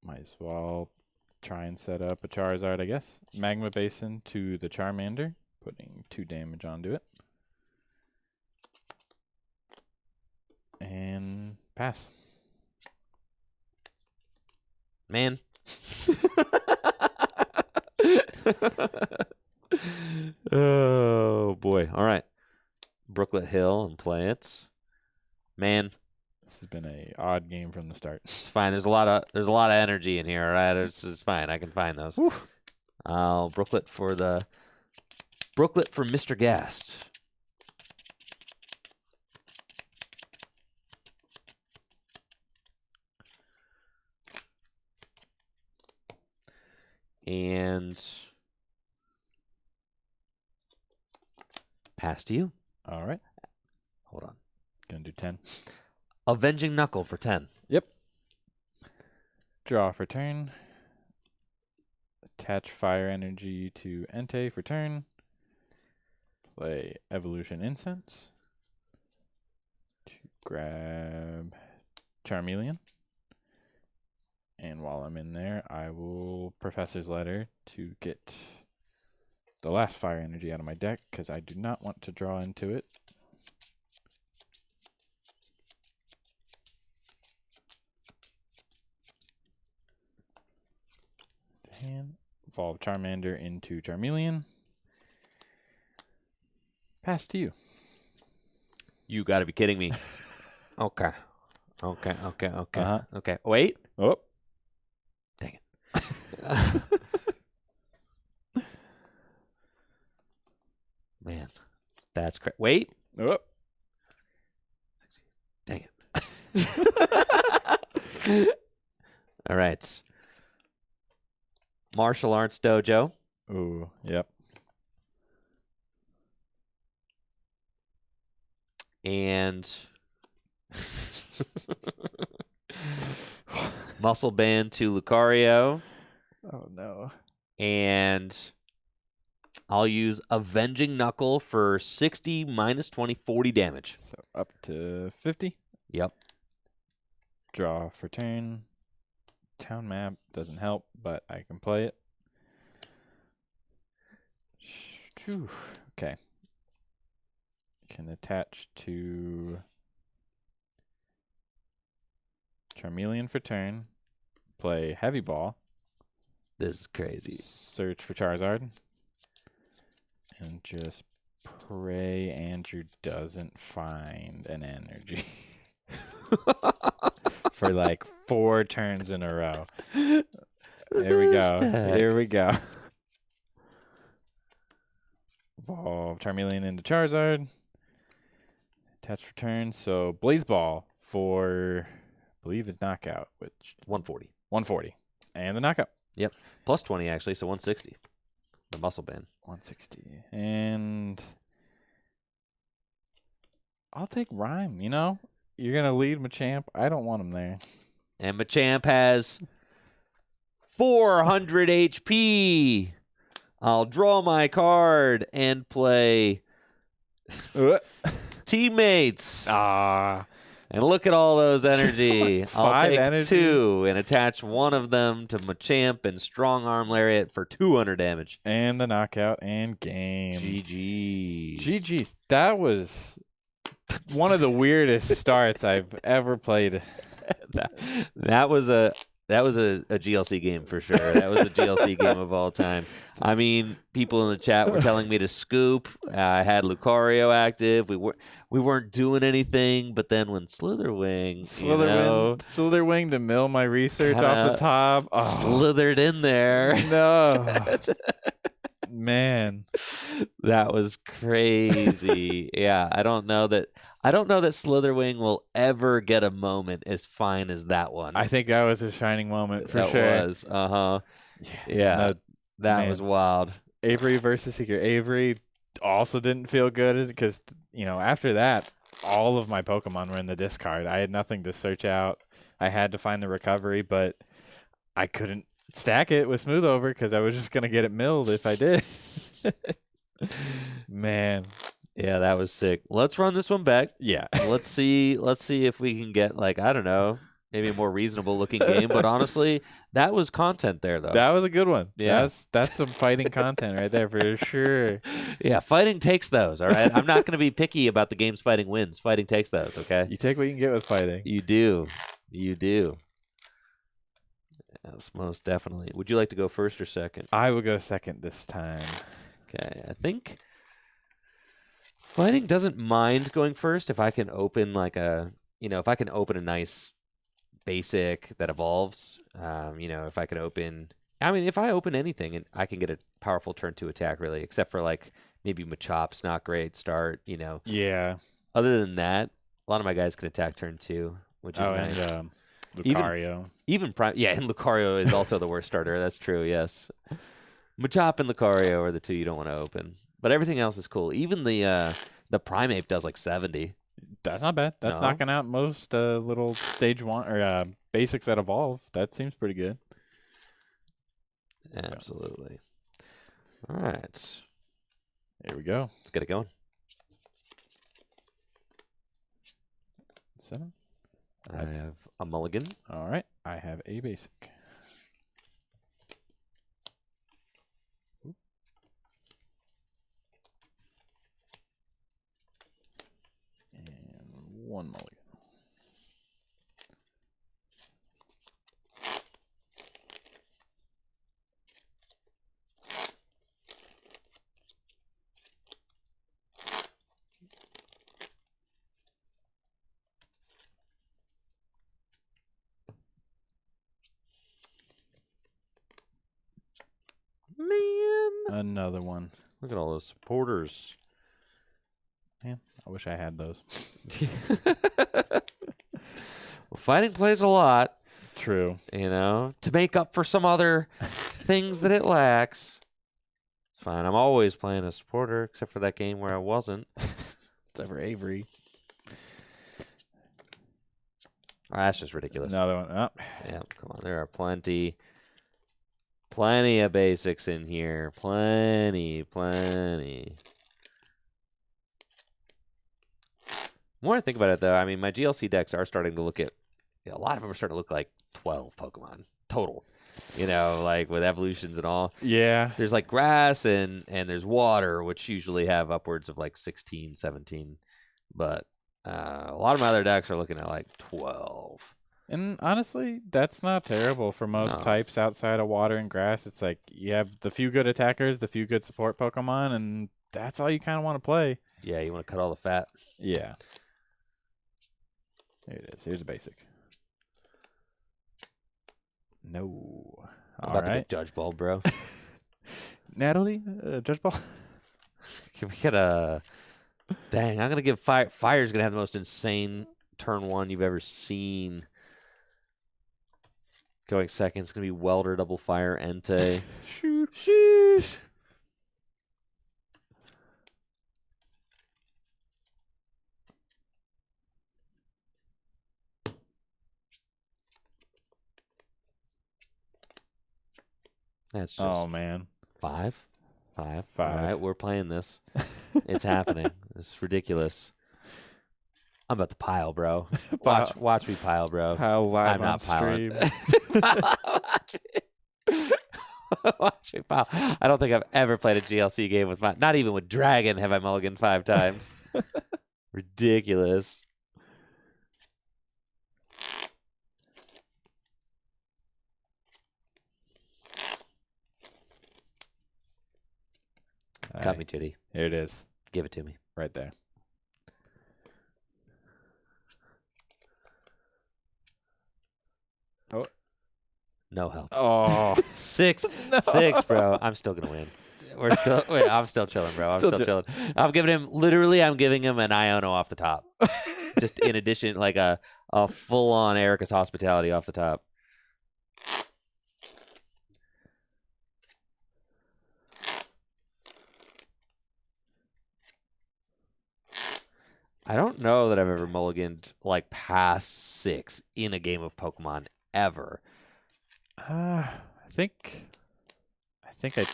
Might as well try and set up a Charizard, I guess. Magma Basin to the Charmander, putting 2 damage onto it. And pass. Man. Oh, boy. All right. Brooklet Hill and play it. Man. This has been a odd game from the start. It's fine. There's a lot of energy in here, all right? It's fine. I can find those. Oof. Brooklet for Mr. Gast. And pass to you. All right. Hold on. Gonna do 10. Avenging Knuckle for 10. Yep. Draw for turn. Attach Fire Energy to Entei for turn. Play Evolution Incense. To grab Charmeleon. And while I'm in there, I will Professor's Letter to get the last Fire Energy out of my deck, because I do not want to draw into it. And evolve Charmander into Charmeleon. Pass to you. You got to be kidding me. Okay. Okay. Wait. Oh. Dang it. Man, that's crazy. Wait. Oh. Dang it. All right. Martial Arts Dojo. Ooh, yep. And Muscle Band to Lucario. Oh, no. And I'll use Avenging Knuckle for 60 minus 20, 40 damage. So up to 50. Yep. Draw for turn. Town map doesn't help, but I can play it. Okay. Can attach to Charmeleon for turn. Play Heavy Ball. This is crazy. Search for Charizard. And just pray Andrew doesn't find an energy. For like 4 turns in a row. There we go. Here we go. Evolve Charmeleon into Charizard. Attach for turn. So Blaze Ball for, I believe it's knockout, which 140. 140. And the knockout. Yep. Plus 20, actually, so 160. The Muscle Band. 160. And I'll take Rhyme, you know? You're going to lead Machamp. I don't want him there. And Machamp has 400 HP. I'll draw my card and play Teammates. And look at all those energy. I'll take energy? 2 and attach one of them to Machamp and Strong Arm Lariat for 200 damage. And the knockout and game. GG. GG. That was one of the weirdest starts I've ever played. That was a That was a GLC game for sure. That was a GLC game of all time. I mean, people in the chat were telling me to scoop. I had Lucario active. We weren't doing anything. But then when Slitherwing, Slitherwing to mill my research off the top, slithered in there. No, man, that was crazy. Yeah, I don't know that Slitherwing will ever get a moment as fine as that one. I think that was a shining moment for sure. That was, Yeah, that was wild. Avery versus Secret. Avery also didn't feel good because, after that, all of my Pokemon were in the discard. I had nothing to search out. I had to find the recovery, but I couldn't stack it with Smooth Over because I was just going to get it milled if I did. Man. Yeah, that was sick. Let's run this one back. Yeah. Let's see if we can get, I don't know, maybe a more reasonable looking game. But honestly, that was content there, though. That was a good one. Yeah. That's some fighting content right there for sure. Yeah, fighting takes those, all right? I'm not going to be picky about the games fighting wins. Fighting takes those, okay? You take what you can get with fighting. You do. Yes, most definitely. Would you like to go first or second? I will go second this time. Okay, I think fighting doesn't mind going first if I can open if I can open a nice basic that evolves. If I can open, if I open anything and I can get a powerful turn 2 attack, really, except for maybe Machop's not great start. Yeah. Other than that, a lot of my guys can attack turn 2, which is nice. And Lucario. Even Prime, and Lucario is also the worst starter. That's true. Yes, Machop and Lucario are the two you don't want to open. But everything else is cool. Even the Primeape does 70. That's not bad. That's knocking out most little stage 1 or basics that evolve. That seems pretty good. Absolutely. All right. Here we go. Let's get it going. 7. I have a mulligan. All right. I have a basic. One mulligan. Man. Another one. Look at all those supporters. Man, I wish I had those. Well, fighting plays a lot. True. To make up for some other things that it lacks. It's fine. I'm always playing a supporter, except for that game where I wasn't. Except for Avery. Oh, that's just ridiculous. Another one. Oh. Yeah, come on. There are plenty of basics in here. Plenty. The more I think about it, though, my GLC decks are starting to look at, a lot of them are starting to look like 12 Pokemon total, with evolutions and all. Yeah. There's grass and there's water, which usually have upwards of 16, 17. But a lot of my other decks are looking at 12. And honestly, that's not terrible for most types outside of water and grass. It's you have the few good attackers, the few good support Pokemon, and that's all you kind of want to play. Yeah, you want to cut all the fat. Yeah. Here it is. Here's a basic. No. I'm about to get Judge Ball, bro. Natalie, Judge Ball. Can we get a... Dang, I'm going to give Fire. Fire's going to have the most insane turn 1 you've ever seen. Going second, it's going to be Welder, Double Fire, Entei. Sheesh. That's just... Oh, man. 5. All right, we're playing this. It's happening. It's ridiculous. I'm about to pile, bro. Watch me pile, bro. Pile live I'm on not stream. Watch me pile. I don't think I've ever played a GLC game with not even with Dragon have I mulliganed 5 times. Ridiculous. Cut me, Chitty. Here it is. Give it to me. Right there. Oh. No help. Oh. 6. No. 6, bro. I'm still going to win. Wait, I'm still chilling, bro. I'm still chilling. I'm giving him an Iono off the top. Just in addition, like a full-on Erica's hospitality off the top. I don't know that I've ever mulliganed like past 6 in a game of Pokemon ever. I think I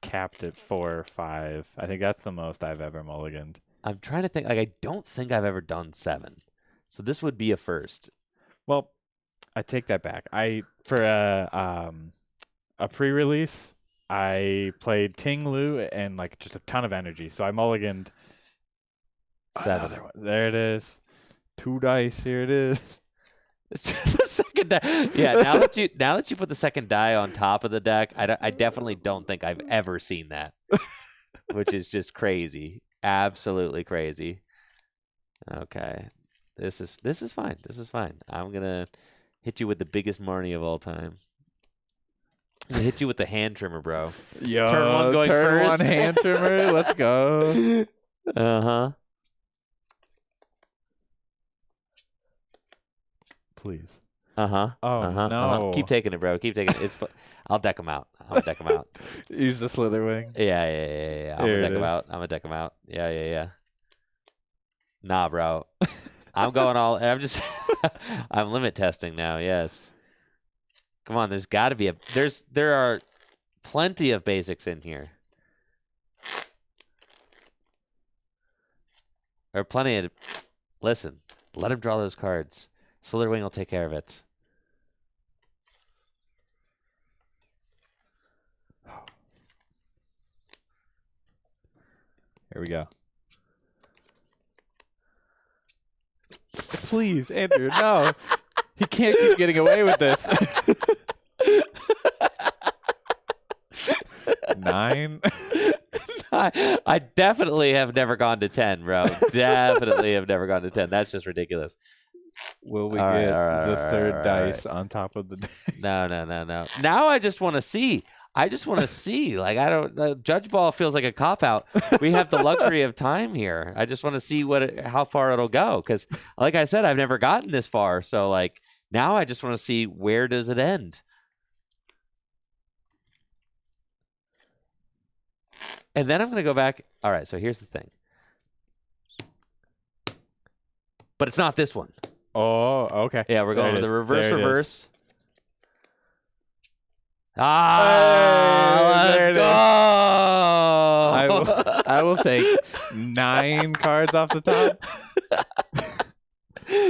capped at 4 or 5. I think that's the most I've ever mulliganed. I'm trying to think. Like, I don't think I've ever done 7. So this would be a first. Well, I take that back. For a pre-release, I played Ting Lu and like just a ton of energy. So I mulliganed 7. There it is. 2 dice. Here it is. The second die. Yeah, now that you put the second die on top of the deck, I definitely don't think I've ever seen that, which is just crazy, absolutely crazy. Okay, this is fine. This is fine. I'm gonna hit you with the biggest Marnie of all time. I'm gonna hit you with the hand trimmer, bro. Yo, turn 1 going turn first. 1 hand trimmer. Let's go. Uh-huh. Please. Uh-huh. Oh, uh-huh. no. Uh-huh. Keep taking it, bro. Keep taking it. I'll deck him out. Use the Slither Wing. Yeah. I'm gonna deck him out. Yeah. Nah, bro. I'm going all. I'm just. I'm limit testing now. Yes. Come on. There's got to be there are plenty of basics in here. There are plenty of. Listen. Let him draw those cards. Slither Wing will take care of it. Here we go. Please, Andrew, no. He can't keep getting away with this. 9. I definitely have never gone to 10, bro. Definitely have never gone to 10. That's just ridiculous. Will we get the third dice on top of the deck? No. Now I just want to see. Like, I don't. Judge Ball feels like a cop out. We have the luxury of time here. I just want to see how far it'll go. Because, like I said, I've never gotten this far. So, like, now I just want to see where does it end. And then I'm going to go back. All right. So here's the thing. But it's not this one. Oh, okay. Yeah, we're going with the reverse. Hey, Let's go! I will take 9 cards off the top.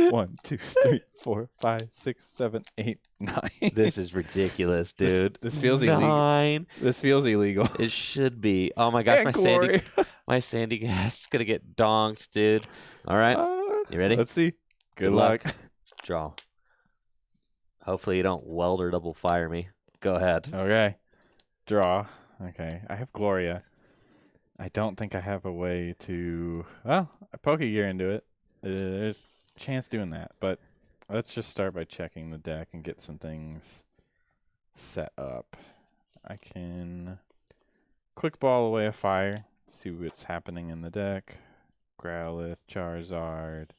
1, 2, 3, 4, 5, 6, 7, 8, 9. This is ridiculous, dude. This feels illegal. This feels illegal. It should be. Oh my gosh, my Sandy gas is gonna get donked, dude. All right, you ready? Let's see. Good luck. Draw. Hopefully you don't weld or double fire me. Go ahead. Okay. Draw. Okay. I have Gloria. I don't think I have a way to... Well, I Pokegear into it. There's a chance doing that. But let's just start by checking the deck and get some things set up. I can quick ball away a fire. See what's happening in the deck. Growlithe, Charizard,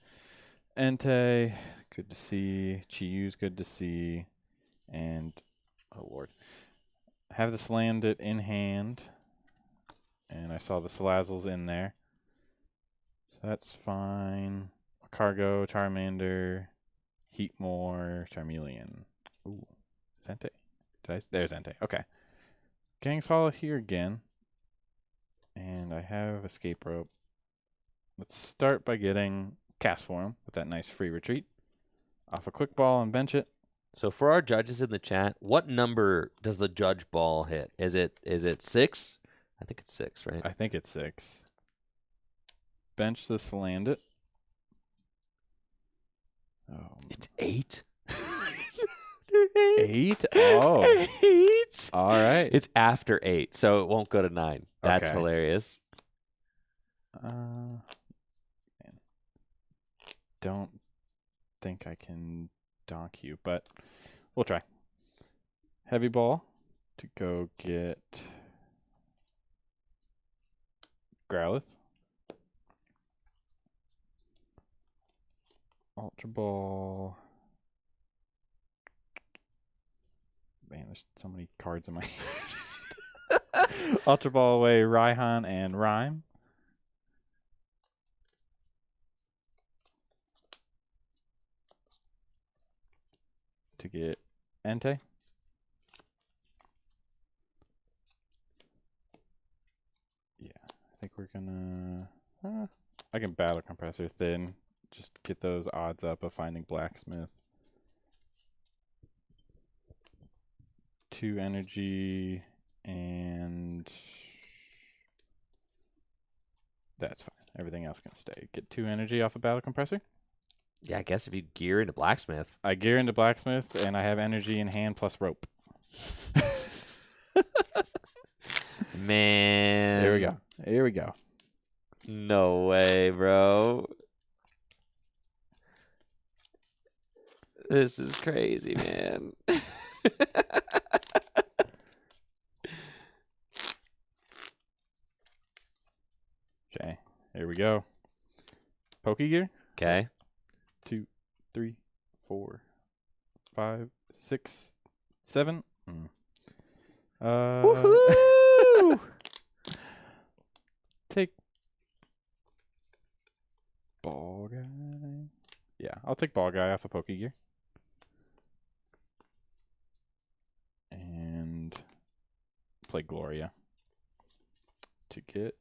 Entei. Good to see. Chiyu's good to see. And... Oh, Lord. Have this landed in hand. And I saw the Salazzles in there. So that's fine. Cargo, Charmander, Heatmore, Charmeleon. Ooh. Entei. There's Entei. Okay. Gang's Hollow here again. And I have Escape Rope. Let's start by getting Cast Form with that nice free retreat. Off a quick ball and bench it. So for our judges in the chat, what number does the judge ball hit? Is it 6? I think it's 6, right? I think it's 6. Bench this, land it. It's 8. 8? Oh. 8. All right. It's after 8, so it won't go to 9. That's Okay. hilarious. Man. Don't think I can donk you, but we'll try. Heavy ball to go get Growlithe. Ultra Ball. Man, there's so many cards in my hand. Ultra Ball away Raihan and Rhyme. To get Entei. Yeah, I think we're gonna. I can Battle Compressor Thin. Just get those odds up of finding Blacksmith. 2 energy, and that's fine. Everything else can stay. Get 2 energy off a Battle Compressor. Yeah, I guess if you gear into Blacksmith. I gear into Blacksmith, and I have energy in hand plus rope. Man. Here we go. Here we go. No way, bro. This is crazy, man. Okay, here we go. Pokegear. Okay. 2, 3, 4, 5, 6, 7. Woohoo! Take Ball Guy. Yeah, I'll take Ball Guy off of Pokegear. And play Gloria to get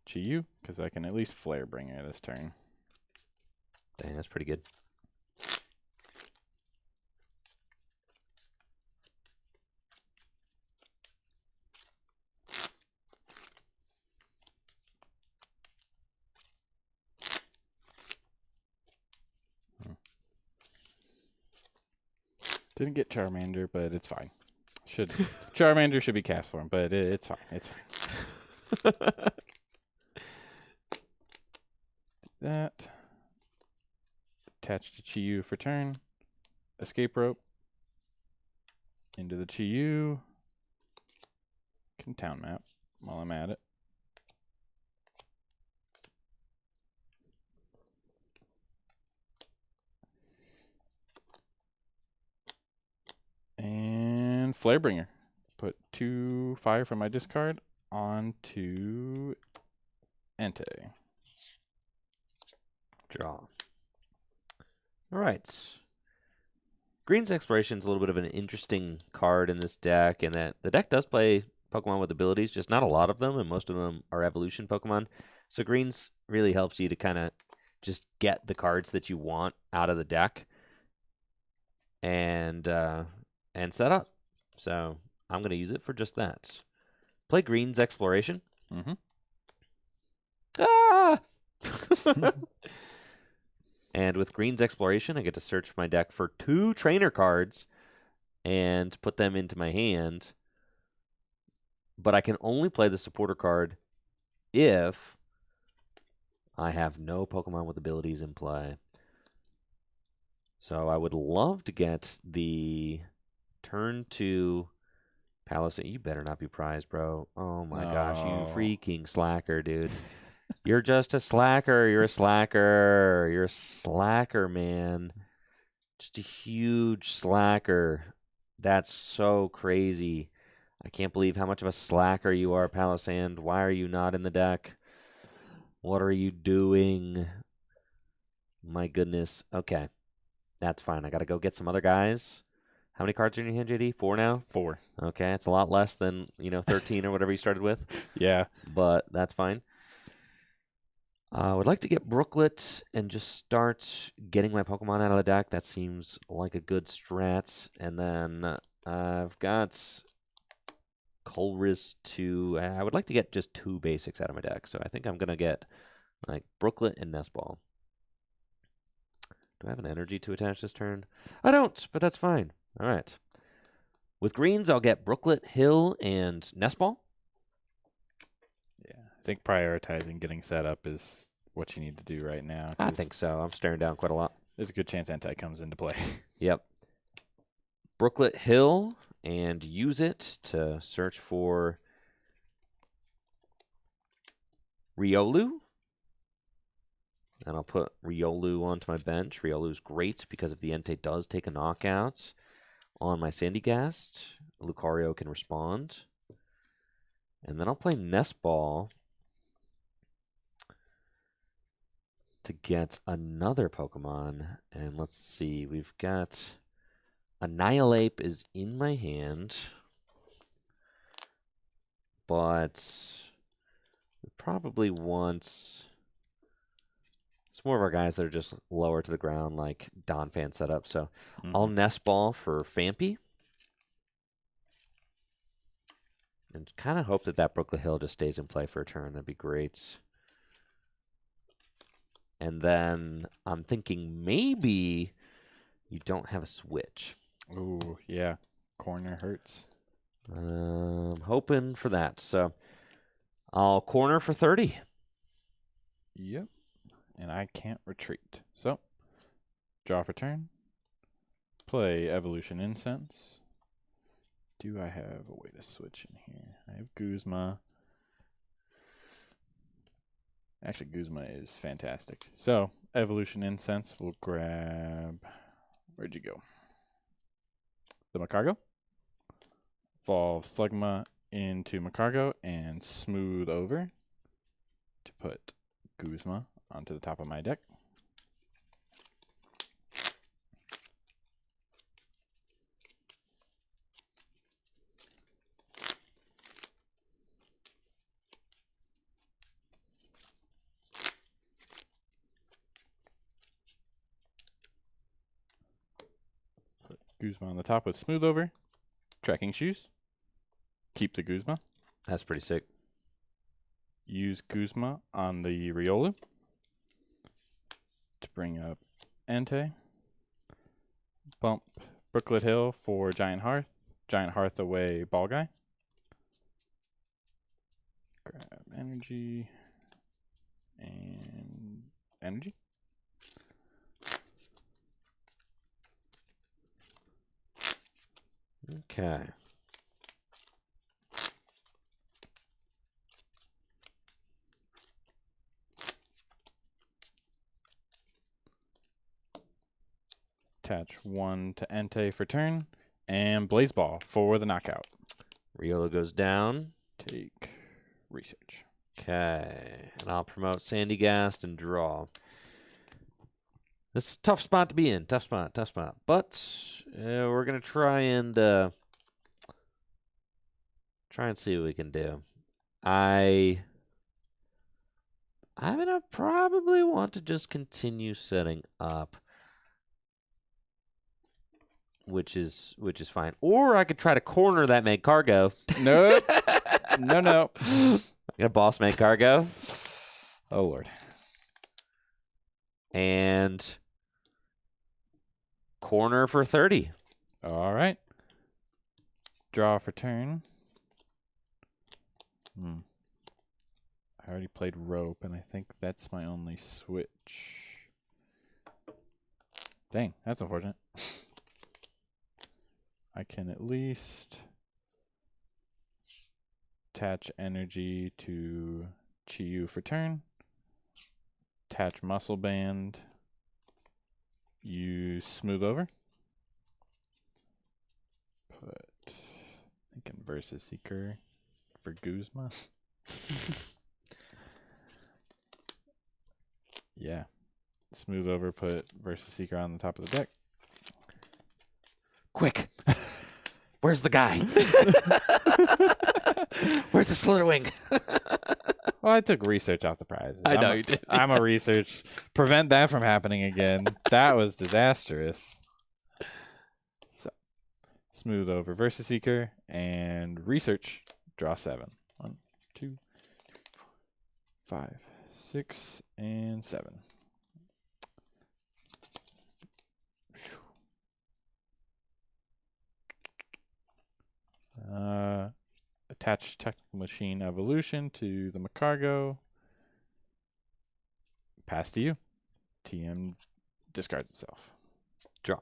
Chi-Yu, because I can at least Flare Bringer this turn. Dang, that's pretty good. Didn't get Charmander, but it's fine. Charmander should be cast form, but it's fine. It's fine. That. Attach to Chi-Yu for turn. Escape rope. Into the Chi-Yu. Can town map while I'm at it. And Flarebringer. Put 2 fire from my discard onto Entei. Draw. All right. Green's Exploration is a little bit of an interesting card in this deck, in that the deck does play Pokemon with abilities, just not a lot of them, and most of them are evolution Pokemon. So Green's really helps you to kind of just get the cards that you want out of the deck and set up. So I'm going to use it for just that. Play Green's Exploration. Mm-hmm. Ah! And with Green's Exploration, I get to search my deck for 2 trainer cards and put them into my hand. But I can only play the supporter card if I have no Pokemon with abilities in play. So I would love to get the turn 2 Palisade. You better not be prized, bro. Oh my gosh, you freaking slacker, dude. You're just a slacker. You're a slacker. You're a slacker, man. Just a huge slacker. That's so crazy. I can't believe how much of a slacker you are, Palisand. Why are you not in the deck? What are you doing? My goodness. Okay. That's fine. I got to go get some other guys. How many cards are in your hand, JD? 4 now? 4. Okay. It's a lot less than, 13 or whatever you started with. Yeah. But that's fine. I would like to get Brooklet and just start getting my Pokemon out of the deck. That seems like a good strat. And then I've got Colress to... I would like to get just 2 basics out of my deck. So I think I'm going to get like Brooklet and Nestball. Do I have an energy to attach this turn? I don't, but that's fine. All right. With greens, I'll get Brooklet, Hill, and Nest Ball. Yeah, I think prioritizing getting set up is what you need to do right now. I think so. I'm staring down quite a lot. There's a good chance anti comes into play. Yep. Brooklet, Hill, and use it to search for Riolu. And I'll put Riolu onto my bench. Riolu's great because if the Entei does take a knockout on my Sandygast, Lucario can respond. And then I'll play Nest Ball to get another Pokemon. And let's see, we've got Annihilate is in my hand, but we probably want... It's more of our guys that are just lower to the ground, like Donphan setup. So I'll Nest Ball for Fampy. And kind of hope that that Brooklet Hill just stays in play for a turn. That'd be great. And then I'm thinking maybe you don't have a switch. Ooh, yeah. Corner hurts. Hoping for that. So I'll corner for 30. Yep. And I can't retreat. So, draw for turn. Play Evolution Incense. Do I have a way to switch in here? I have Guzma. Actually, Guzma is fantastic. So, Evolution Incense will grab... Where'd you go? The Macargo. Evolve Slugma into Macargo and smooth over to put Guzma onto the top of my deck. Put Guzma on the top with smooth over. Tracking shoes. Keep the Guzma. That's pretty sick. Use Guzma on the Riolu to bring up Entei. Bump Brooklet Hill for Giant Hearth. Giant Hearth away Ball Guy. Grab energy and energy. Okay. Attach one to Entei for turn. And Blaze Ball for the knockout. Riolu goes down. Take research. Okay. And I'll promote Sandygast and draw. This is a tough spot to be in. Tough spot. But we're going to try and see what we can do. I'm going to probably want to just continue setting up. Which is fine. Or I could try to corner that Magcargo. Nope. No. I'm gonna boss Magcargo. Oh, Lord. And corner for 30. All right. Draw for turn. I already played rope, and I think that's my only switch. Dang, that's unfortunate. I can at least attach energy to Chi-Yu for turn. Attach Muscle Band. Use Smooth Over. Put, I think, in Versus Seeker for Guzma. Yeah. Smooth Over, put Versus Seeker on the top of the deck. Quick. Where's the guy? Where's the Slitherwing? Well, I took research off the prize. I know you did. I'm a research. Prevent that from happening again. That was disastrous. So, Smooth Over Versus Seeker and research. Draw 7. 1, 2, 5, 6, and 7. attach Technical Machine Evolution to the Macargo. Pass to you. TM discards itself. Draw.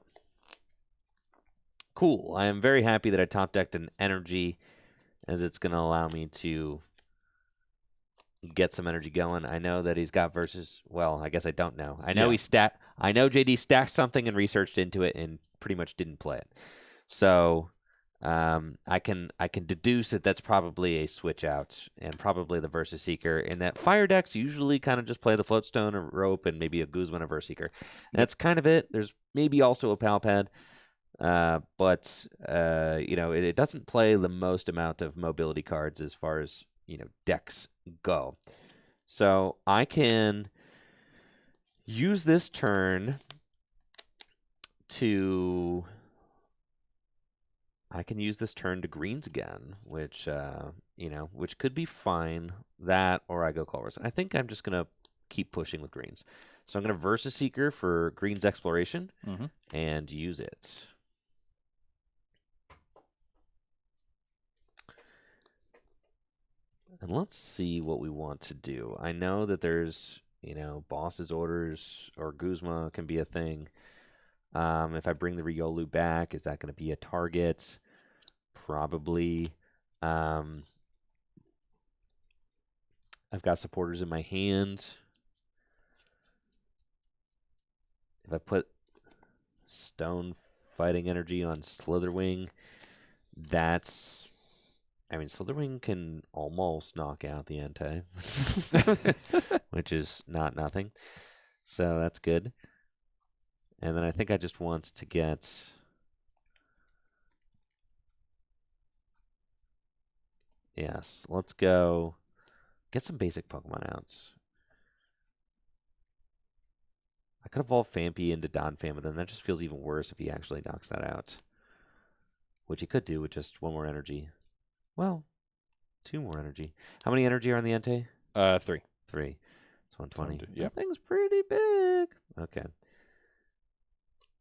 Cool. I am very happy that I top decked an energy, as it's going to allow me to get some energy going. I know that he's got versus. Well, I guess I don't know. I know I know JD stacked something and researched into it and pretty much didn't play it. So I can deduce that that's probably a switch out and probably the Versus Seeker. And that fire decks usually kind of just play the Floatstone or Rope and maybe a Guzma and a Versus Seeker. That's kind of it. There's maybe also a Pal Pad. But it doesn't play the most amount of mobility cards as far as, decks go. So I can use this turn to greens again, which could be fine. That or I go Colress. I think I'm just gonna keep pushing with greens. So I'm gonna Versus Seeker for greens exploration and use it. And let's see what we want to do. I know that there's, boss's orders or Guzma can be a thing. If I bring the Riolu back, is that going to be a target? Probably. I've got supporters in my hand. If I put Stone Fighting Energy on Slitherwing, Slitherwing can almost knock out the Entei, which is not nothing. So that's good. And then I think I just want to get... Yes, let's go get some basic Pokemon outs. I could evolve Fampi into Donphan, but then that just feels even worse if he actually knocks that out. Which he could do with just one more energy. Well, 2 more energy. How many energy are on the Entei? 3. 3. It's 120. Yeah. That thing's pretty big. Okay.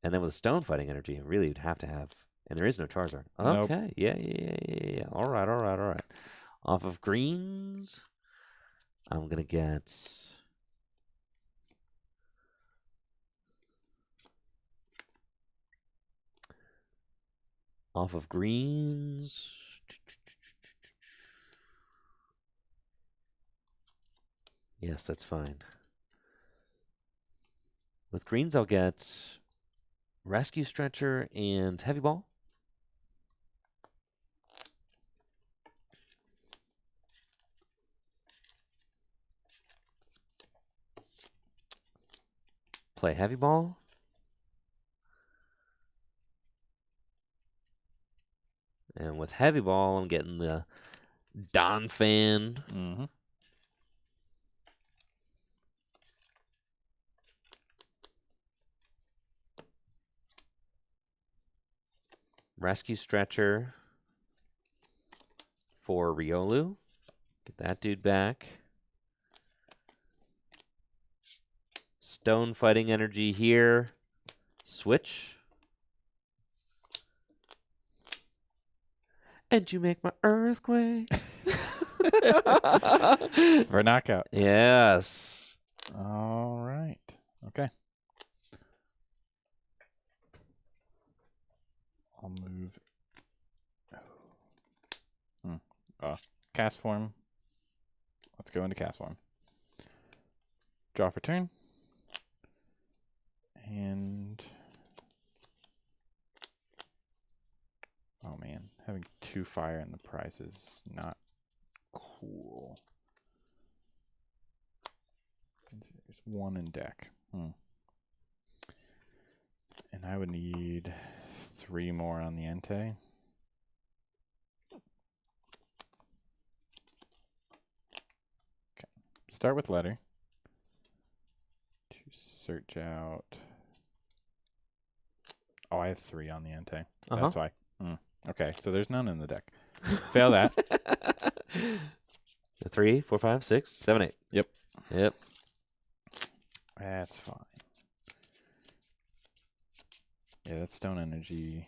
And then with Stone Fighting Energy, it really would have to have... And there is no Charizard. Okay. Nope. Yeah. All right. Off of greens, I'm going to get... Off of greens... Yes, that's fine. With greens, I'll get Rescue Stretcher and Heavy Ball. Play Heavy Ball. And with Heavy Ball, I'm getting the Donphan. Rescue Stretcher for Riolu. Get that dude back. Stone Fighting Energy here. Switch. And you make my earthquake. For knockout. Yes. All right. Okay. I'll move. Cast form. Let's go into cast form. Draw for turn. And... Oh man, having 2 fire in the prize is not cool. There's 1 in deck. And I would need 3 more on the Entei. Okay. Start with letter. To search out. Oh, I have 3 on the Entei. That's why. Okay, so there's none in the deck. Fail that. 3, 4, 5, 6, 7, 8. Yep. That's fine. Yeah, that's Stone Energy.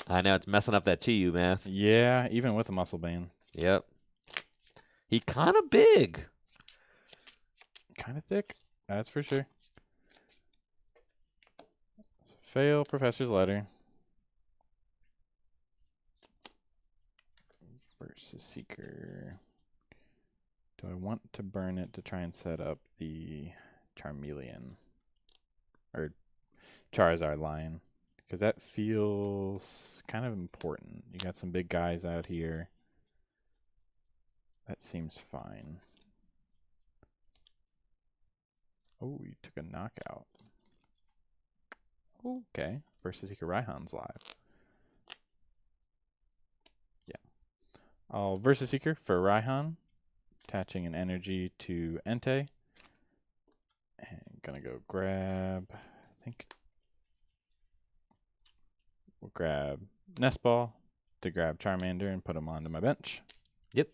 I know, it's messing up that Chi-Yu math. Yeah, even with the Muscle Bane. Yep. He kind of big. Kind of thick. That's for sure. Fail Professor's Letter. Versus Seeker. Do I want to burn it to try and set up the Charmeleon? Or Charizard Lion? Because that feels kind of important. You got some big guys out here. That seems fine. Oh, you took a knockout. Okay. Versus Seeker Raihan's live. Yeah. I'll Versus Seeker for Raihan. Attaching an energy to Entei. And gonna go grab, I think we'll grab Nest Ball to grab Charmander and put him onto my bench. Yep.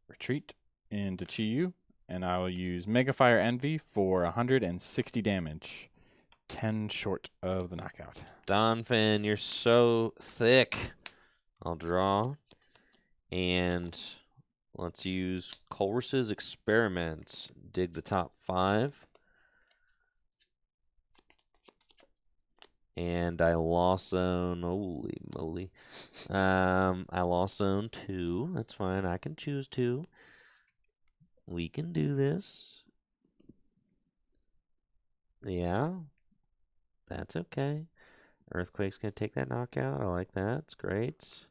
Retreat into Chi-Yu, and I will use Mega Fire Envy for 160 damage. 10 short of the knockout. Donphan, you're so thick. I'll draw. And let's use Colress's Experiments. Dig the top 5. And I lost zone. Holy moly. I lost zone 2. That's fine. I can choose 2. We can do this. Yeah. That's okay. Earthquake's going to take that knockout. I like that. It's great.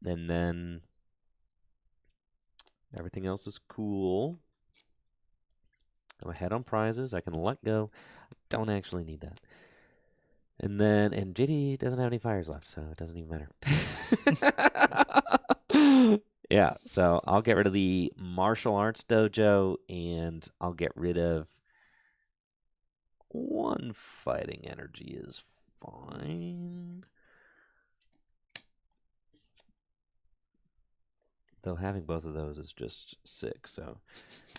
And then everything else is cool. I'm ahead on prizes. I can let go. I don't actually need that. And then, and JD doesn't have any fires left, so it doesn't even matter. Yeah, so I'll get rid of the martial arts dojo, and I'll get rid of 1 fighting energy is fine. Though having both of those is just sick, so.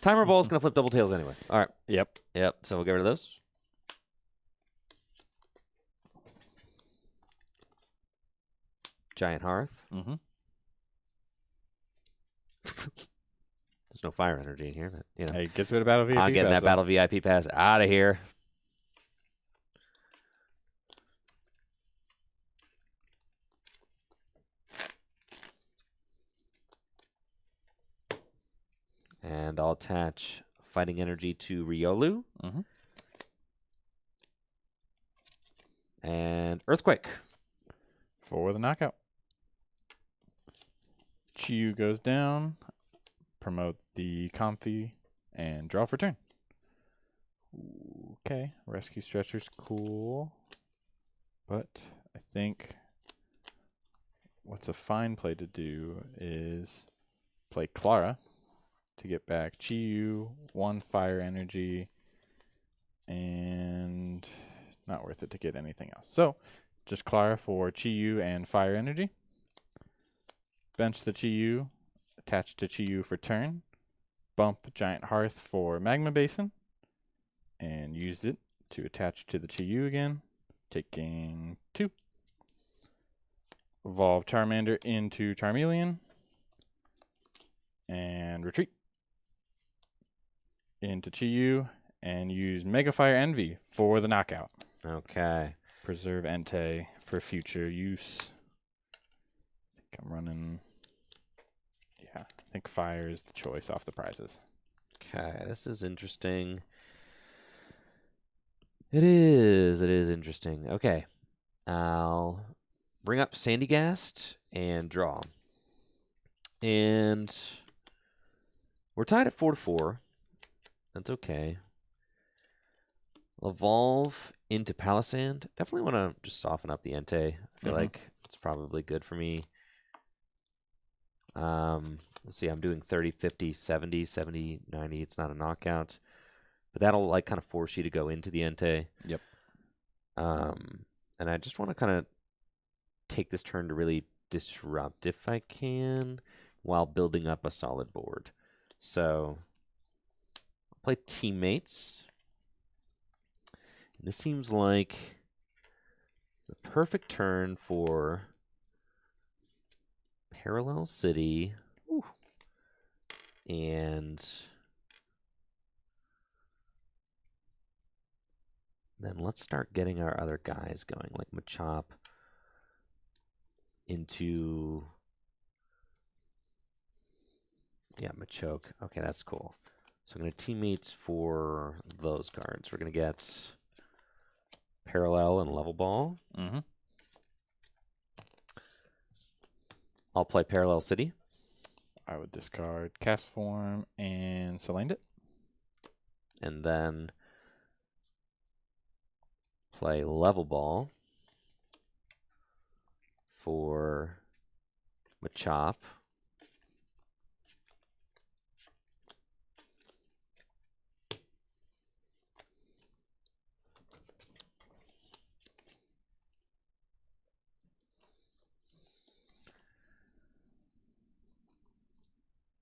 Timer Ball is going to flip double tails anyway. All right. Yep. So we'll get rid of those. Giant Hearth. Mm-hmm. There's no fire energy in here, but you know. Hey, gets rid of Battle VIP. I'm getting that Battle VIP pass out of here. And I'll attach fighting energy to Riolu. Mm-hmm. And Earthquake. For the knockout. Chi-Yu goes down. Promote the Comfy and draw for turn. Okay. Rescue Stretcher's cool. But I think what's a fine play to do is play Clara to get back Chi-Yu, 1 fire energy, and not worth it to get anything else. So just Clara for Chi-Yu and fire energy. Bench the Chi-Yu, attach to Chi-Yu for turn. Bump Giant Hearth for Magma Basin, and use it to attach to the Chi-Yu again, taking 2. Evolve Charmander into Charmeleon, and retreat into Chi-Yu, and use Mega Fire Envy for the knockout. Okay. Preserve Entei for future use. I think I'm running... Yeah, I think fire is the choice off the prizes. Okay, this is interesting. It is interesting. Okay. I'll bring up Sandygast and draw. And we're tied at 4-4. That's okay. Evolve into Palisand. Definitely want to just soften up the Entei. I feel like it's probably good for me. Let's see, I'm doing 30, 50, 70, 70, 90. It's not a knockout. But that'll like kind of force you to go into the Entei. Yep. And I just want to kind of take this turn to really disrupt if I can while building up a solid board. So I'll play Teammates. And this seems like the perfect turn for Parallel City. Ooh. And then let's start getting our other guys going, like Machop into, yeah, Machoke. Okay, that's cool. So I'm going to Teammates for those cards. We're going to get Parallel and Level Ball. Mm-hmm. I'll play Parallel City. I would discard Cast Form and Select it. And then play Level Ball for Machop.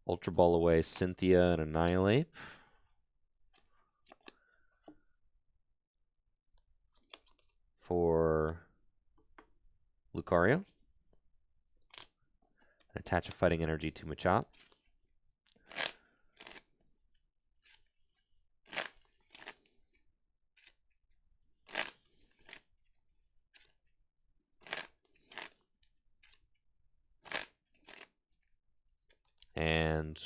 Ultra Ball away Cynthia and Annihilate. For Lucario. Attach a Fighting Energy to Machop. And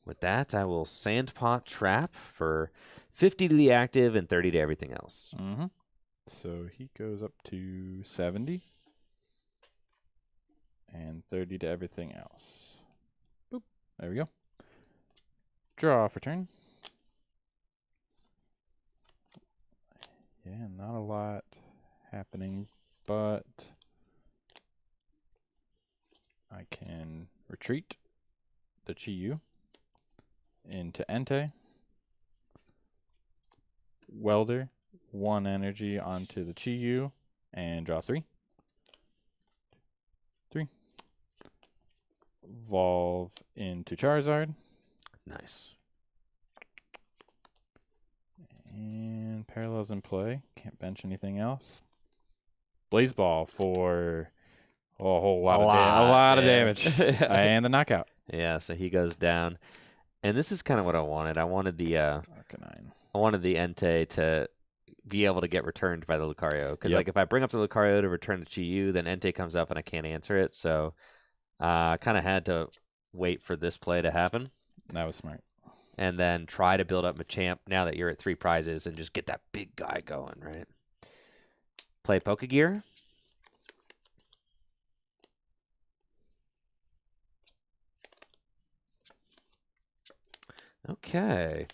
with that, I will Sandpot Trap for 50 to the active and 30 to everything else. Mm-hmm. So he goes up to 70 and 30 to everything else. Boop. There we go. Draw for turn. Yeah, not a lot happening, but I can retreat the Chi-Yu into Entei. Welder 1 energy onto the Chi-Yu and draw 3. 3. Evolve into Charizard. Nice. And Parallels in play. Can't bench anything else. Blaze Ball for a whole lot of damage. And the knockout. Yeah, so he goes down. And this is kind of what I wanted. I wanted the Arcanine. I wanted the Entei to be able to get returned by the Lucario. Because like if I bring up the Lucario to return the Chi-Yu, then Entei comes up and I can't answer it. So I kind of had to wait for this play to happen. That was smart. And then try to build up Machamp now that you're at 3 prizes and just get that big guy going, right? Play Pokegear. Okay.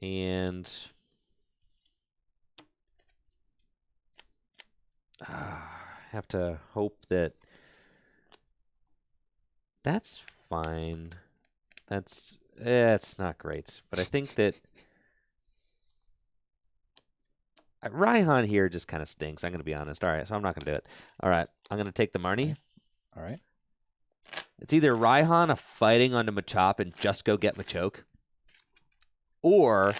And have to hope that that's fine. It's not great, but I think that Raihan here just kind of stinks. I'm going to be honest. All right, so I'm not going to do it. All right, I'm going to take the Marnie. All right. It's either Raihan a fighting onto Machop and just go get Machoke, or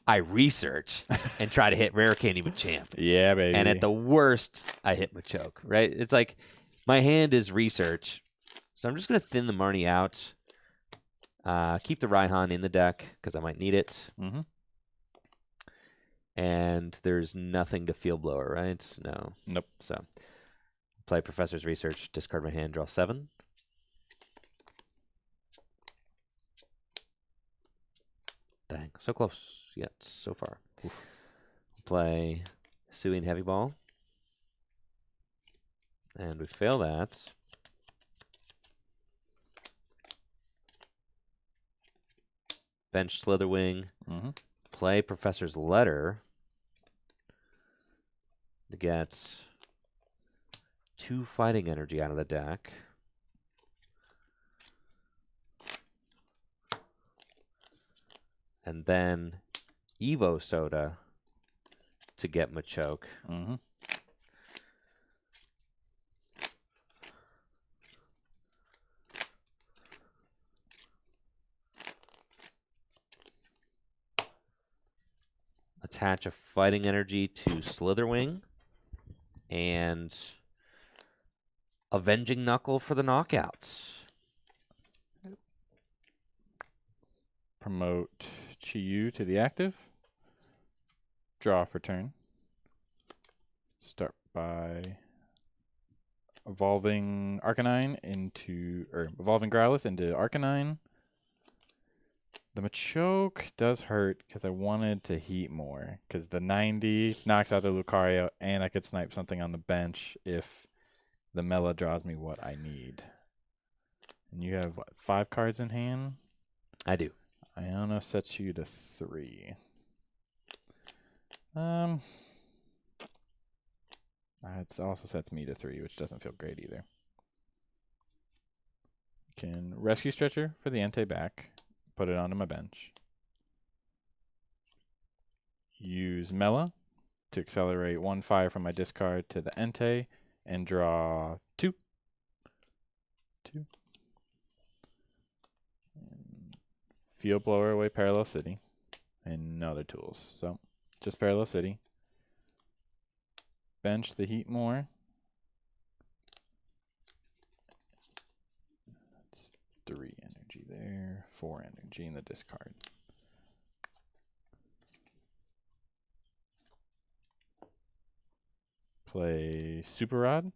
I research and try to hit Rare Candy Machamp. Yeah, baby. And at the worst, I hit Machoke, right? It's like my hand is research. So I'm just going to thin the Marnie out. Keep the Raihan in the deck because I might need it. Mm-hmm. And there's nothing to Field Blower, right? No. Nope. So play Professor's Research, discard my hand, draw 7. Dang, so close yet so far. Oof. Play Hisuian Heavy Ball. And we fail that. Bench Slitherwing. Mm-hmm. Play Professor's Letter to get 2 fighting energy out of the deck. And then Evo Soda to get Machoke. Mm-hmm. Attach a fighting energy to Slitherwing. And Avenging Knuckle for the knockouts. Promote Chi-Yu to the active. Draw for turn. Start by evolving Arcanine evolving Growlithe into Arcanine. The Machoke does hurt because I wanted to heat more, because the 90 knocks out the Lucario, and I could snipe something on the bench if the Mela draws me what I need. And you have, what, 5 cards in hand? I do. Iono sets you to 3. It also sets me to 3, which doesn't feel great either. Can Rescue Stretcher for the Entei back. Put it onto my bench. Use Mela to accelerate 1 fire from my discard to the Entei and draw 2. And Field Blower away Parallel City and no other tools. So just Parallel City. Bench the heat more. That's 3 energy there, 4 energy in the discard. Play Super Rod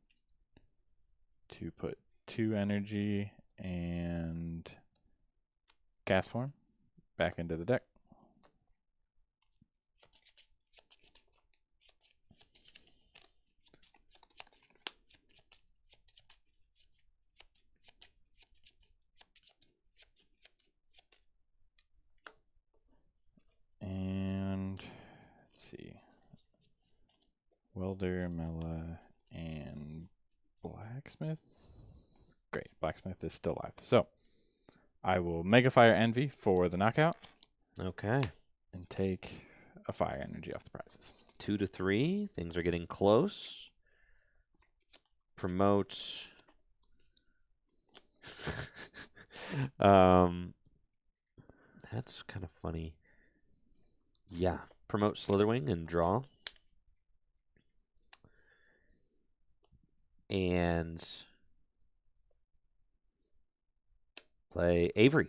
to put 2 energy and Gas Form back into the deck. And let's see. Welder, Mela, and Blacksmith. Great. Blacksmith is still alive. So I will Mega Fire Envy for the knockout. Okay. And take a fire energy off the prizes. 2 to 3. Things are getting close. Promote. That's kind of funny. Yeah. Promote Slitherwing and draw. And play Avery.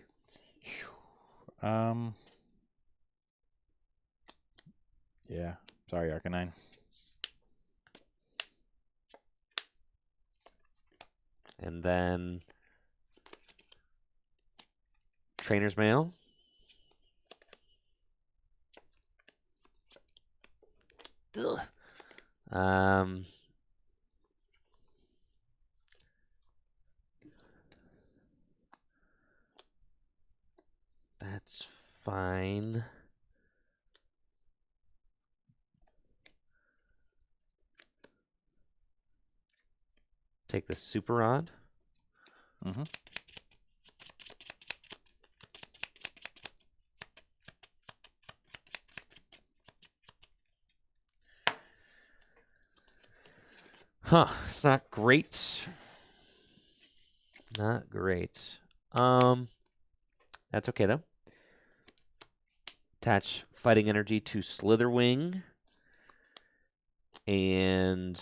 Yeah. Sorry, Arcanine. And then Trainer's Mail. Ugh. That's fine. Take the Super Rod. Mm-hmm. Huh, it's not great. Not great. That's okay though. Attach fighting energy to Slitherwing. And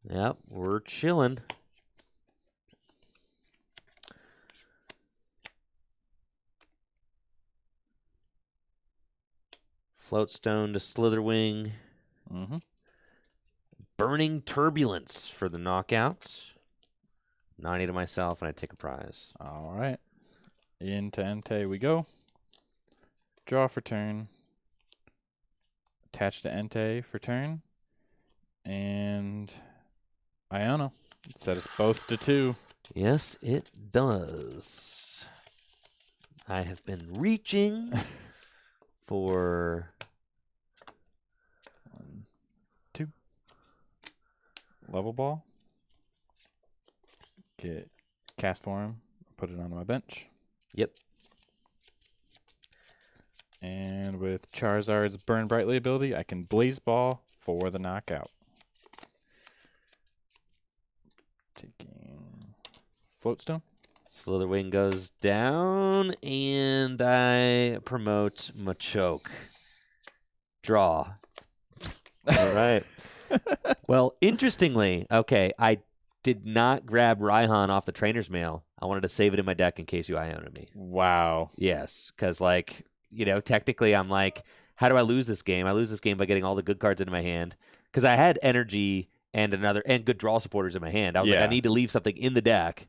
yep, we're chilling. Floatstone to Slitherwing. Mm-hmm. Burning Turbulence for the knockouts. 90 to myself, and I take a prize. All right. Into Entei we go. Draw for turn. Attach to Entei for turn. And Iono. Set us both to 2. Yes, it does. I have been reaching for 1, 2. Level ball. Get Cast Form. Put it on my bench. Yep. And with Charizard's Burn Brightly ability, I can Blaze Ball for the knockout. Taking Floatstone. Slitherwing goes down, and I promote Machoke. Draw. All right. Well, interestingly, okay, I did not grab Raihan off the trainer's mail. I wanted to save it in my deck in case you Iona me. Wow. Yes, because, like, you know, technically I'm like, how do I lose this game? I lose this game by getting all the good cards into my hand. Because I had energy and good draw supporters in my hand. I was like, I need to leave something in the deck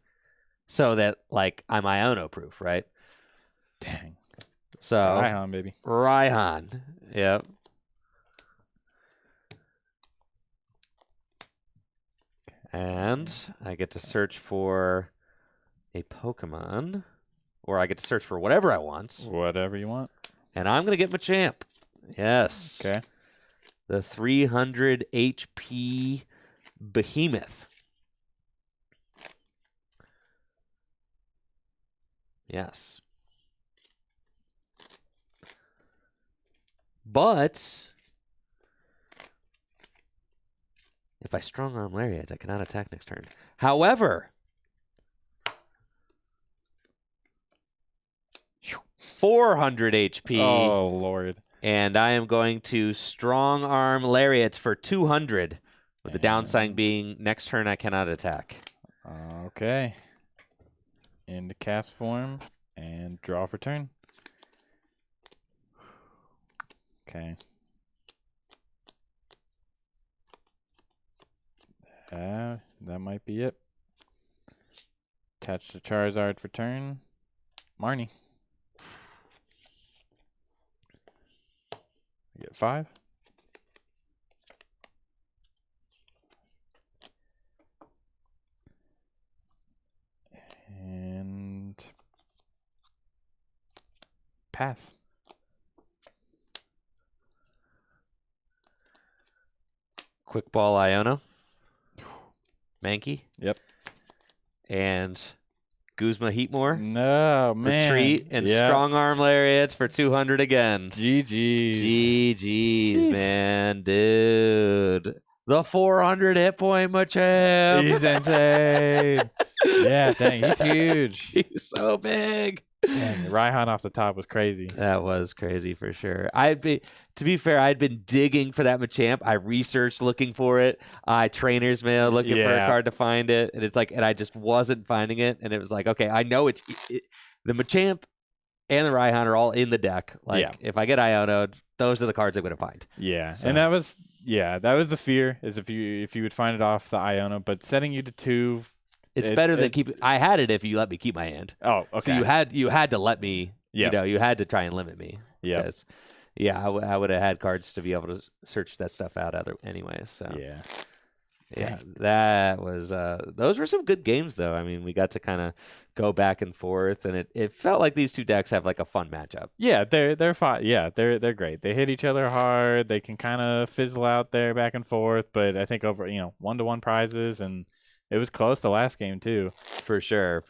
so that, like, I'm Iono proof, right? Dang. So Raihan, baby. Raihan. Yep. And I get to search for a Pokemon, or I get to search for whatever I want. Whatever you want. And I'm going to get Machamp. Yes. Okay. The 300 HP Behemoth. Yes. But if I strong arm Lariat, I cannot attack next turn. However, 400 HP. Oh, Lord. And I am going to strong arm Lariat for 200, with the downside being next turn I cannot attack. Okay. Into cast form and draw for turn. Okay. That might be it. Attach the Charizard for turn. Marnie. I get 5. And pass. Quick Ball Iona. Mankey. Yep. And Guzma Heatmore. No, man. Retreat and strong arm Lariats for 200 again. GG's. GG's, man. Dude. The 400 hit point Machamp. He's insane. Yeah, dang, he's huge. He's so big. Dang, Raihan off the top was crazy. That was crazy for sure. To be fair, I'd been digging for that Machamp. I researched looking for it. I trainer's mail looking for a card to find it, and and I just wasn't finding it. And it was like, okay, I know the Machamp and the Raihan are all in the deck. Like, if I get Iono'd, those are the cards I'm going to find. Yeah, so. And that was the fear, is if you would find it off the Iona, but setting you to 2. It's better than keep. I had it if you let me keep my hand. Oh, okay. So you had to let me. You know, you had to try and limit me. Yeah. I would have had cards to be able to search that stuff out anyway. So yeah, that was. Those were some good games, though. I mean, we got to kind of go back and forth, and it felt like these two decks have like a fun matchup. Yeah, they're fine. Yeah, they're great. They hit each other hard. They can kind of fizzle out there back and forth, but I think over 1-to-1 prizes and. It was close the last game, too. For sure.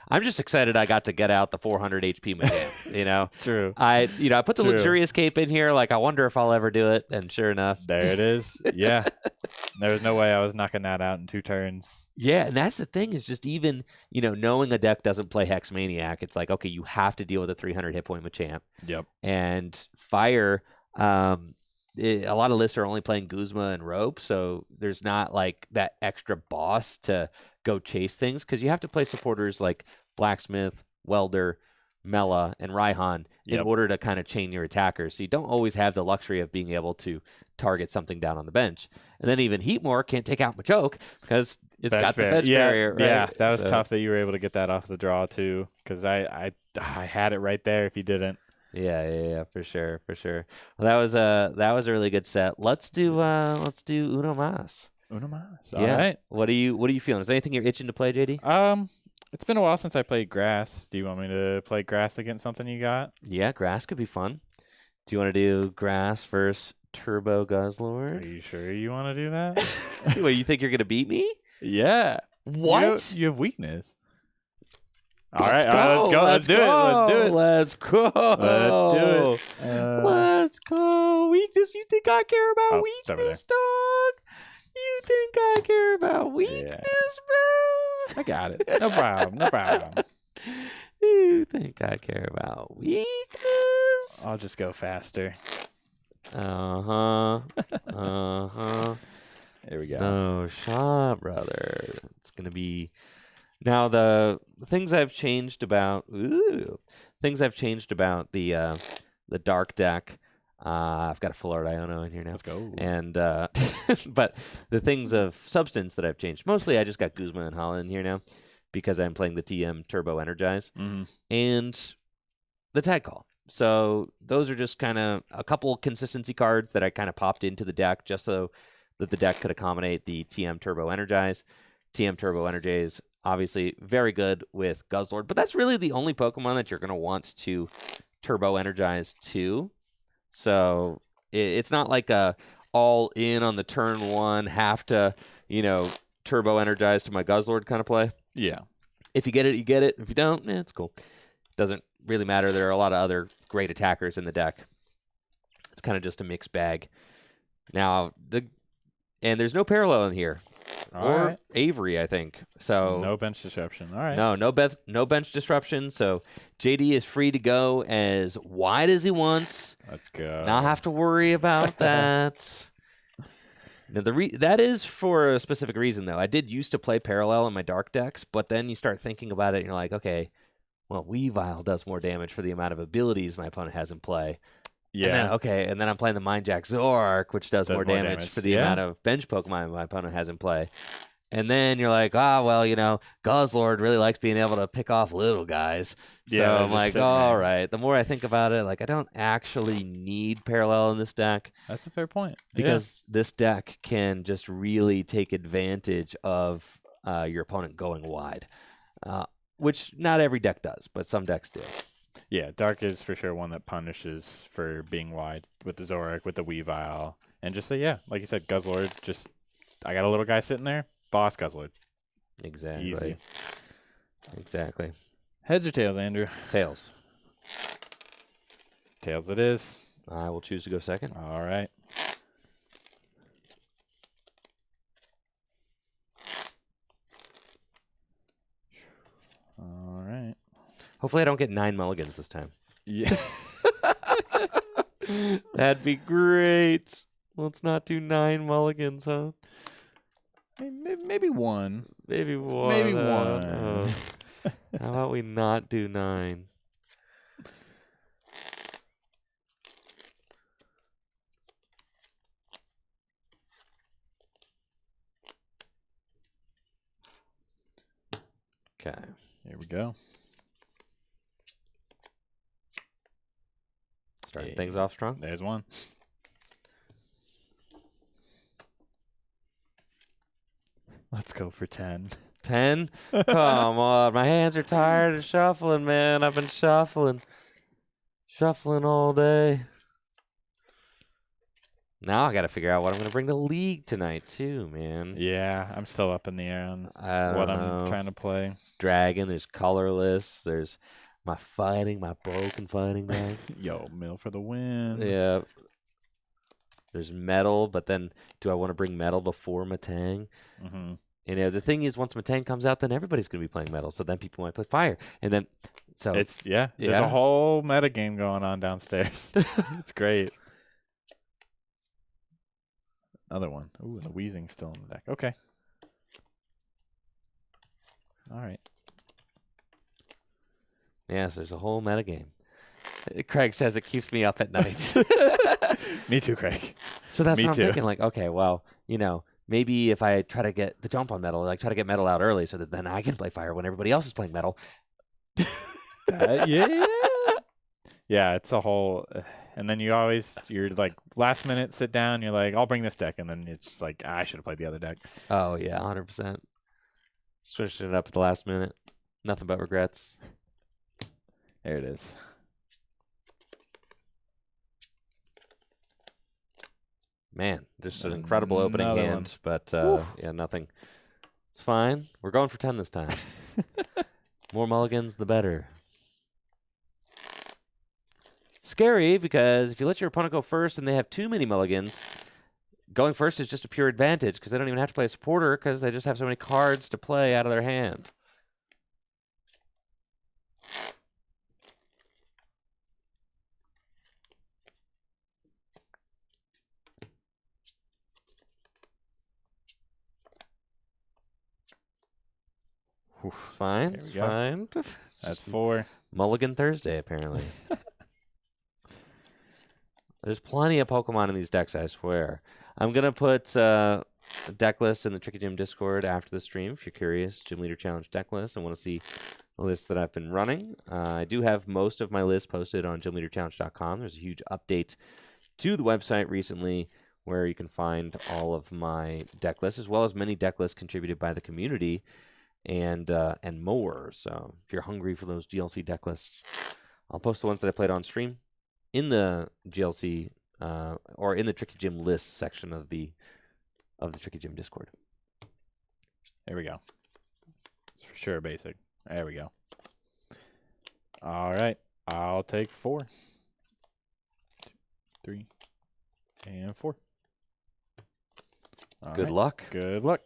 I'm just excited I got to get out the 400 HP Machamp, True. I put the luxurious cape in here, like, I wonder if I'll ever do it, and sure enough. There it is. Yeah. There was no way I was knocking that out in 2 turns. Yeah, and that's the thing is just even, knowing a deck doesn't play Hex Maniac, it's like, okay, you have to deal with a 300 hit point Machamp. Yep. And Fire, a lot of lists are only playing Guzma and Rope, so there's not like that extra boss to go chase things because you have to play supporters like Blacksmith, Welder, Mela, and Raihan in order to kind of chain your attackers. So you don't always have the luxury of being able to target something down on the bench. And then even Heatmore can't take out Machoke because it's got the bench barrier. Right? Yeah, that was tough that you were able to get that off the draw too because I had it right there if you didn't. Yeah, for sure. Well, that was a really good set. Let's do Uno Mas. Uno Mas. All right. What are you feeling? Is there anything you're itching to play, JD? It's been a while since I played Grass. Do you want me to play Grass against something you got? Yeah, Grass could be fun. Do you want to do Grass versus Turbo Guzzlord? Are you sure you want to do that? Wait, you think you're gonna beat me? Yeah. What? You have weakness. All right, let's go. Let's do it. Let's go. Let's do it. Let's go. Weakness. You think I care about it's over weakness, dog? You think I care about weakness, bro? I got it. No problem. No problem. You think I care about weakness? I'll just go faster. Uh-huh. There we go. No shot, brother. It's going to be... Now, the things I've changed about... things I've changed about the dark deck... I've got a full art Iono in here now. Let's go. And but the things of substance that I've changed, mostly I just got Guzma and Hala in here now because I'm playing the TM Turbo Energize and the Tag Call. So those are just kind of a couple consistency cards that I kind of popped into the deck just so that the deck could accommodate the TM Turbo Energize. TM Turbo Energize, obviously very good with Guzzlord, but that's really the only Pokemon that you're going to want to Turbo Energize to. So it's not like a all in on the turn one, have to, Turbo Energize to my Guzzlord kind of play. Yeah. If you get it, you get it. If you don't, it's cool. Doesn't really matter. There are a lot of other great attackers in the deck. It's kind of just a mixed bag. Now, and there's no parallel in here. Or Avery, I think. So no bench disruption. All right. No bench disruption. So JD is free to go as wide as he wants. Let's go. Not have to worry about that. Now that is for a specific reason, though. I did used to play parallel in my dark decks, but then you start thinking about it, and you're like, okay, well, Weavile does more damage for the amount of abilities my opponent has in play. Yeah. And then I'm playing the Mind Jack Zoroark, which does more damage for the amount of bench Pokemon my opponent has in play. And then you're like, Guzzlord really likes being able to pick off little guys. So I'm like, all right. The more I think about it, I don't actually need parallel in this deck. That's a fair point. Because this deck can just really take advantage of your opponent going wide, which not every deck does, but some decks do. Yeah, Dark is for sure one that punishes for being wide with the Zoroark, with the Weavile. And just say, like you said, Guzzlord, I got a little guy sitting there, boss Guzzlord. Exactly. Easy. Exactly. Heads or tails, Andrew? Tails. Tails it is. I will choose to go second. All right. All right. Hopefully I don't get 9 mulligans this time. Yeah. That'd be great. Let's not do 9 mulligans, huh? Maybe one. Maybe one. Maybe one. How about we not do 9? Okay. Here we go. Starting things off strong. There's one. Let's go for 10. 10? Come on. My hands are tired of shuffling, man. I've been shuffling all day. Now I got to figure out what I'm going to bring to League tonight, too, man. Yeah, I'm still up in the air on what I'm trying to play. Dragon, there's colorless, there's my broken fighting deck. Yo, Mill for the win. Yeah. There's metal, but then do I want to bring metal before Matang? Mm-hmm. And the thing is, once Matang comes out, then everybody's going to be playing metal. So then people might play fire. And then, there's a whole meta game going on downstairs. It's great. Another one. Ooh, the Weezing's still in the deck. Okay. All right. Yes, there's a whole meta game. Craig says it keeps me up at night. Me too, Craig. So that's what I'm thinking. Like, okay, well, maybe if I try to get the jump on metal, try to get metal out early so that then I can play fire when everybody else is playing metal. Yeah. Yeah, it's a whole... And then you're like, last minute, sit down, you're like, I'll bring this deck. And then it's like, I should have played the other deck. Oh, yeah, 100%. Switching it up at the last minute. Nothing but regrets. There it is. Man, just an incredible opening hand. But, nothing. It's fine. We're going for 10 this time. More mulligans, the better. Scary, because if you let your opponent go first and they have too many mulligans, going first is just a pure advantage because they don't even have to play a supporter because they just have so many cards to play out of their hand. Fine, it's fine. That's 4. Mulligan Thursday, apparently. There's plenty of Pokemon in these decks, I swear. I'm going to put a deck list in the Tricky Gym Discord after the stream if you're curious. Gym Leader Challenge deck list and want to see the list that I've been running. I do have most of my list posted on gymleaderchallenge.com. There's a huge update to the website recently where you can find all of my deck lists as well as many deck lists contributed by the community and more. So if you're hungry for those GLC deck lists, I'll post the ones that I played on stream in the GLC or in the Tricky Gym list section of the Tricky Gym Discord. There we go. It's for sure basic. There we go. All right. I'll take 4. 2, 3, and 4. All Good right. luck. Good luck.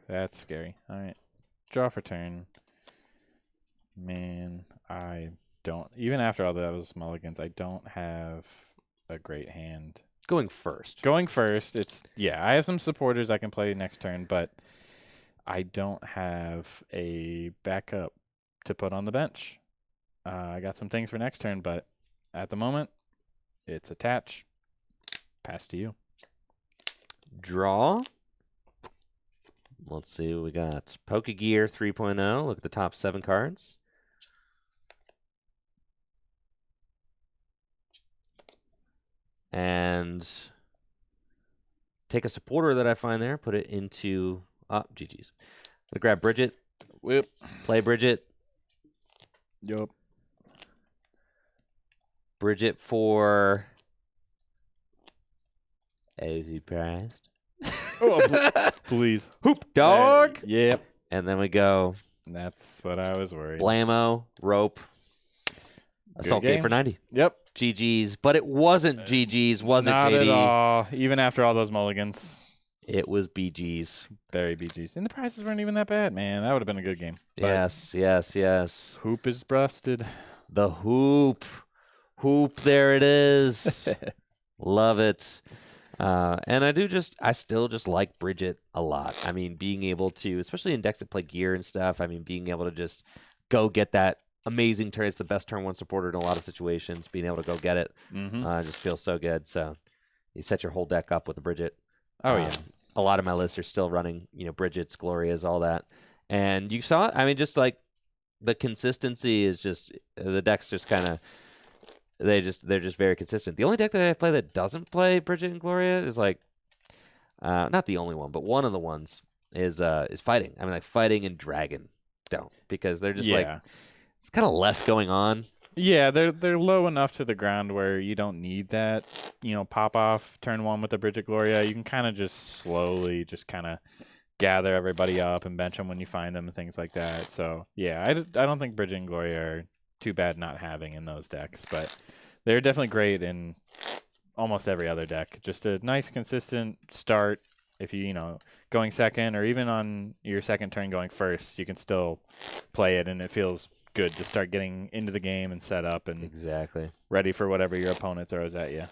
That's scary. All right. Draw for turn. Man, I don't. Even after all those mulligans, I don't have a great hand. Going first. Going first, I have some supporters I can play next turn, but I don't have a backup to put on the bench. I got some things for next turn, but at the moment, it's attach. Pass to you. Draw. Let's see what we got. Pokegear 3.0. Look at the top 7 cards. And take a supporter that I find there, put it into GG's. We grab Bridget. Whip. Play Bridget. Yup. Bridget for a prize. Oh, please. Hoop dog. Yep. And then we go. That's what I was worried. Blammo, rope. Assault Gate for 90. Yep. GG's. But it wasn't GG's, was it, JD? Not at all. Even after all those mulligans. It was BG's. Very BG's. And the prices weren't even that bad, man. That would have been a good game. But Yes. Hoop is busted. The hoop. Hoop, there it is. Love it. And I still just like Bridget a lot. I mean, being able to, especially in decks that play gear and stuff, I mean, being able to just go get that amazing turn. It's the best turn 1 supporter in a lot of situations. Being able to go get it just feels so good. So you set your whole deck up with the Bridget. Oh, yeah. A lot of my lists are still running, Bridget's, Gloria's, all that. And you saw it. I mean, just like the consistency is just, the decks just kind of, they're just very consistent. The only deck that I play that doesn't play Bridget and Gloria is like, not the only one, but one of the ones is fighting. I mean, like fighting and dragon don't, because they're just like, it's kind of less going on. Yeah, they're low enough to the ground where you don't need that, pop off turn 1 with the Bridget Gloria. You can kind of just slowly just kind of gather everybody up and bench them when you find them and things like that. So, yeah, I don't think Bridget and Gloria are too bad not having in those decks, but they're definitely great in almost every other deck. Just a nice, consistent start. If going second or even on your second turn going first, you can still play it, and it feels good to start getting into the game and set up and ready for whatever your opponent throws at you.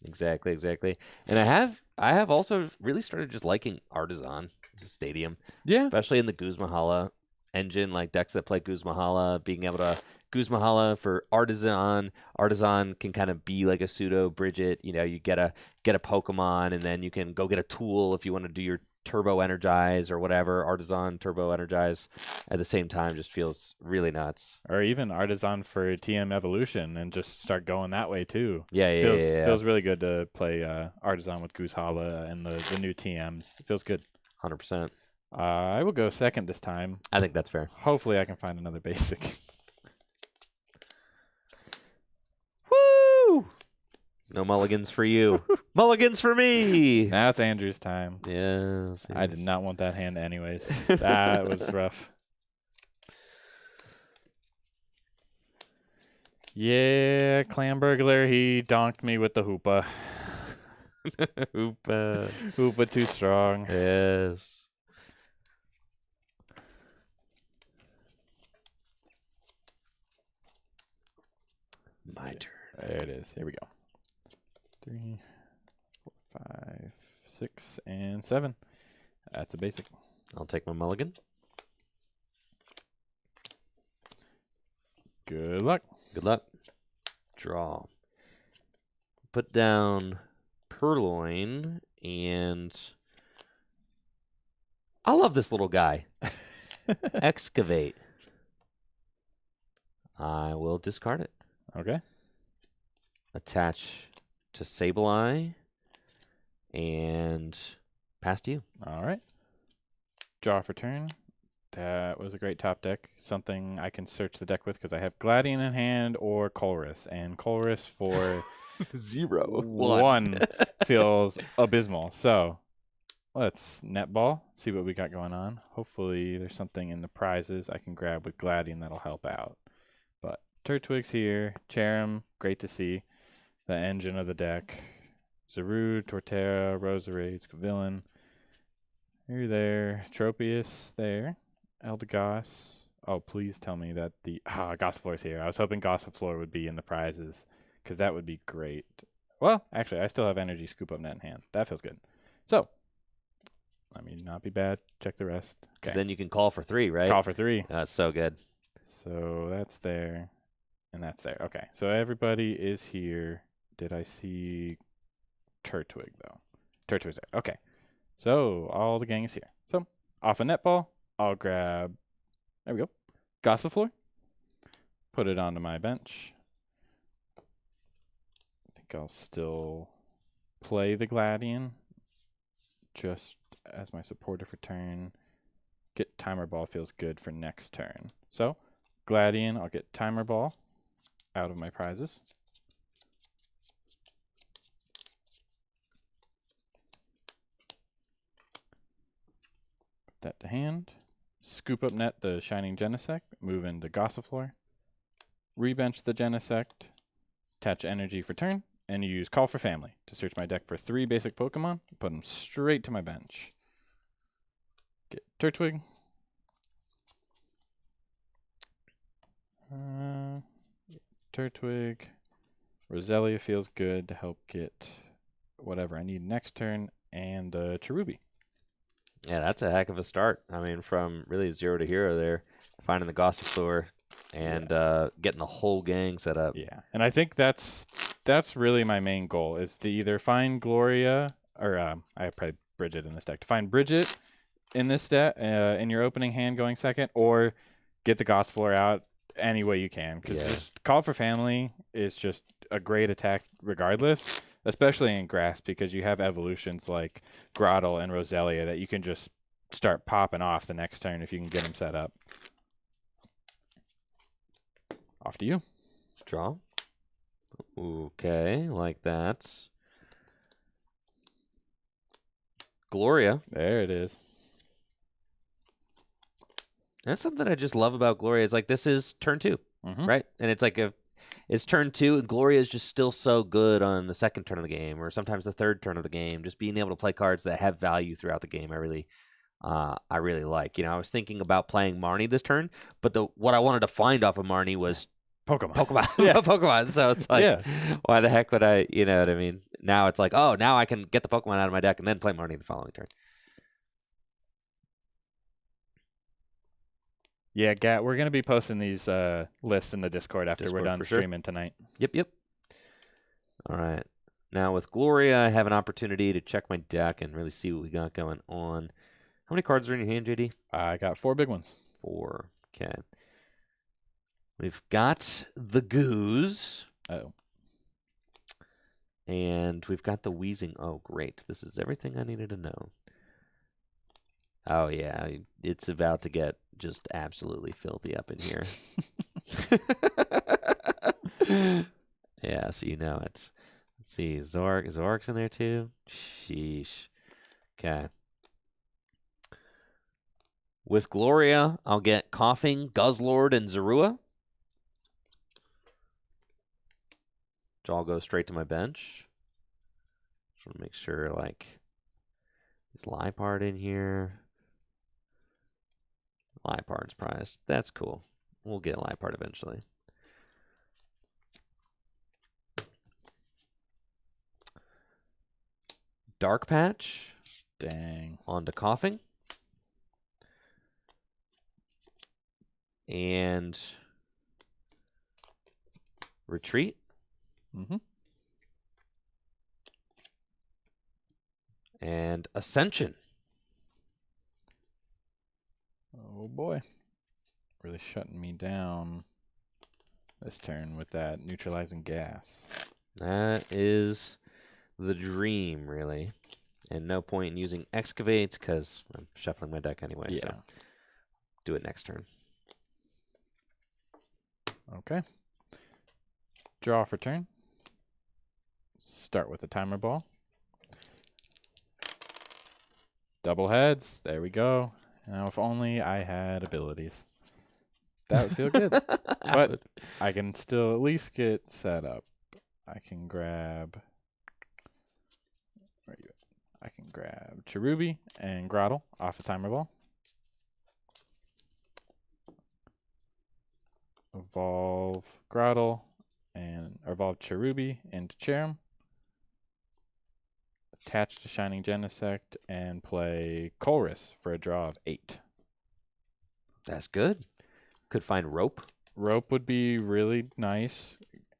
Exactly. And I have also really started just liking Artisan Stadium. Yeah. Especially in the Guzmahala engine, like decks that play Guzmahala, being able to Guzmahala for Artisan. Artisan can kind of be like a pseudo Bridget. You get a Pokemon, and then you can go get a tool if you want to do your Turbo Energize or whatever. Artisan Turbo Energize at the same time just feels really nuts. Or even Artisan for TM Evolution and just start going that way too. Yeah. Feels really good to play Artisan with Guzhala and the new TMs. It feels good. 100%. I will go second this time. I think that's fair. Hopefully I can find another basic. Woo! No mulligans for you. Mulligans for me. Now it's Andrew's time. Yes. I did not want that hand anyways. That was rough. Yeah, Clam Burglar, he donked me with the Hoopa. Hoopa. Hoopa too strong. Yes. My turn. There it is. Here we go. 3, 4, 5, 6, and 7. That's a basic. I'll take my mulligan. Good luck. Good luck. Draw. Put down Purloin, and I love this little guy. Excavate. I will discard it. Okay. Attach to Sableye, and pass to you. All right. Draw for turn. That was a great top deck. Something I can search the deck with because I have Gladian in hand or Colress. And Colress for 1 feels abysmal. So let's netball, see what we got going on. Hopefully there's something in the prizes I can grab with Gladian that'll help out. But Turtwig's here. Cherim, great to see. The engine of the deck. Zarude, Torterra, Roserade, Scavillain. You're there. Tropius there. Eldegoss. Oh, please tell me that the Gossiflor's here. I was hoping Gossiflor would be in the prizes because that would be great. Well, actually, I still have Energy Scoop Up Net in hand. That feels good. So, let me not be bad. Check the rest. Okay. Then you can call for 3, right? Call for 3. That's so good. So that's there, and that's there. Okay, so everybody is here. Did I see Turtwig, though? Turtwig's there. Okay, so all the gang is here. So, off a netball, I'll grab, there we go, Gossiflor. Put it onto my bench. I think I'll still play the Gladian just as my supporter for turn. Get Timer Ball feels good for next turn. So, Gladian, I'll get Timer Ball out of my prizes. Put that to hand. Scoop Up Net the Shining Genesect. Move into Gossiflor. Rebench the Genesect. Attach energy for turn. And use Call for Family to search my deck for 3 basic Pokemon. Put them straight to my bench. Get Turtwig. Turtwig. Roselia feels good to help get whatever I need next turn. And Cherubi. Yeah, that's a heck of a start. I mean, from really 0 to hero there, finding the Gossiflor and getting the whole gang set up. Yeah, and I think that's really my main goal is to either find Gloria or I probably Bridget in this deck. To find Bridget in this deck in your opening hand going second, or get the Gossiflor out any way you can, because just Call for Family is just a great attack regardless, especially in grass, because you have evolutions like Grottle and Roselia that you can just start popping off the next turn if you can get them set up. Off to you. Draw. Okay, like that. Gloria. There it is. That's something I just love about Gloria. Is like this is turn 2, right? And it's like it's turn 2, and Gloria is just still so good on the second turn of the game, or sometimes the third turn of the game. Just being able to play cards that have value throughout the game, I really like. You know, I was thinking about playing Marnie this turn, but what I wanted to find off of Marnie was Pokemon. Pokemon. So it's like, why the heck would I? You know what I mean? Now it's like, oh, now I can get the Pokemon out of my deck and then play Marnie the following turn. Yeah, Gat, we're going to be posting these lists in the Discord after we're done streaming tonight. Yep. All right. Now with Gloria, I have an opportunity to check my deck and really see what we got going on. How many cards are in your hand, JD? I got 4 big ones. 4. Okay. We've got the Goose. Oh. And we've got the Wheezing. Oh, great. This is everything I needed to know. Oh, yeah. It's about to get just absolutely filthy up in here. Yeah, so you know it. Let's see. Zork's in there too? Sheesh. Okay. With Gloria, I'll get Coughing, Guzzlord, and Zorua. which all go straight to my bench. Just want to make sure, like, is Liepard in here? Liepard's prized. That's cool. We'll get Liepard eventually. Dark Patch. Dang. On to Coughing. And Retreat. Mm-hmm. And Ascension. Oh boy. Really shutting me down this turn with that neutralizing gas. That is the dream, really. And no point in using Excavate because I'm shuffling my deck anyway. Yeah. So do it next turn. Okay. Draw for turn. Start with a timer ball. Double heads. There we go. Now, if only I had abilities. That would feel good. But I can still at least get set up. I can grab... Where are you at? I can grab Cherubi and Grottle off a timer ball. Evolve Grottle and evolve Cherubi into Cherim. Attach to Shining Genesect and play Colress for a draw of 8. That's good. Could find Rope. Rope would be really nice.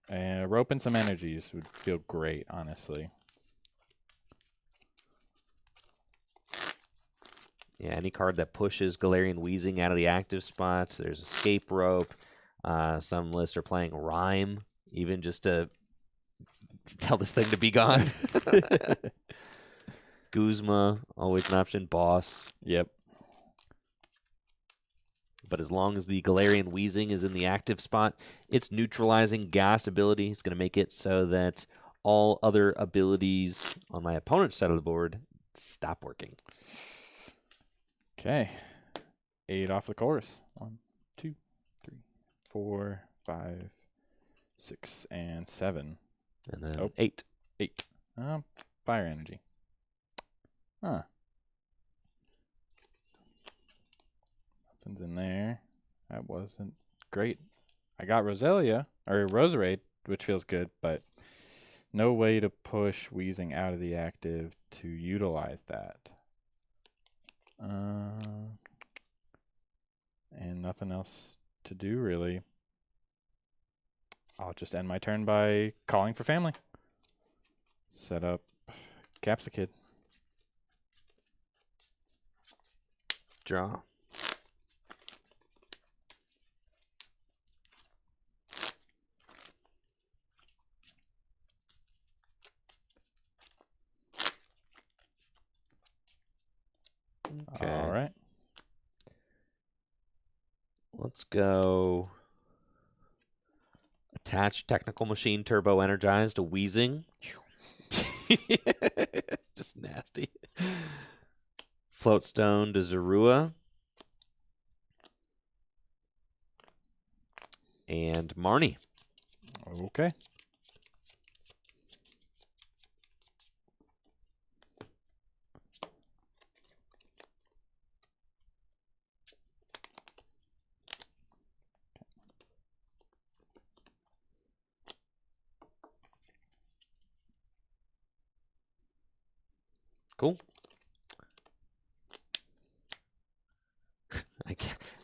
Rope and some energies would feel great, honestly. Yeah, any card that pushes Galarian Wheezing out of the active spot. There's Escape Rope. Some lists are playing Rhyme, even just to tell this thing to be gone. Guzma, always an option. Boss. Yep. But as long as the Galarian Wheezing is in the active spot, its neutralizing gas ability is going to make it so that all other abilities on my opponent's side of the board stop working. Okay. 8 off the chorus. 1, 2, 3, 4, 5, 6, and 7. And then 8. 8. Fire energy. Huh. Nothing's in there. That wasn't great. I got Roselia, or Roserade, which feels good, but no way to push Wheezing out of the active to utilize that. And nothing else to do, really. I'll just end my turn by calling for family. Set up Capsicid. Draw. Okay. All right. Let's go. Attach Technical Machine Turbo Energized to Wheezing. Just nasty. Floatstone to Zorua. And Marnie. Okay. Cool. I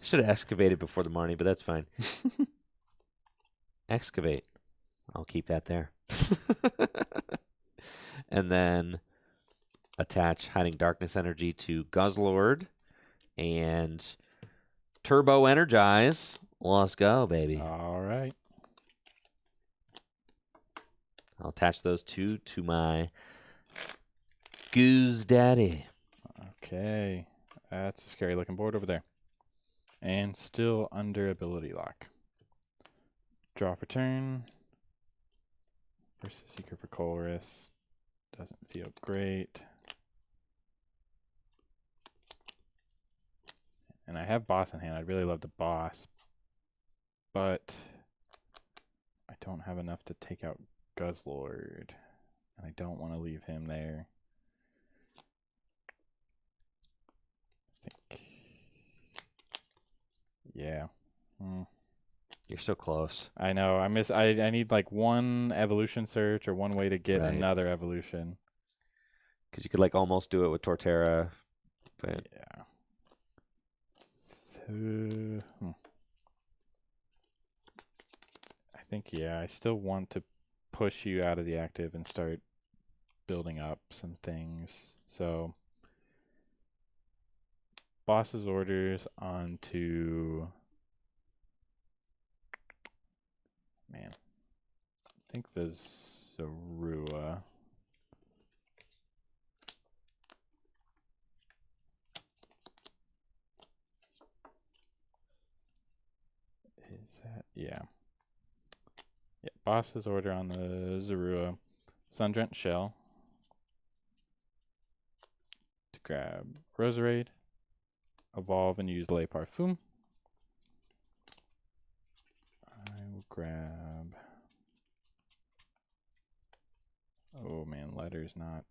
should have excavated before the Marnie, but that's fine. Excavate. I'll keep that there. And then attach Hiding Darkness Energy to Guzzlord and Turbo Energize. Let's go, baby. All right. I'll attach those two to my Goose Daddy. Okay. That's a scary looking board over there. And still under ability lock. Draw for turn. Versus Seeker for Colress. Doesn't feel great. And I have Boss in hand. I'd really love to Boss. But I don't have enough to take out Guzzlord. And I don't want to leave him there. I think. Yeah. You're so close. I know. I need like one evolution search or one way to get Right. another evolution. Because you could like almost do it with Torterra. But Yeah. So, I think, yeah, I still want to push you out of the active and start building up some things. So, boss's orders onto... Man. I think the Zorua. Is that... Yeah. Yeah, boss's order on the Zorua. Sundrent Shell. To grab Roserade. Evolve and use Le Parfum. I will grab... Oh man, Letter's not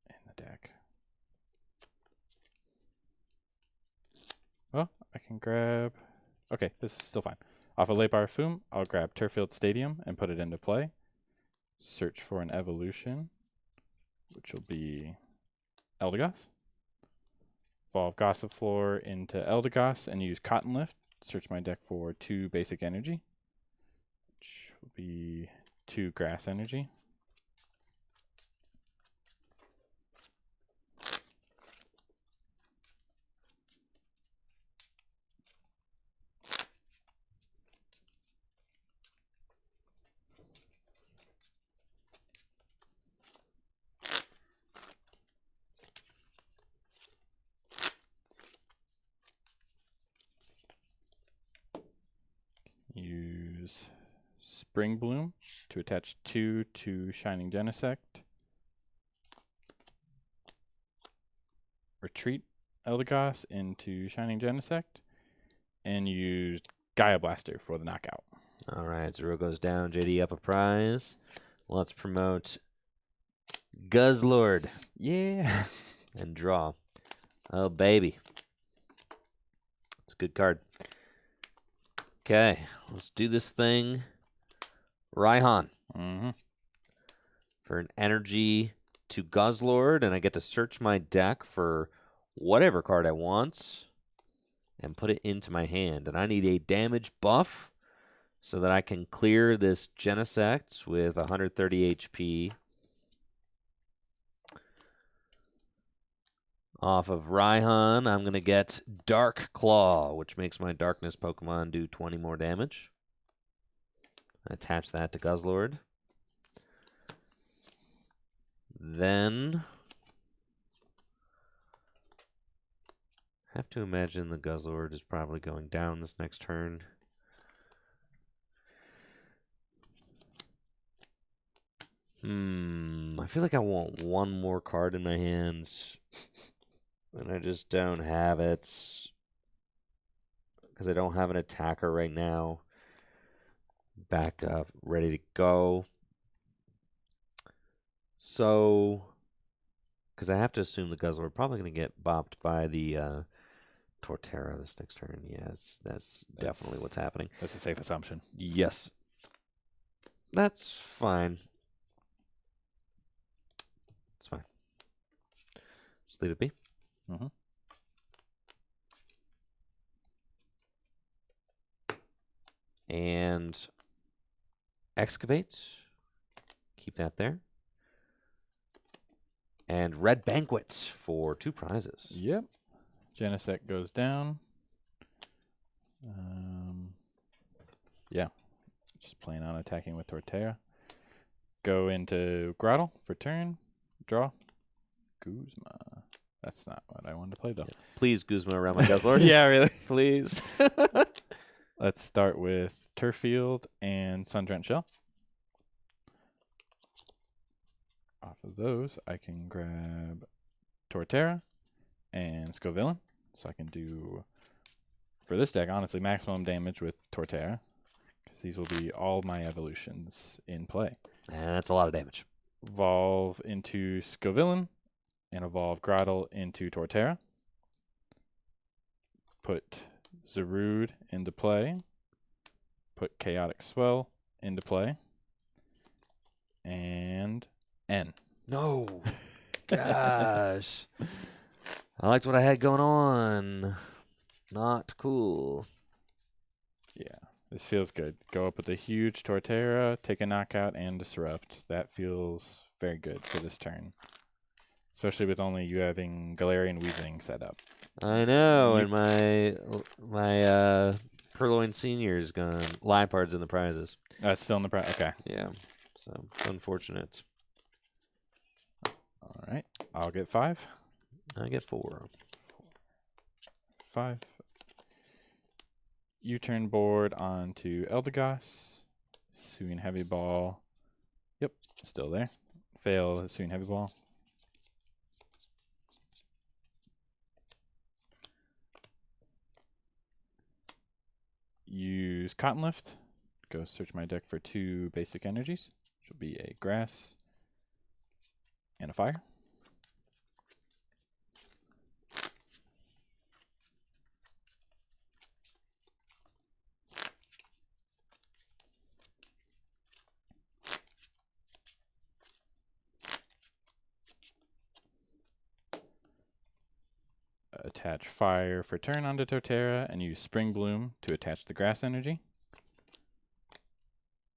in the deck. Well, I can grab... Okay, this is still fine. Off of Le Parfum, I'll grab Turffield Stadium and put it into play. Search for an evolution, which will be Eldegoss. Evolve Gossifleur into Eldegoss and use Cotton Lift. Search my deck for 2 basic energy, which will be 2 grass energy. Use Spring Bloom to attach 2 to Shining Genesect. Retreat Eldegoss into Shining Genesect. And use Gaia Blaster for the knockout. all right, Zero goes down. JD up a prize. Let's promote Guzzlord. Yeah. And draw. Oh, baby. It's a good card. Okay, let's do this thing. Raihan. For an energy to Guzzlord, and I get to search my deck for whatever card I want and put it into my hand. And I need a damage buff so that I can clear this Genesect with 130 HP. Off of Raihan, I'm going to get Dark Claw, which makes my Darkness Pokemon do 20 more damage. Attach that to Guzzlord. Then, I have to imagine the Guzzlord is probably going down this next turn. I feel like I want one more card in my hands. And I just don't have it. Because I don't have an attacker right now. Back up, ready to go. So, because I have to assume the Guzzler probably going to get bopped by the Torterra this next turn. Yes, that's definitely what's happening. That's a safe assumption. Yes. That's fine. It's fine. Just leave it be. And Excavate. Keep that there. And Red Banquet for 2 prizes. Yep. Genesect goes down. Yeah. Just plan on attacking with Torterra. Go into Grottle for turn. Draw. Guzma. That's not what I wanted to play, though. Yeah. Please, Guzma around my Guzzlord. Yeah, really. Please. Let's start with Turffield and Sundrent Shell. Off of those, I can grab Torterra and Scovillain. So I can do, for this deck, honestly, maximum damage with Torterra. because these will be all my evolutions in play. And that's a lot of damage. Evolve into Scovillain and evolve Grotle into Torterra. Put Zarude into play. Put Chaotic Swell into play. And N. No. Gosh. I liked what I had going on. Not cool. Yeah, this feels good. Go up with a huge Torterra, take a knockout, and disrupt. That feels very good for this turn. Especially with only you having Galarian Weezing set up. I know, and my Purloin Senior is gone. Liepard's in the prizes. Still in the prize. Okay. Yeah, so it's unfortunate. All right. I'll get 5. I get 4. 5. U-turn board onto Eldegoss. Swing Heavy Ball. Yep, still there. Fail Swing Heavy Ball. Use Cotton Lift. Go search my deck for 2 basic energies, which will be a Grass and a Fire. Attach Fire for turn onto Torterra and use Spring Bloom to attach the Grass energy.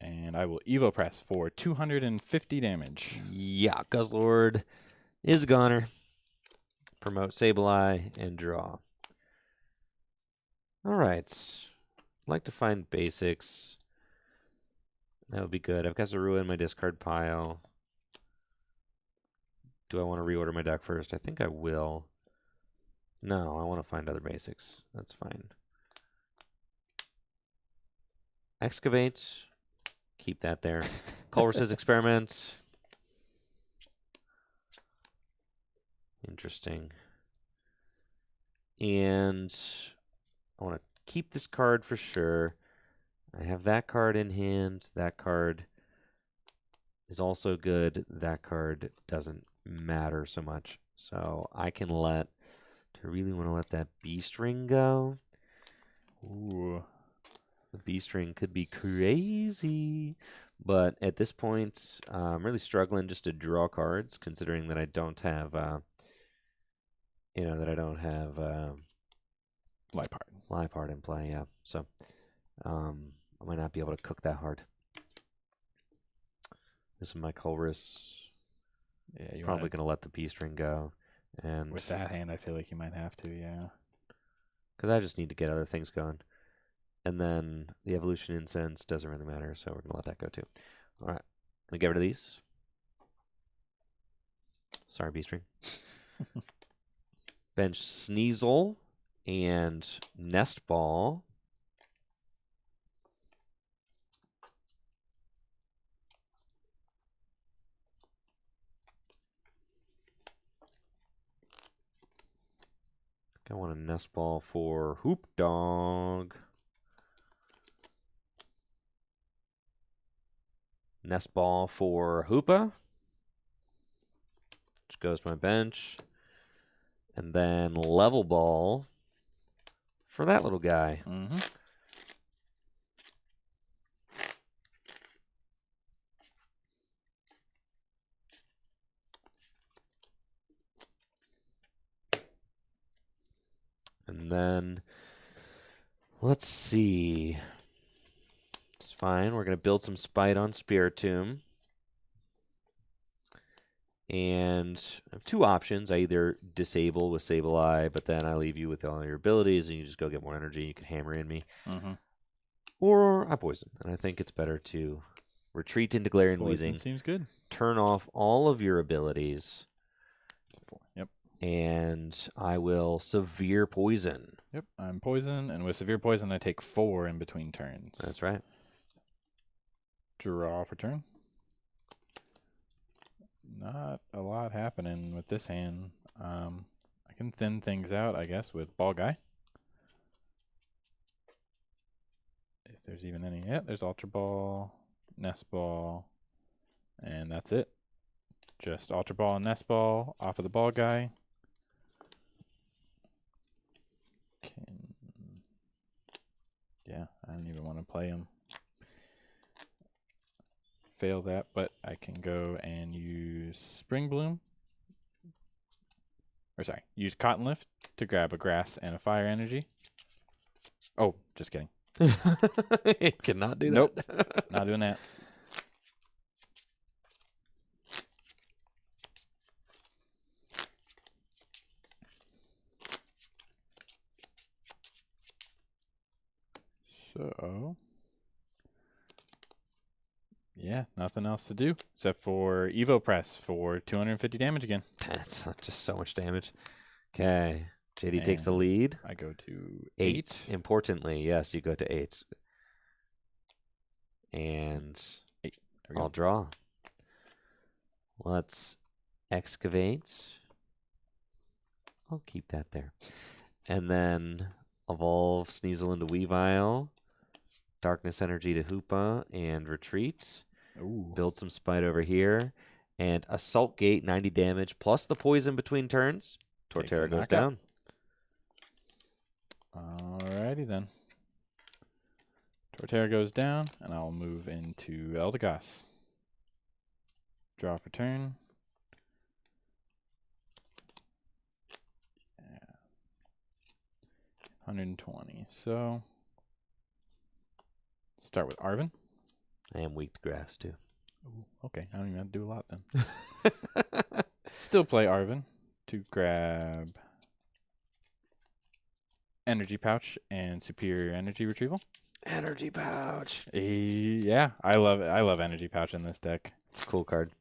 And I will Evo Press for 250 damage. Yeah, Guzzlord is a goner. Promote Sableye and draw. All right. Like to find basics. That would be good. I've got Zorua in my discard pile. Do I want to reorder my deck first? I think I will. No, I want to find other basics. That's fine. Excavate. Keep that there. Culver's Experiment. Interesting. And I want to keep this card for sure. I have that card in hand. That card is also good. That card doesn't matter so much. So I can let... I really want to let that B-string go. Ooh. The B-string could be crazy. But at this point, I'm really struggling just to draw cards, considering that I don't have, Liepard in play, yeah. So I might not be able to cook that hard. This is my Culver's. Yeah, you probably going to let the B-string go. And with that hand, I feel like you might have to, yeah. Because I just need to get other things going. And then the Evolution Incense doesn't really matter, so we're going to let that go too. All right. Let me get rid of these. Sorry, B-string. Bench Sneasel and Nest Ball. I want a Nest Ball for Hoop Dog. Nest Ball for Hoopa, which goes to my bench. And then Level Ball for that little guy. Mm-hmm. And then, let's see. It's fine. We're going to build some Spite on Spiritomb. And I have 2 options. I either disable with Sableye, but then I leave you with all your abilities, and you just go get more energy. You can hammer in me. Mm-hmm. Or I poison. And I think it's better to retreat into Galarian Poison Weezing. seems good. Turn off all of your abilities. 4. Yep. And I will Severe Poison. Yep, I'm poison, and with Severe Poison, I take 4 in between turns. That's right. Draw for turn. Not a lot happening with this hand. I can thin things out, I guess, with Ball Guy. If there's even any. Yeah, there's Ultra Ball, Nest Ball, and that's it. Just Ultra Ball and Nest Ball off of the ball guy. Yeah, I don't even want to play him. Fail that, but I can go and use Spring Bloom. Or sorry, use Cotton Lift to grab a grass and a fire energy. Oh, just kidding. Cannot do nope, that. not doing that. So, yeah, nothing else to do except for Evo Press for 250 damage again. That's just so much damage. Okay. JD takes the lead. I go to 8. Importantly, yes, you go to 8. And 8. I'll draw. Let's excavate. I'll keep that there. And then evolve Sneasel into Weavile. Darkness Energy to Hoopa and retreat. Ooh. Build some Spite over here. And Assault Gate, 90 damage, plus the poison between turns. Torterra goes down. Alrighty then. Torterra goes down, and I'll move into Eldegoss. Draw for turn. Yeah. 120. So, start with Arven. I am weak to grass, too. Ooh, okay, I don't even have to do a lot then. Still play Arven to grab Energy Pouch and Superior Energy Retrieval. Energy Pouch. Yeah, I love it. I love Energy Pouch in this deck. It's a cool card.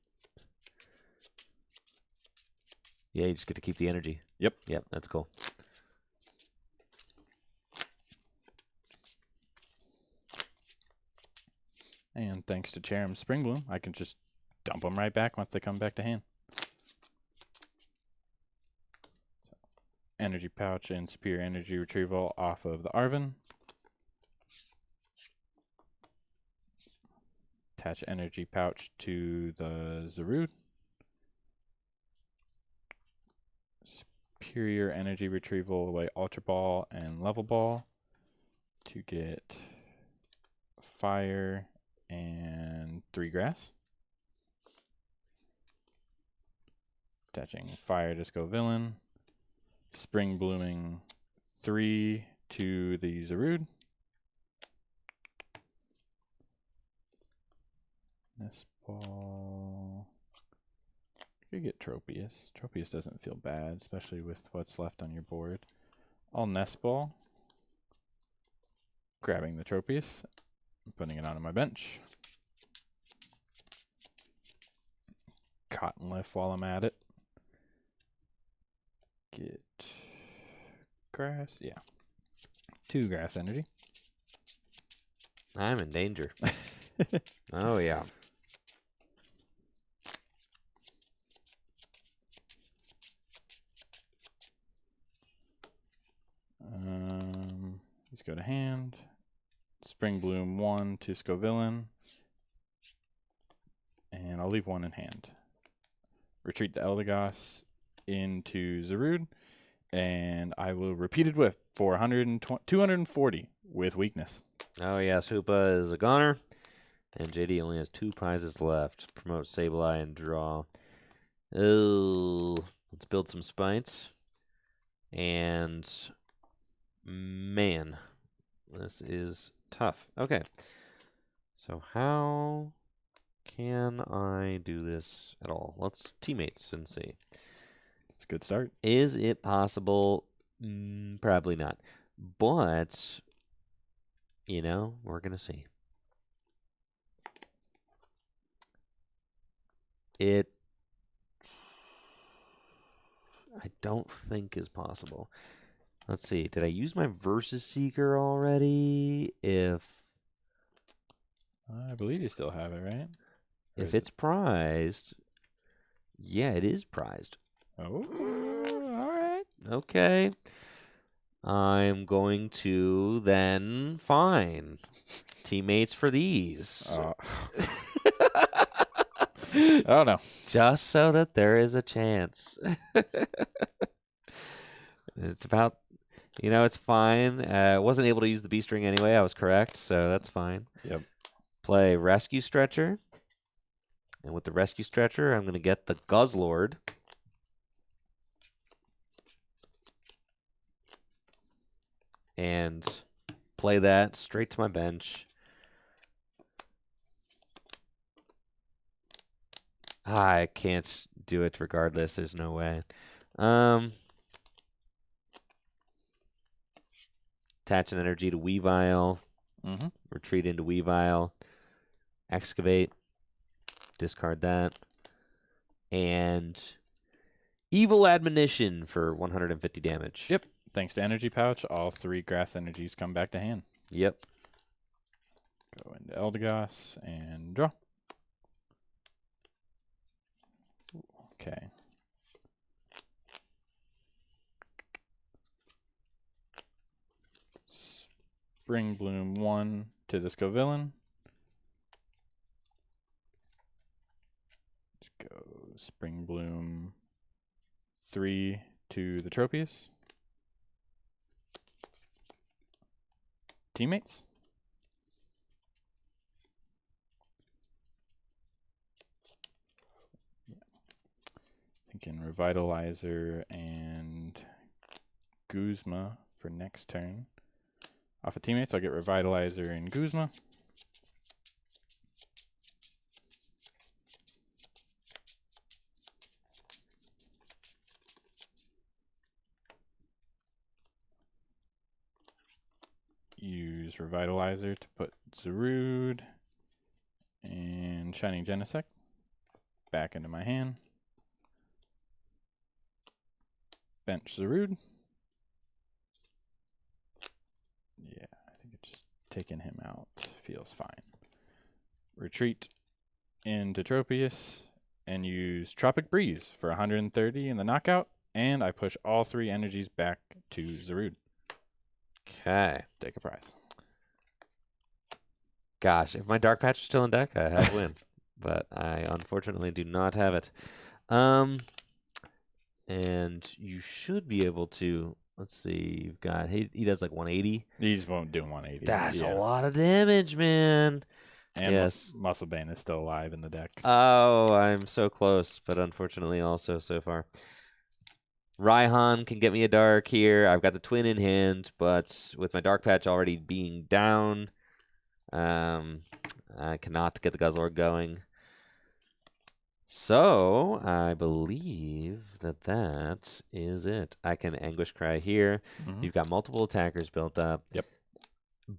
Yeah, you just get to keep the energy. Yep. Yep, that's cool. And thanks to Cherrim Spring Bloom, I can just dump them right back once they come back to hand. Energy Pouch and Superior Energy Retrieval off of the Arven. Attach Energy Pouch to the Zarude. Superior Energy Retrieval away Ultra Ball and Level Ball to get Fire and 3 grass. Attaching Fire Disco Villain. Spring Blooming 3 to the Zarude. Nest Ball. Could get Tropius. Tropius doesn't feel bad, especially with what's left on your board. I'll Nest Ball. Grabbing the Tropius. Putting it onto my bench. Cotton Lift while I'm at it. Get grass. Yeah. 2 grass energy. I'm in danger. Oh, yeah. Let's go to hand. Spring Bloom 1 to Scovillain. And I'll leave 1 in hand. Retreat the Eldegoss into Zarude. And I will Repeated Whip for 240 with weakness. Oh, yes. Hoopa is a goner. And JD only has 2 prizes left. Promote Sableye and draw. Oh, let's build some spites. And man, this is tough. Okay. So how can I do this at all? Let's teammates and see. It's a good start. Is it possible? Probably not. But, you know, we're going to see. I don't think is possible. Let's see. Did I use my Versus Seeker already? I believe you still have it, right? If it's prized, yeah, it is prized. Oh, all right. Okay. I'm going to then fine teammates for these. Oh no. Just so that there is a chance. It's about, it's fine. Wasn't able to use the B string anyway. I was correct, so that's fine. Yep. Play Rescue Stretcher. And with the Rescue Stretcher, I'm going to get the Guzzlord. And play that straight to my bench. I can't do it regardless. There's no way. Attach an energy to Weavile. Mm-hmm. Retreat into Weavile. Excavate. Discard that. And Evil Admonition for 150 damage. Yep. Thanks to Energy Pouch, all 3 grass energies come back to hand. Yep. Go into Eldegoss and draw. Okay. Spring Bloom 1 to the Scovillain. Let's go Spring Bloom 3 to the Tropius. Teammates. Thinking Revitalizer and Guzma for next turn. Off of teammates, I'll get Revitalizer and Guzma. Use Revitalizer to put Zarude and Shining Genesect back into my hand. Bench Zarude. Yeah, I think it's just taking him out feels fine. Retreat into Tropius and use Tropic Breeze for 130 in the knockout, and I push all 3 energies back to Zarude. Okay. Take a prize. Gosh, if my Dark Patch is still in deck, I have a win. But I unfortunately do not have it. And you should be able to, let's see, you've got, he does like 180. He's doing 180. That's a lot of damage, man. And yes. Muscle Bane is still alive in the deck. Oh, I'm so close, but unfortunately also so far. Raihan can get me a dark here. I've got the twin in hand, but with my Dark Patch already being down, I cannot get the Guzzlord going. So I believe that is it. I can Anguish Cry here. Mm-hmm. You've got multiple attackers built up. Yep.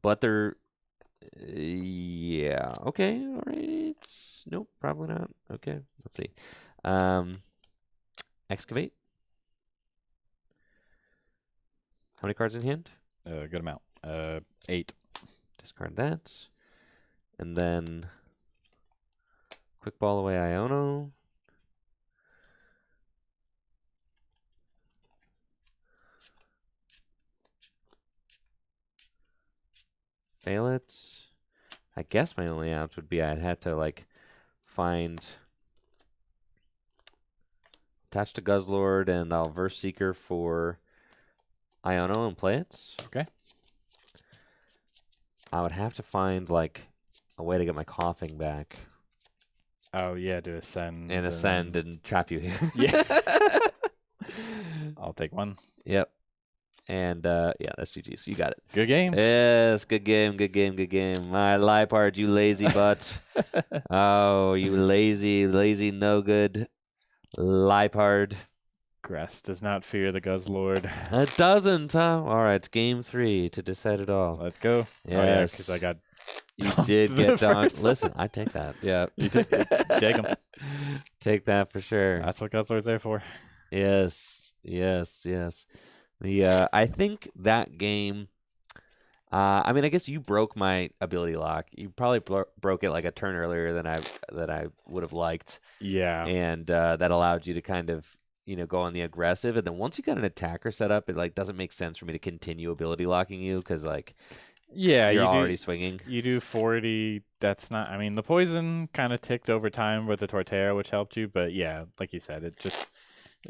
But they're... yeah. Okay. All right. Nope. Probably not. Okay. Let's see. Excavate. How many cards in hand? Good amount. 8. Discard that. And then Quick Ball away Iono. Fail it. I guess my only out would be I'd have to like find attach to Guzzlord and I'll Verse Seeker for Iono and play it. Okay. I would have to find like a way to get my coughing back. Oh yeah, to ascend. And ascend and trap you here. Yeah. I'll take 1. Yep. And yeah, that's GG's. You got it. Good game. Yes, good game, good game, good game. My Lipard, you lazy butt. Oh, you lazy, no good Lipard. Grass does not fear the Guzzlord. It doesn't, huh? All right, game 3 to decide it all. Let's go. Yes. Oh yeah, because I got. You did get done. first. Listen, I take that. Yeah. You take them. Take that for sure. That's what Guzzlord's there for. Yes. The I think that game. I mean, I guess you broke my ability lock. You probably broke it like a turn earlier than I would have liked. Yeah. And that allowed you to kind of go on the aggressive. And then once you got an attacker set up, it like doesn't make sense for me to continue ability locking you because like Yeah, you're you already do. swinging. You do 40. That's not. I mean, the poison kind of ticked over time with the Torterra, which helped you. But yeah, like you said, it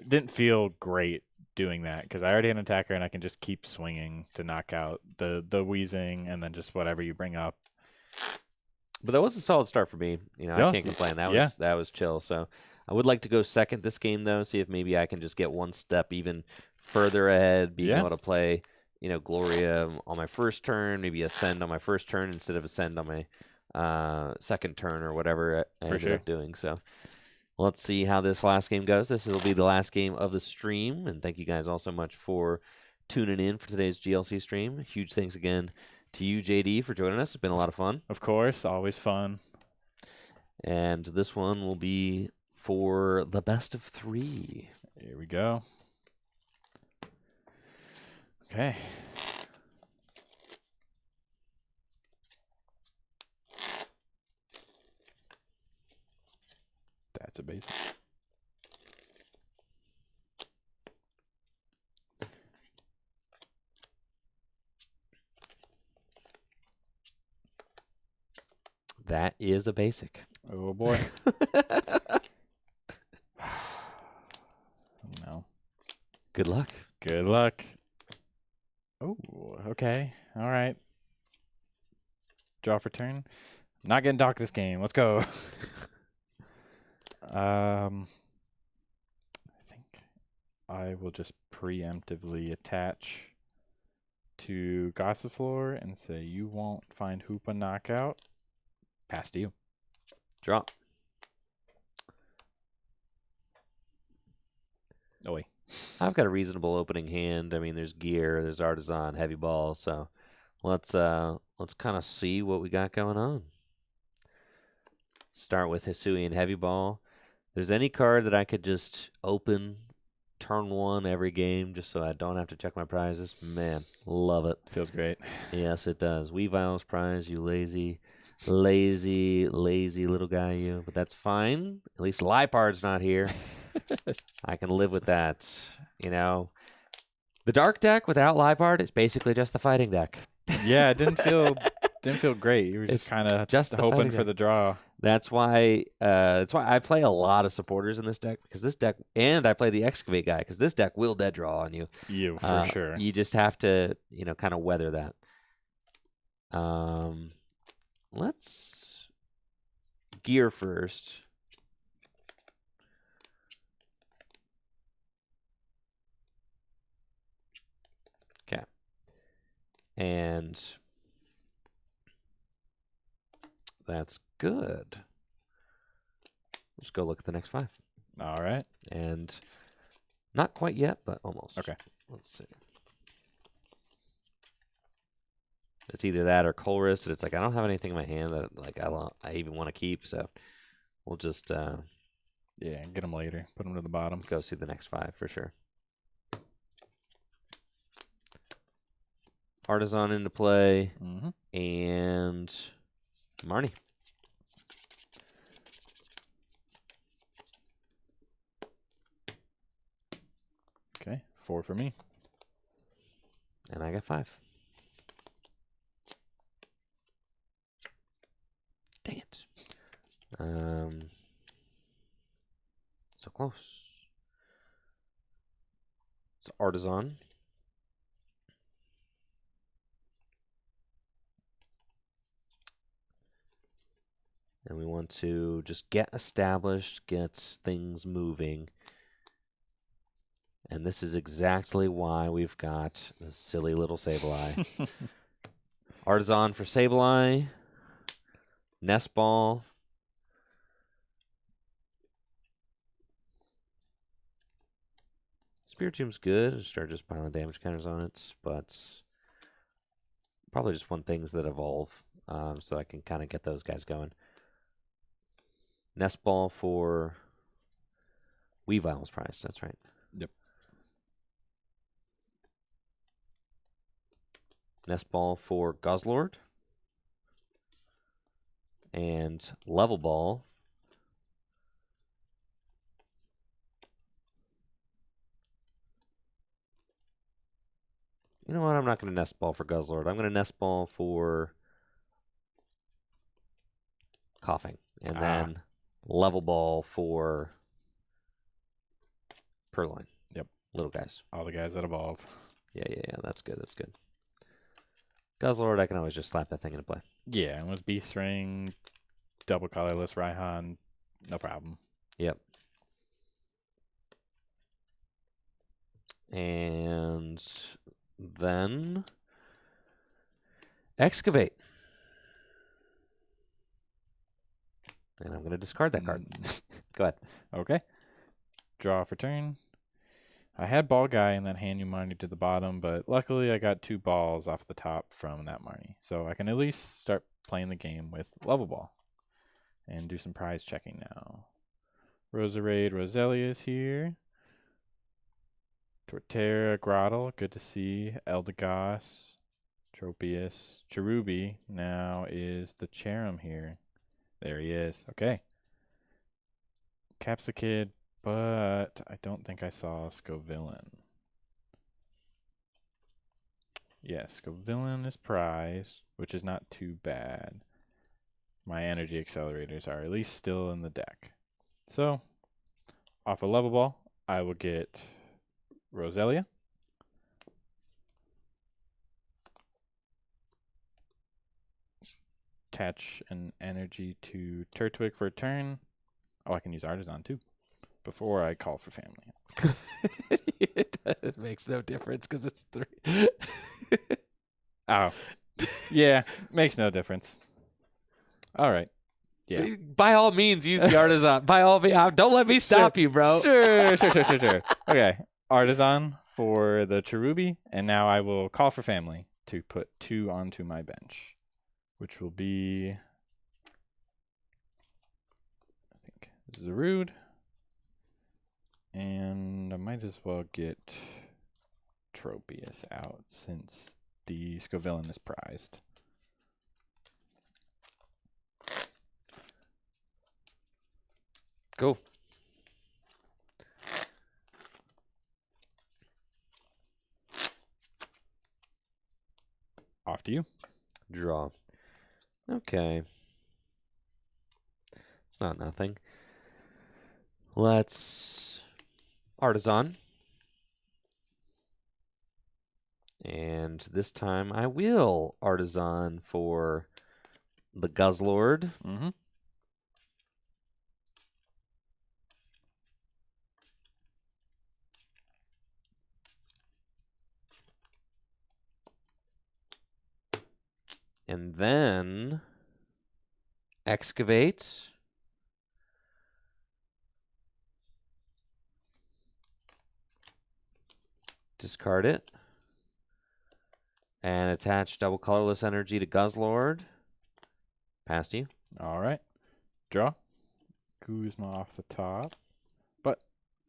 didn't feel great doing that because I already had an attacker and I can just keep swinging to knock out the wheezing and then just whatever you bring up. But that was a solid start for me. I can't complain. That was chill. So I would like to go second this game though, see if maybe I can just get one step even further ahead, being able to play, Gloria on my first turn, maybe Ascend on my first turn instead of Ascend on my second turn or whatever I ended up doing. So let's see how this last game goes. This will be the last game of the stream, and thank you guys all so much for tuning in for today's GLC stream. Huge thanks again to you, JD, for joining us. It's been a lot of fun. Of course, always fun. And this one will be for the best of 3. Here we go. Okay. That's a basic. That is a basic. Oh boy. No. Good luck. Good luck. Oh, okay. All right. Draw for turn. Not getting docked this game. Let's go. I think I will just preemptively attach to Gossiflor and say you won't find Hoopa knockout. Pass to you. Draw. Oh wait. I've got a reasonable opening hand. I mean, there's gear, there's artisan, heavy ball. So let's kind of see what we got going on. Start with Hisui and heavy ball. If there's any card that I could just open turn 1 every game just so I don't have to check my prizes, man, love it. Feels great. Yes, it does. Weavile's prize, you lazy little guy, you. But that's fine. At least Lipard's not here. I can live with that. The dark deck without Lipard is basically just the fighting deck. Yeah, it didn't feel great. You were just kind of just hoping for the draw. That's why I play a lot of supporters in this deck because this deck, and I play the excavate guy because this deck will dead draw on you. You for sure. You just have to kind of weather that. Let's gear first. Okay. And that's good. Let's go look at the next 5. All right. And not quite yet, but almost. Okay. Let's see. It's either that or Colress, and it's like I don't have anything in my hand that like I even want to keep, so we'll just yeah, get them later. Put them to the bottom. Go see the next 5 for sure. Artisan into play, and Marnie. Okay, 4 for me. And I got 5. Dang it. So close. It's Artisan. And we want to just get established, get things moving. And this is exactly why we've got this silly little Sableye. Artisan for Sableye. Nest Ball. Spirit Tomb's good. Start just piling damage counters on it, but probably just want things that evolve so I can kind of get those guys going. Nest Ball for Weavile's prize. That's right. Yep. Nest Ball for Guzzlord. And Level Ball You know what? I'm not going to Nest Ball for Guzzlord. I'm going to Nest Ball for Coughing. And then Level Ball for Purloin. Yep. Little guys. All the guys that evolve. Yeah. That's good. Guzzlord, I can always just slap that thing into play. Yeah, and with Beast Ring, double colorless Raihan, no problem. Yep. And then Excavate. And I'm going to discard that card. Go ahead. Okay. Draw for turn. I had Ball Guy in that hand you Marnie to the bottom, but luckily I got 2 balls off the top from that Marnie. So I can at least start playing the game with Level Ball. And do some prize checking now. Roserade Roselia is here. Torterra Grottle, good to see. Eldegoss, Tropius, Cherubi. Now is the Cherum here. There he is. Okay. Capsicid, but I don't think I saw Scovillain. Yes, Scovillain is prized, which is not too bad. My energy accelerators are at least still in the deck. So, off a Level Ball, I will get Roselia. Attach an energy to Turtwig for a turn. Oh, I can use Artisan too before I call for family. It makes no difference because it's 3. Oh, yeah, makes no difference. All right. Yeah. By all means, use the Artisan. By all means, don't let me stop you, bro. Sure. Okay. Artisan for the Cherubi, and now I will call for family to put 2 onto my bench, which will be, I think, Zarude. And I might as well get Tropius out since the Scovillain is prized. Go. Off to you. Draw. Okay. It's not nothing. Let's Artisan. And this time I will Artisan for the Guzzlord. Mm-hmm. And then Excavate. Discard it. And attach double colorless energy to Guzzlord. Past you. All right. Draw. Guzma off the top. But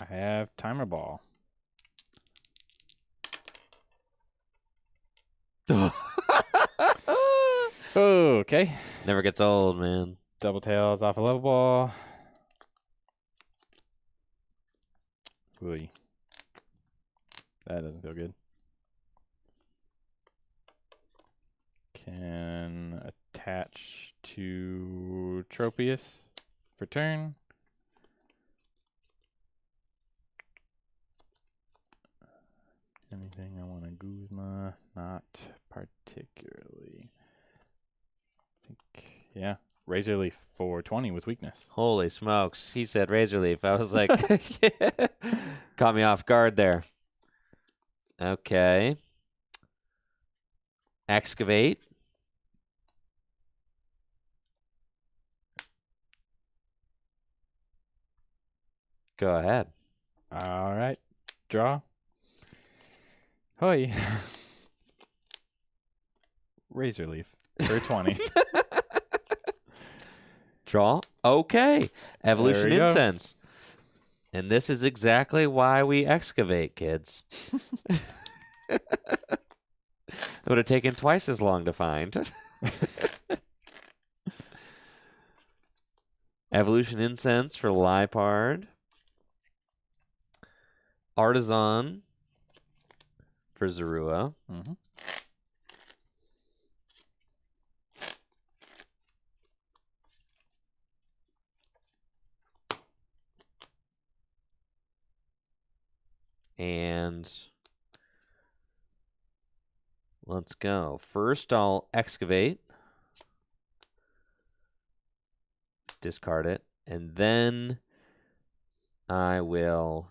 I have Timer Ball. Okay. Never gets old, man. Double Tails off a Level Ball. Ooh. That doesn't feel good. Can attach to Tropius for turn. Anything I want to Guzma? Not particularly. I think, yeah. Razor Leaf for 20 with weakness. Holy smokes. He said Razor Leaf. I was like, caught me off guard there. Okay. Excavate. Go ahead. All right. Draw. Hoi. Razor Leaf for 20. Draw. Okay. Evolution There we go. Incense. And this is exactly why we excavate, kids. It would have taken twice as long to find. Evolution Incense for Lipard. Artisan for Zorua. Mm-hmm. And let's go. First, I'll excavate, discard it, and then I will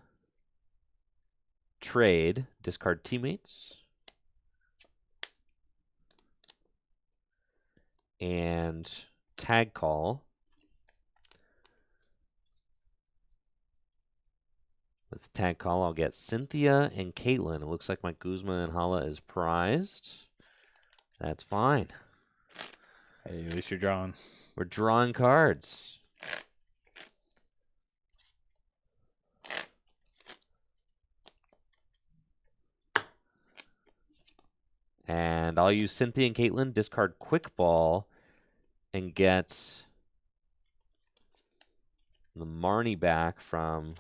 trade, discard teammates, and tag call. With the tag call, I'll get Cynthia and Caitlin. It looks like my Guzma and Hala is prized. That's fine. Hey, at least you're drawing. We're drawing cards. And I'll use Cynthia and Caitlin, discard Quick Ball, and get the Marnie back from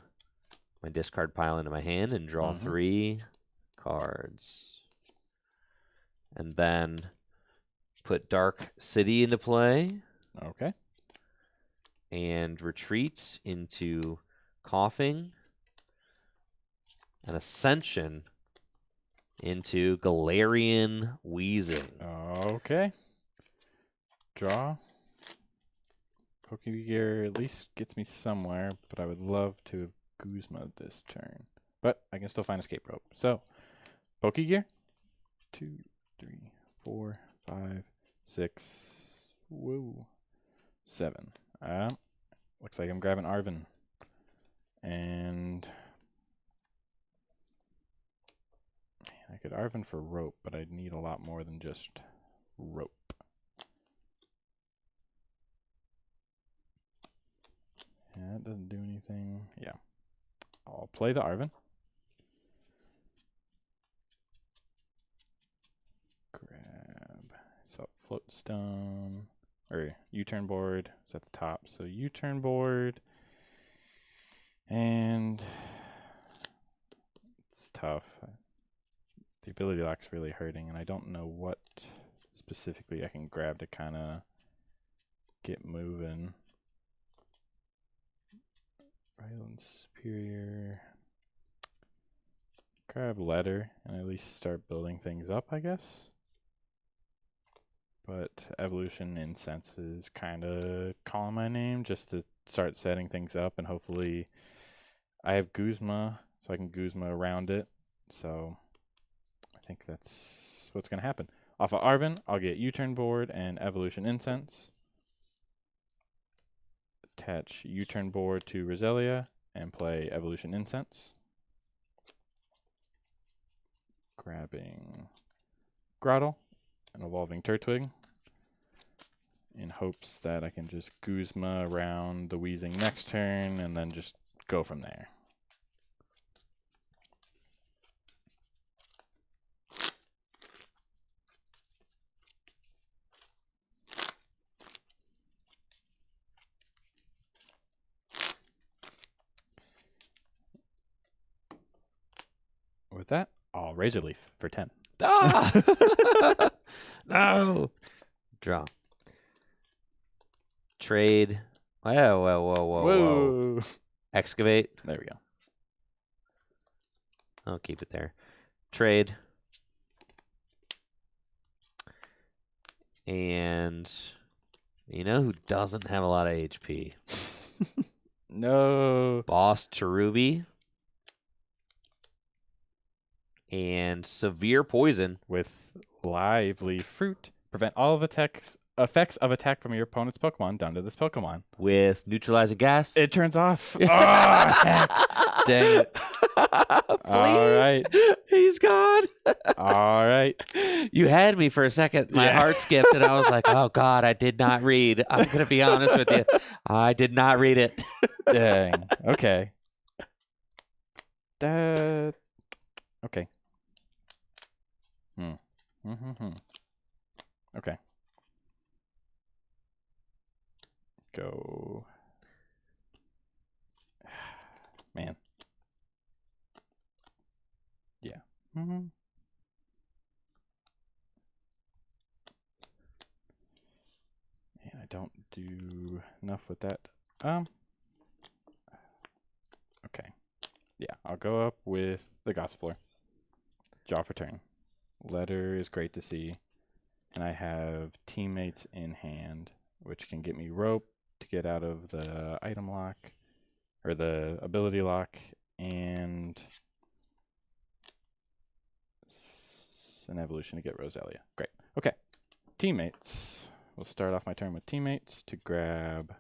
my discard pile into my hand and draw 3 cards. And then put Dark City into play. Okay. And retreat into Coughing. And Ascension into Galarian Wheezing. Okay. Draw. Pokegear at least gets me somewhere, but I would love to have Guzma this turn. But I can still find Escape Rope. So, Pokegear. 2, 3, 4, 5, 6, woo, 7. Looks like I'm grabbing Arven. And I could Arven for Rope, but I'd need a lot more than just Rope. Yeah, it doesn't do anything. Yeah. I'll play the Arven. Grab. So Float Stone. Or U-turn board. It's at the top. So U-turn board. And it's tough. The ability lock's really hurting, and I don't know what specifically I can grab to kind of get moving. Violent Superior. Grab Letter and at least start building things up, I guess. But Evolution Incense is kind of calling my name just to start setting things up, and hopefully I have Guzma, so I can Guzma around it. So I think that's what's going to happen. Off of Arven, I'll get U-turn board and Evolution Incense. Attach U-turn board to Roselia and play Evolution Incense. Grabbing Grottle and Evolving Turtwig in hopes that I can just Guzma around the Wheezing next turn and then just go from there. With that, I'll Razor Leaf for 10. Ah! No! Draw. Trade. Whoa. Excavate. There we go. I'll keep it there. Trade. And you know who doesn't have a lot of HP? No. Boss Cherubi. And Severe Poison. With Lively Fruit. Prevent all of effects of attack from your opponent's Pokemon down to this Pokemon. With Neutralizing Gas. It turns off. Oh, heck. Dang it. All right. He's gone. All right. You had me for a second. My heart skipped, and I was like, oh, God, I did not read. I'm going to be honest with you. I did not read it. Dang. Okay. Okay. Okay. Go. Man. Yeah. don't do enough with that. Okay. Yeah, I'll go up with the Gossifleur. Draw for turn. Letter is great to see. And I have Teammates in hand, which can get me Rope to get out of the item lock, or the ability lock, and an evolution to get Roselia. Great. Okay. Teammates. We'll start off my turn with Teammates to grab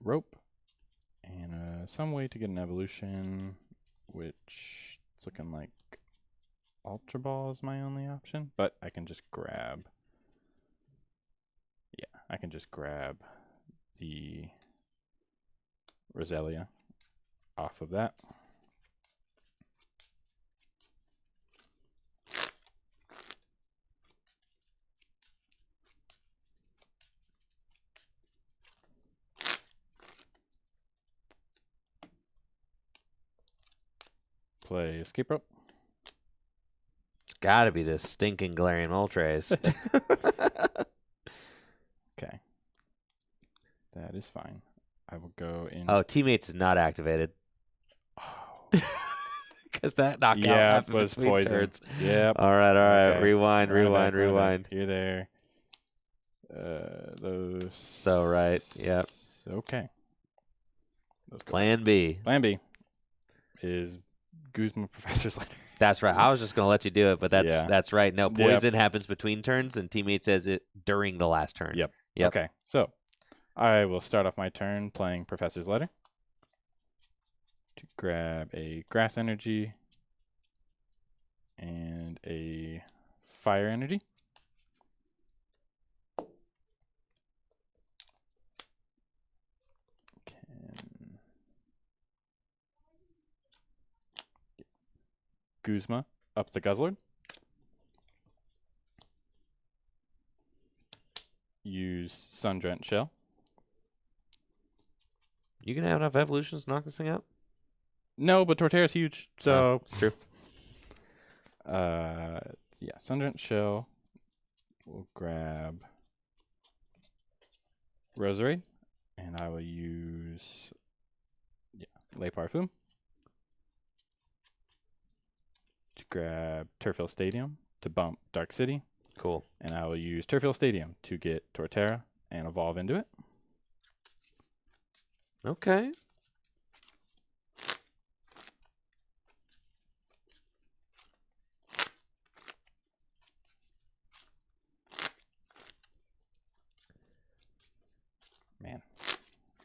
Rope and some way to get an evolution, which it's looking like Ultra Ball is my only option, but I can just grab. Yeah, I can just grab the Roselia off of that. Play Escape Rope. It's got to be this stinking Galarian Moltres. Okay. That is fine. I will go in. Oh, Teammates is not activated. Oh. Because that knockout Yeah, happened was between poison. turns. Yep. All right. Okay. Rewind. You're there. Those. So right. Yep. Okay. Those Plan B. Plan B is Guzma Professor's Letter. That's right. I was just gonna let you do it, but that's right. No, poison happens between turns, and Teammate says it during the last turn. Yep. Yep. Okay. So I will start off my turn playing Professor's Letter to grab a Grass Energy and a Fire Energy. Guzma up the Guzzlord. Use Sun-Drenched Shell. You gonna have enough evolutions to knock this thing out? No, but Torterra's huge, so it's true. Yeah, Sun-Drenched Shell. We'll grab Roserade, and I will use Le Parfum to grab Turfhill Stadium to bump Dark City. Cool. And I will use Turfhill Stadium to get Torterra and evolve into it. Okay. Man,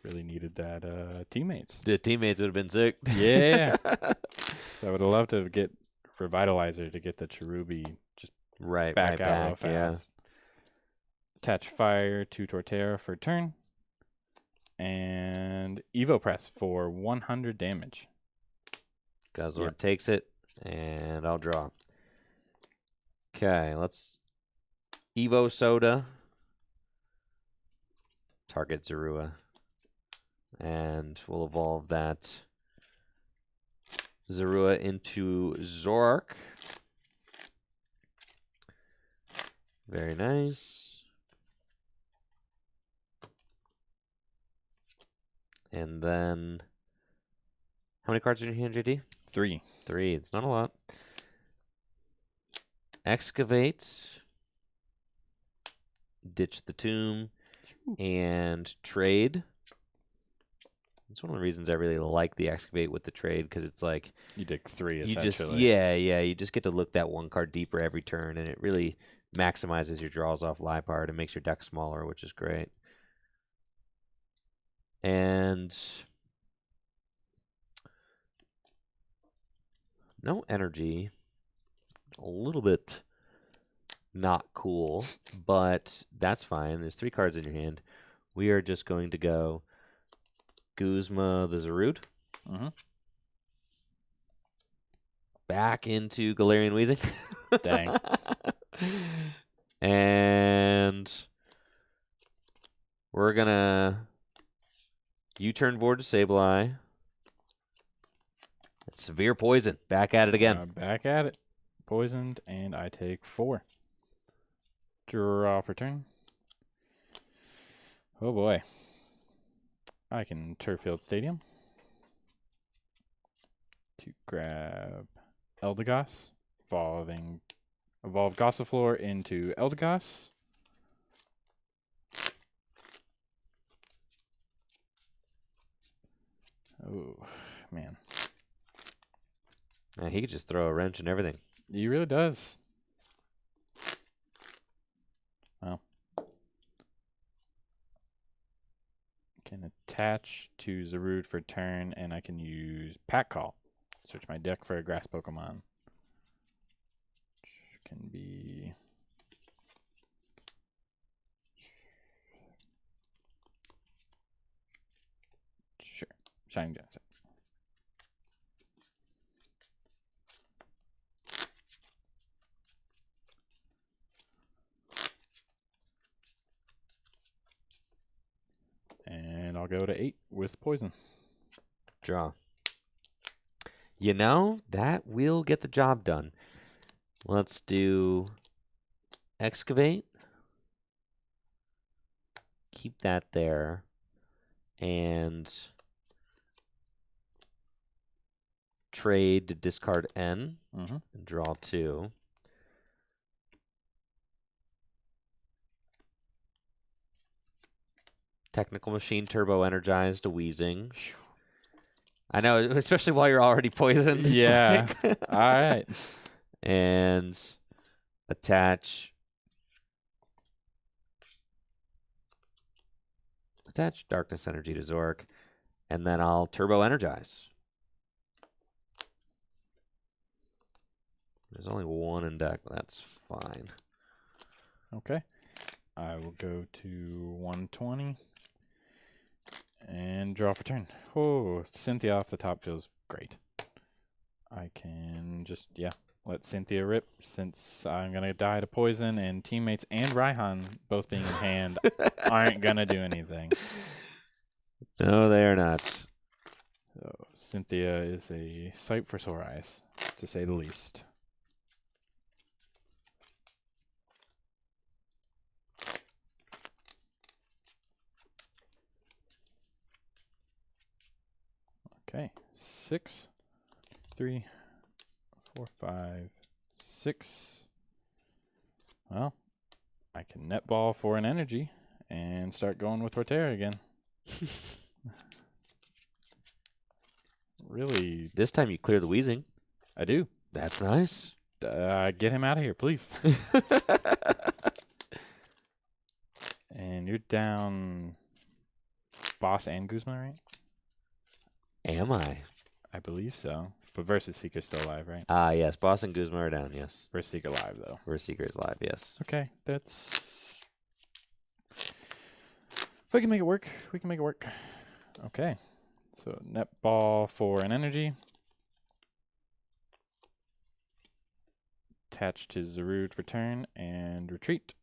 really needed that Teammates. The Teammates would have been sick. Yeah. So I would have loved to get Revitalizer to get the Cherubi just back out real fast. Yeah. Attach Fire to Torterra for turn. And Evo Press for 100 damage. Guzzlord takes it, and I'll draw. Okay, let's Evo Soda. Target Zorua. And we'll evolve that Zorua into Zoroark. Very nice. And then, how many cards are in your hand, JD? 3. 3. It's not a lot. Excavate. Ditch the tomb. And trade. It's one of the reasons I really like the Excavate with the trade, because it's like You dig 3 you essentially. you just get to look that one card deeper every turn, and it really maximizes your draws off Liepard and makes your deck smaller, which is great. And no energy. A little bit not cool, but that's fine. There's 3 cards in your hand. We are just going to go Guzma the Zarude. Back into Galarian Weezing. Dang. And we're going to U-turn board to Sableye. Severe Poison. Back at it again. Back at it. Poisoned, and I take 4. Draw for turn. Oh boy. I can Turffield Stadium to grab Eldegoss, evolve Gossifleur into Eldegoss. Oh, man. He could just throw a wrench and everything. He really does. Well. Can attach to Zarude for turn, and I can use Pack Call. Search my deck for a grass Pokemon. Which can be... Sure. Shining Genesect. And I'll go to 8 with Poison. Draw. You know, that will get the job done. Let's do Excavate. Keep that there. And trade to discard N and draw 2. Technical Machine Turbo Energized to Wheezing. I know, especially while you're already poisoned. Yeah. All right. And attach Darkness Energy to Zork. And then I'll Turbo Energize. There's only 1 in deck, but that's fine. Okay. I will go to 120 and draw for turn. Oh, Cynthia off the top feels great. I can just, let Cynthia rip since I'm going to die to poison, and teammates and Raihan both being in hand aren't going to do anything. No, they are not. So Cynthia is a sight for sore eyes, to say the least. Okay, 6, 3, 4, 5, 6. Well, I can netball for an energy and start going with Torterra again. Really? This time you clear the Wheezing. I do. That's nice. Get him out of here, please. And you're down Boss and Guzma, right? Am I? I believe so. But Versus Seeker's still alive, right? Yes. Boss and Guzma are down, yes. Versus Seeker live, though. Versus Seeker is live, yes. Okay, that's... If we can make it work, we can make it work. Okay. So netball for an energy. Attach to Zarude for turn and retreat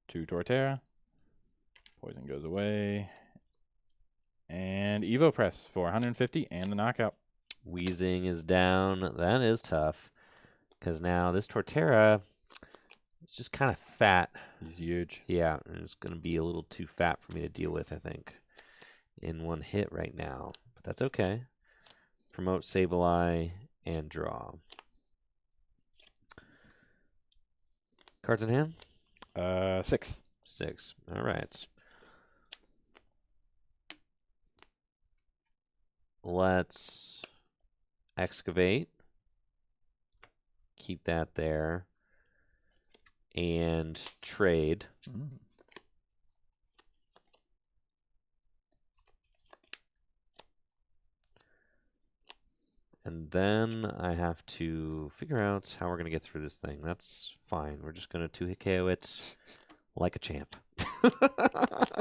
to Torterra. Poison goes away. And Evo Press for 150 and the knockout. Wheezing is down. That is tough. Because now this Torterra is just kind of fat. He's huge. Yeah, and it's going to be a little too fat for me to deal with, I think, in one hit right now. But that's okay. Promote Sableye and draw. Cards in hand? 6. 6. All right. Let's excavate. Keep that there. And trade. And then I have to figure out how we're going to get through this thing. That's fine. We're just going to 2-hit KO it like a champ.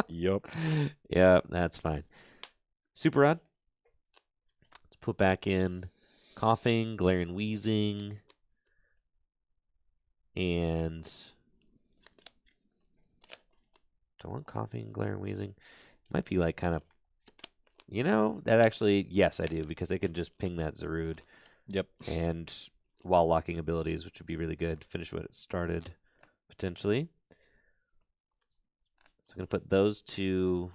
Yup. Yeah, that's fine. Super Rod. Let's put back in Coughing, Glaring Wheezing, and do I want Coughing, Glaring Wheezing? Might be like kind of, you know, that actually, yes, I do, because they can just ping that Zarude. Yep. And while locking abilities, which would be really good. Finish what it started, potentially. So I'm going to put those two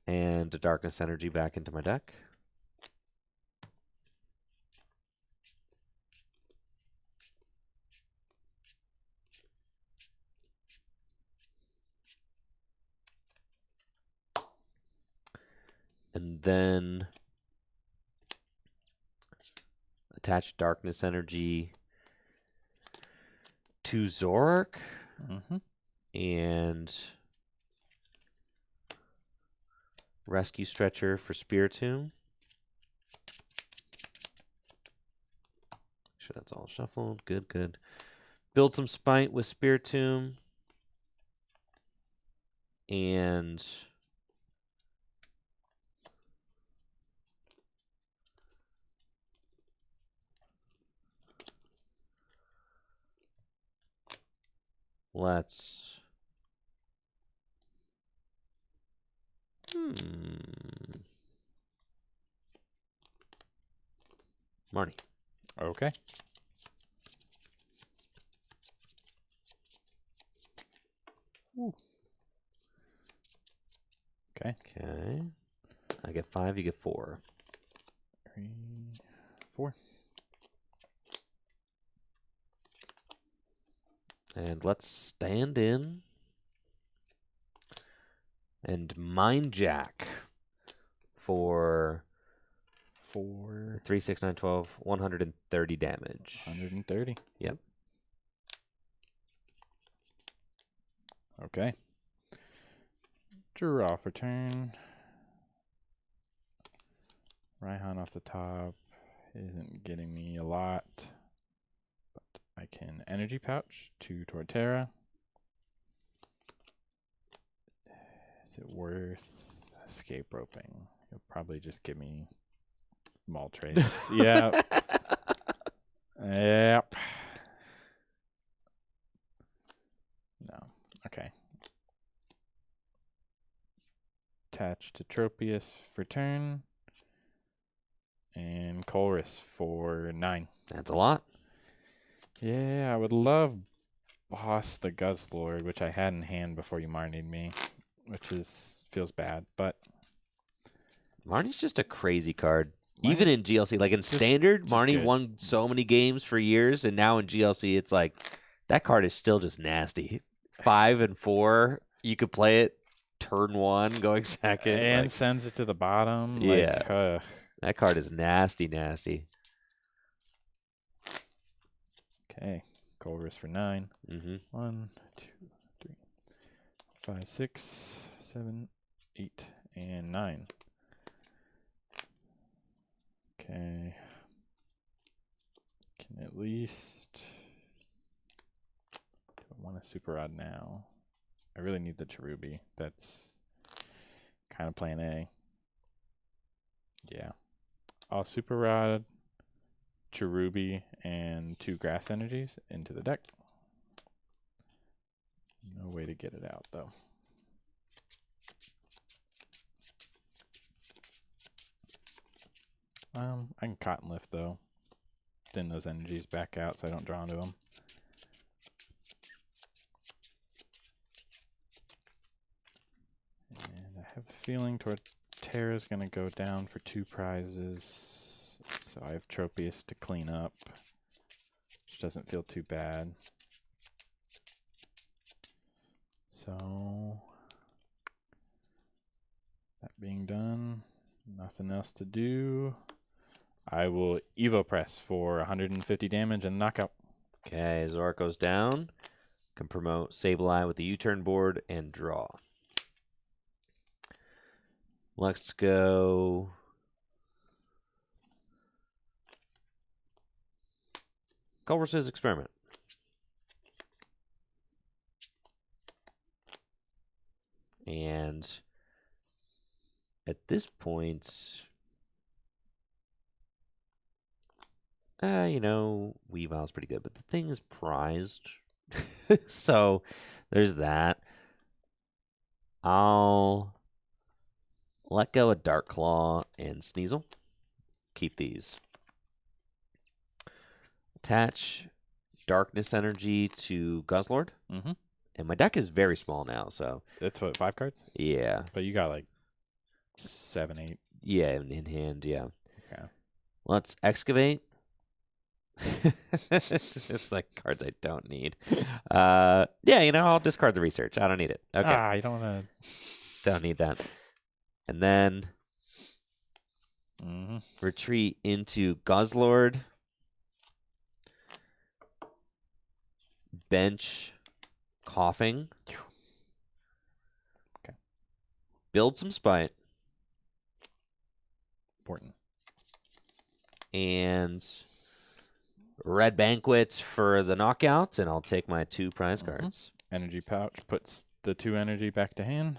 and a Darkness Energy back into my deck. And then attach Darkness Energy to Zoroark. And Rescue Stretcher for Spiritomb. Make sure that's all shuffled. Good, good. Build some Spite with Spiritomb. And let's Marnie. Okay. Ooh. Okay. Okay. I get 5, you get 4. 3, 4. And let's stand in and Mind Jack for 4, 3, 6, 9, 12, 130 damage. 130. Yep. Okay. Draw for turn. Raihan off the top isn't getting me a lot, but I can Energy Pouch to Torterra. Is it worth escape roping? He'll probably just give me Moltres. Yep. Yep. No. Okay. Attach to Tropius for turn. And Colress for 9. That's a lot. Yeah, I would love Boss the Guzzlord, which I had in hand before you Marnied me, which feels bad, but Marnie's just a crazy card. Marnie's Even in GLC, like in Standard, Marnie good. won so many games for years, and now in GLC, it's like that card is still just nasty. 5 and 4, you could play it turn 1, going second, and like, sends it to the bottom. Yeah. Like, that card is nasty, nasty. Okay, Colress for 9. 1, 2, 3, 5, 6, 7, 8, and 9. Okay. Can at least. Do I want a Super Rod now? I really need the Cherubi. That's kind of plan A. Yeah. I'll Super Rod, Cherubi, and 2 Grass Energies into the deck. No way to get it out, though. I can Cotton Lift, though. Thin those energies back out so I don't draw into them. And I have a feeling Torterra's going to go down for 2 prizes. So I have Tropius to clean up, which doesn't feel too bad. So, that being done, nothing else to do. I will Evo Press for 150 damage and knockout. Okay, Zoroark goes down. Can promote Sableye with the U-turn board and draw. Let's go. Culver's Experiment. And at this point, Weavile's pretty good, but the thing is prized. So there's that. I'll let go of Dark Claw and Sneasel. Keep these. Attach Darkness Energy to Guzzlord. Mm-hmm. And my deck is very small now, so That's what, 5 cards? yeah. But you got like 7, 8. Yeah, in hand, yeah. Okay. Let's excavate. It's like cards I don't need. Yeah, I'll discard the research. I don't need it. Okay. You don't want Don't need that. And then to. retreat into Guzzlord. Bench Coughing. Okay. Build some Spite. Important. And Red Banquet for the knockouts, and I'll take my 2 prize cards. Energy pouch puts the 2 energy back to hand.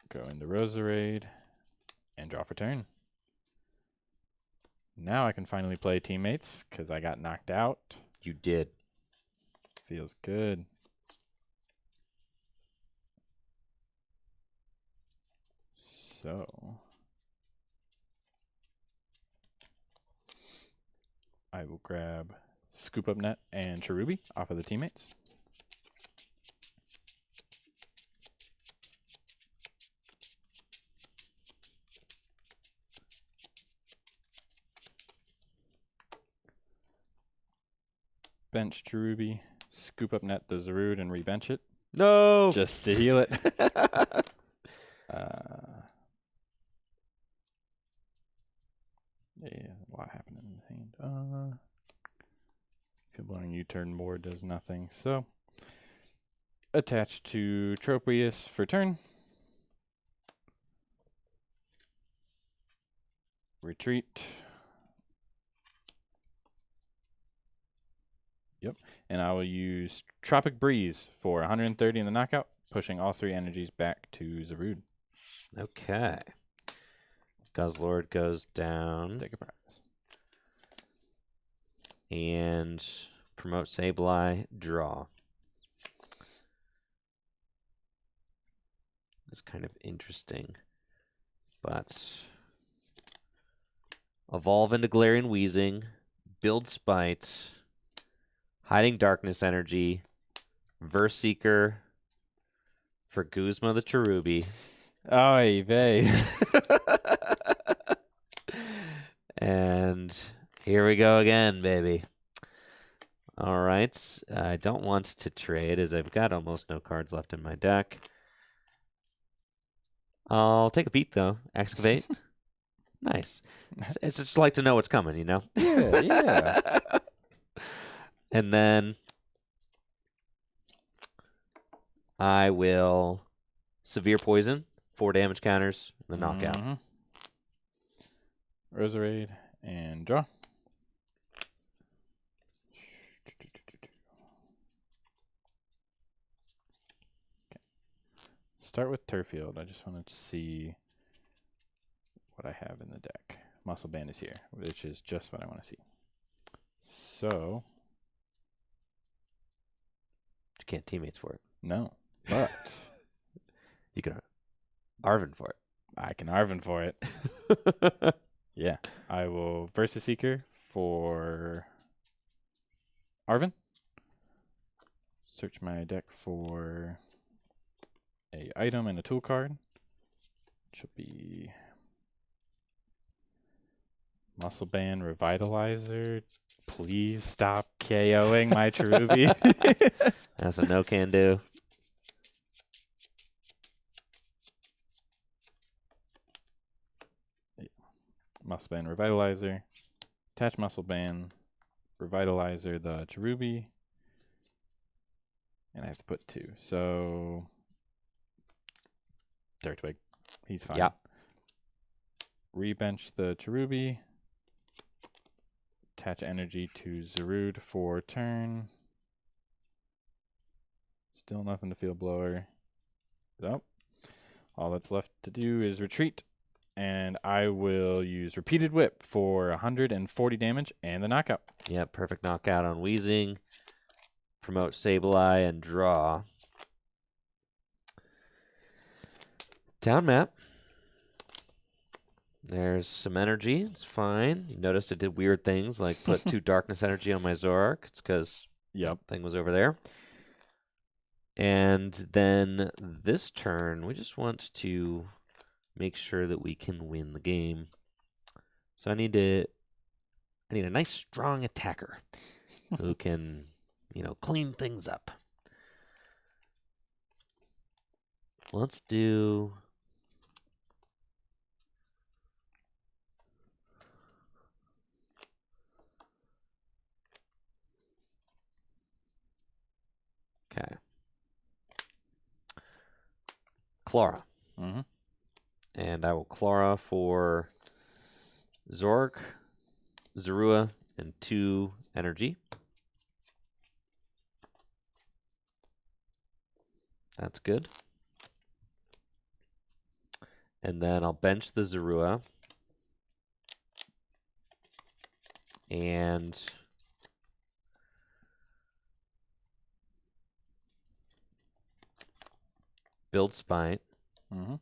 Go into Roserade and draw for turn. Now I can finally play teammates because I got knocked out. You did. Feels good. So I will grab Scoop Up Net and Cherubi off of the teammates. Bench Cherubi, Scoop Up Net the Zarude and rebench it. No! Just to heal it. Yeah, a lot happening in the hand. Blowing U-turn board does nothing. So, attached to Tropius for turn. Retreat. Yep. And I will use Tropic Breeze for 130 in the knockout, pushing all 3 energies back to Zarude. Okay. Guzzlord goes down. Take a prize. And promote Sableye, draw. That's kind of interesting. But evolve into Galarian Wheezing, build Spite, Hiding Darkness Energy, Verse Seeker for Guzma the Cherubi. Oy vey. And here we go again, baby. All right. I don't want to trade as I've got almost no cards left in my deck. I'll take a beat, though. Excavate. Nice. It's just like to know what's coming, Yeah, yeah. And then I will Severe Poison, 4 damage counters, the knockout. Mm-hmm. Roserade and draw. Okay. Start with Turfield. I just wanted to see what I have in the deck. Muscle Band is here, which is just what I want to see. So You can't teammates for it. no, but You can Arvin for I can Arvin for it. it. Yeah, I will Versus Seeker for Arvin. Search my deck for a item and a tool card. Should be Muscle Band Revitalizer. Please stop KOing my Cherubi. That's a no can do. Muscle Band Revitalizer. Attach Muscle Band Revitalizer the Cherubi. And I have to put 2. So Dirtwig. He's fine. Yeah. Rebench the Cherubi. Attach energy to Zarude for turn. Still nothing to Field Blower. Nope. All that's left to do is retreat. And I will use Repeated Whip for 140 damage and the knockout. Yeah, perfect knockout on Wheezing. Promote Sableye and draw. Down map. There's some energy. It's fine. You noticed it did weird things, like put 2 darkness energy on my Zoroark. It's because Yep. thing was over there. And then this turn, we just want to make sure that we can win the game. So I need a nice strong attacker who can, clean things up. Let's do okay. Clara. Mm-hmm. And I will Clara for Zork, Zorua, and 2 energy. That's good. And then I'll bench the Zorua. And build Spite. Mm-hmm.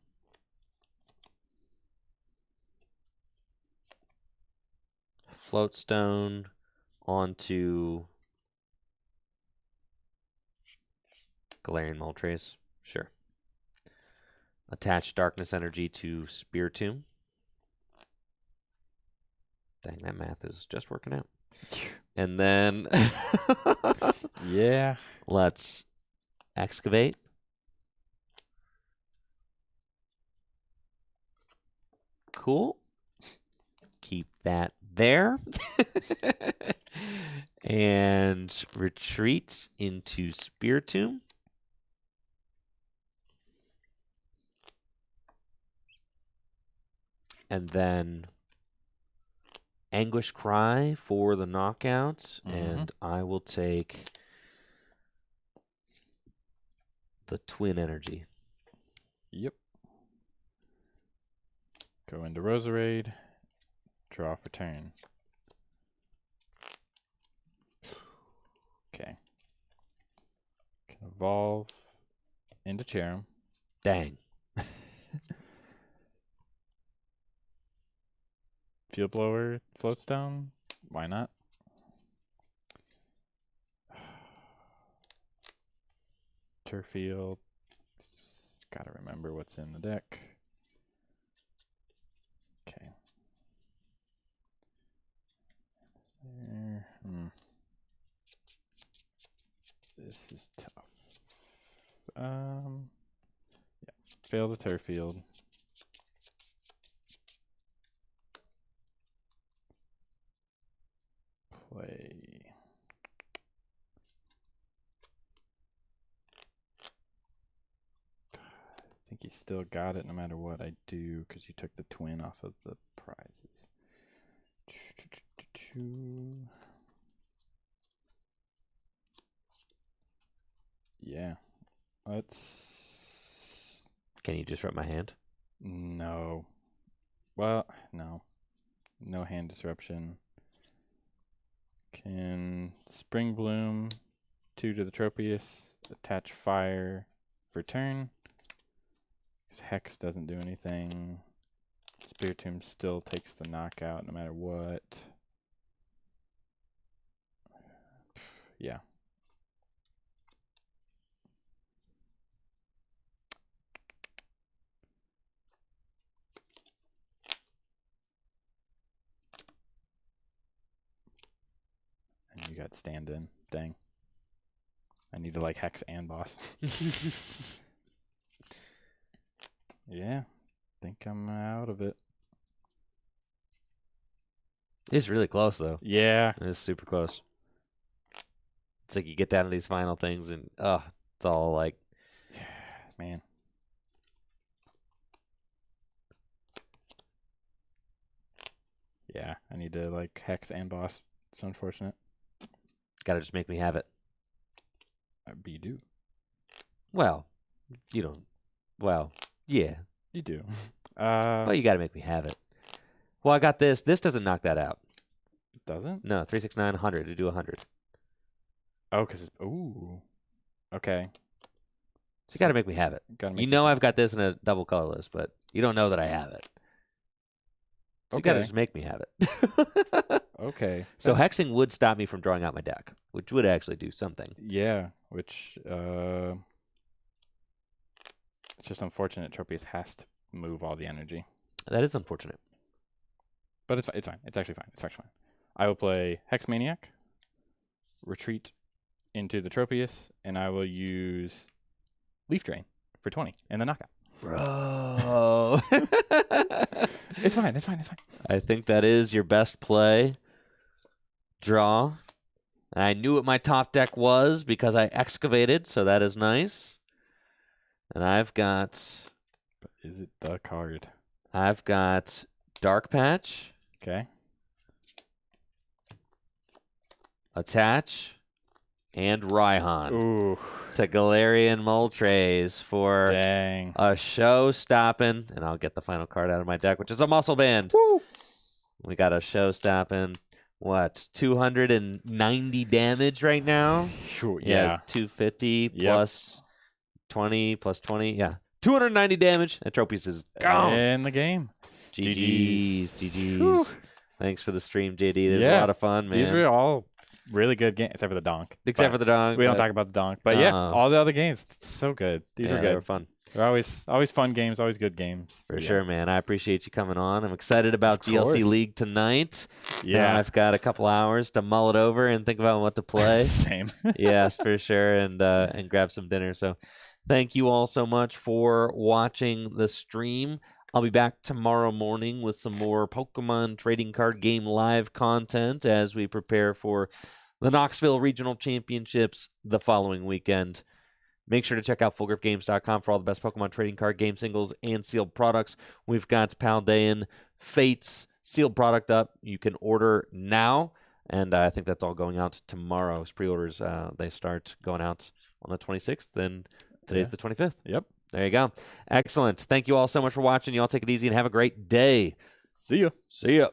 Float Stone onto Galarian Moltres. Sure. Attach Darkness Energy to Spear Tomb. Dang, that math is just working out. And then Yeah. let's Excavate. Cool. Keep that there. And retreat into Spear Tomb. And then Anguish Cry for the knockout. And I will take the Twin Energy. Yep. Go into Roserade. Draw for turn. Okay. Can evolve into Cherim. Dang. Field Blower, Floatstone. Why not? Turfield. Gotta remember what's in the deck. Okay. Is there? This is tough. Yeah. Fail the Turfield. Play. I think he still got it no matter what I do because you took the twin off of the prizes. Yeah. Let's. Can you disrupt my hand? No. Well, no. No hand disruption. Can Spring Bloom 2 to the Tropius, attach fire for turn. Because Hex doesn't do anything. Spear Tomb still takes the knockout no matter what. Yeah. And you got stand in. Dang. I need to like Hex and boss. Yeah. Think I'm out of it. It's really close, though. Yeah. It's super close. It's like you get down to these final things, and it's all like, man. Yeah, I need to like Hex and boss. It's unfortunate. Gotta just make me have it. But you do. Well, you don't. Well, yeah. You do. But you gotta make me have it. Well, I got this. This doesn't knock that out. Doesn't? No, 369, 100 to do 100. Oh, because it's. Ooh. Okay. So you gotta make me have it. Gotta make You know I've got this in a double colorless, but you don't know that I have it. So you got to Okay. just make me have it. Okay. So hexing would stop me from drawing out my deck, which would actually do something. Yeah, which it's just unfortunate Tropius has to move all the energy. That is unfortunate. But it's fine. It's actually fine. It's actually fine. I will play Hex Maniac, retreat into the Tropius, and I will use Leaf Drain for 20 and the knockout. Bro. It's fine. It's fine. It's fine. I think that is your best play. Draw. I knew what my top deck was because I excavated, so that is nice. And I've got Is it the card? Dark Patch, Okay. Attach, and Raihan Ooh. to Galarian Moltres for Dang. a show-stopping, and I'll get the final card out of my deck, which is a Muscle Band. Woo. We got a show-stopping, 290 damage right now? Sure. Yeah. 250 Yep. plus 20 plus 20. Yeah, 290 damage. And Tropius is gone. In the game. GG's. Whew. Thanks for the stream, JD. It was a Yeah. lot of fun, man. These were all really good games, except for the donk. Except for the dog. We don't talk about the donk. But yeah, Uh-oh. all the other games, so good. These Yeah, are they good. were fun. They're always fun games, always good games. For Yeah. sure, man. I appreciate you coming on. I'm excited about Of GLC course. League tonight. Yeah. I've got a couple hours to mull it over and think about what to play. Same. Yes, for sure, and grab some dinner. So thank you all so much for watching the stream. I'll be back tomorrow morning with some more Pokemon Trading Card Game live content as we prepare for the Knoxville Regional Championships the following weekend. Make sure to check out fullgripgames.com for all the best Pokemon Trading Card Game singles and sealed products. We've got Paldean Fates sealed product up. You can order now, and I think that's all going out tomorrow's pre-orders. They start going out on the 26th, and today's the 25th. Yep. There you go. Excellent. Thank you all so much for watching. You all take it easy and have a great day. See ya. See ya.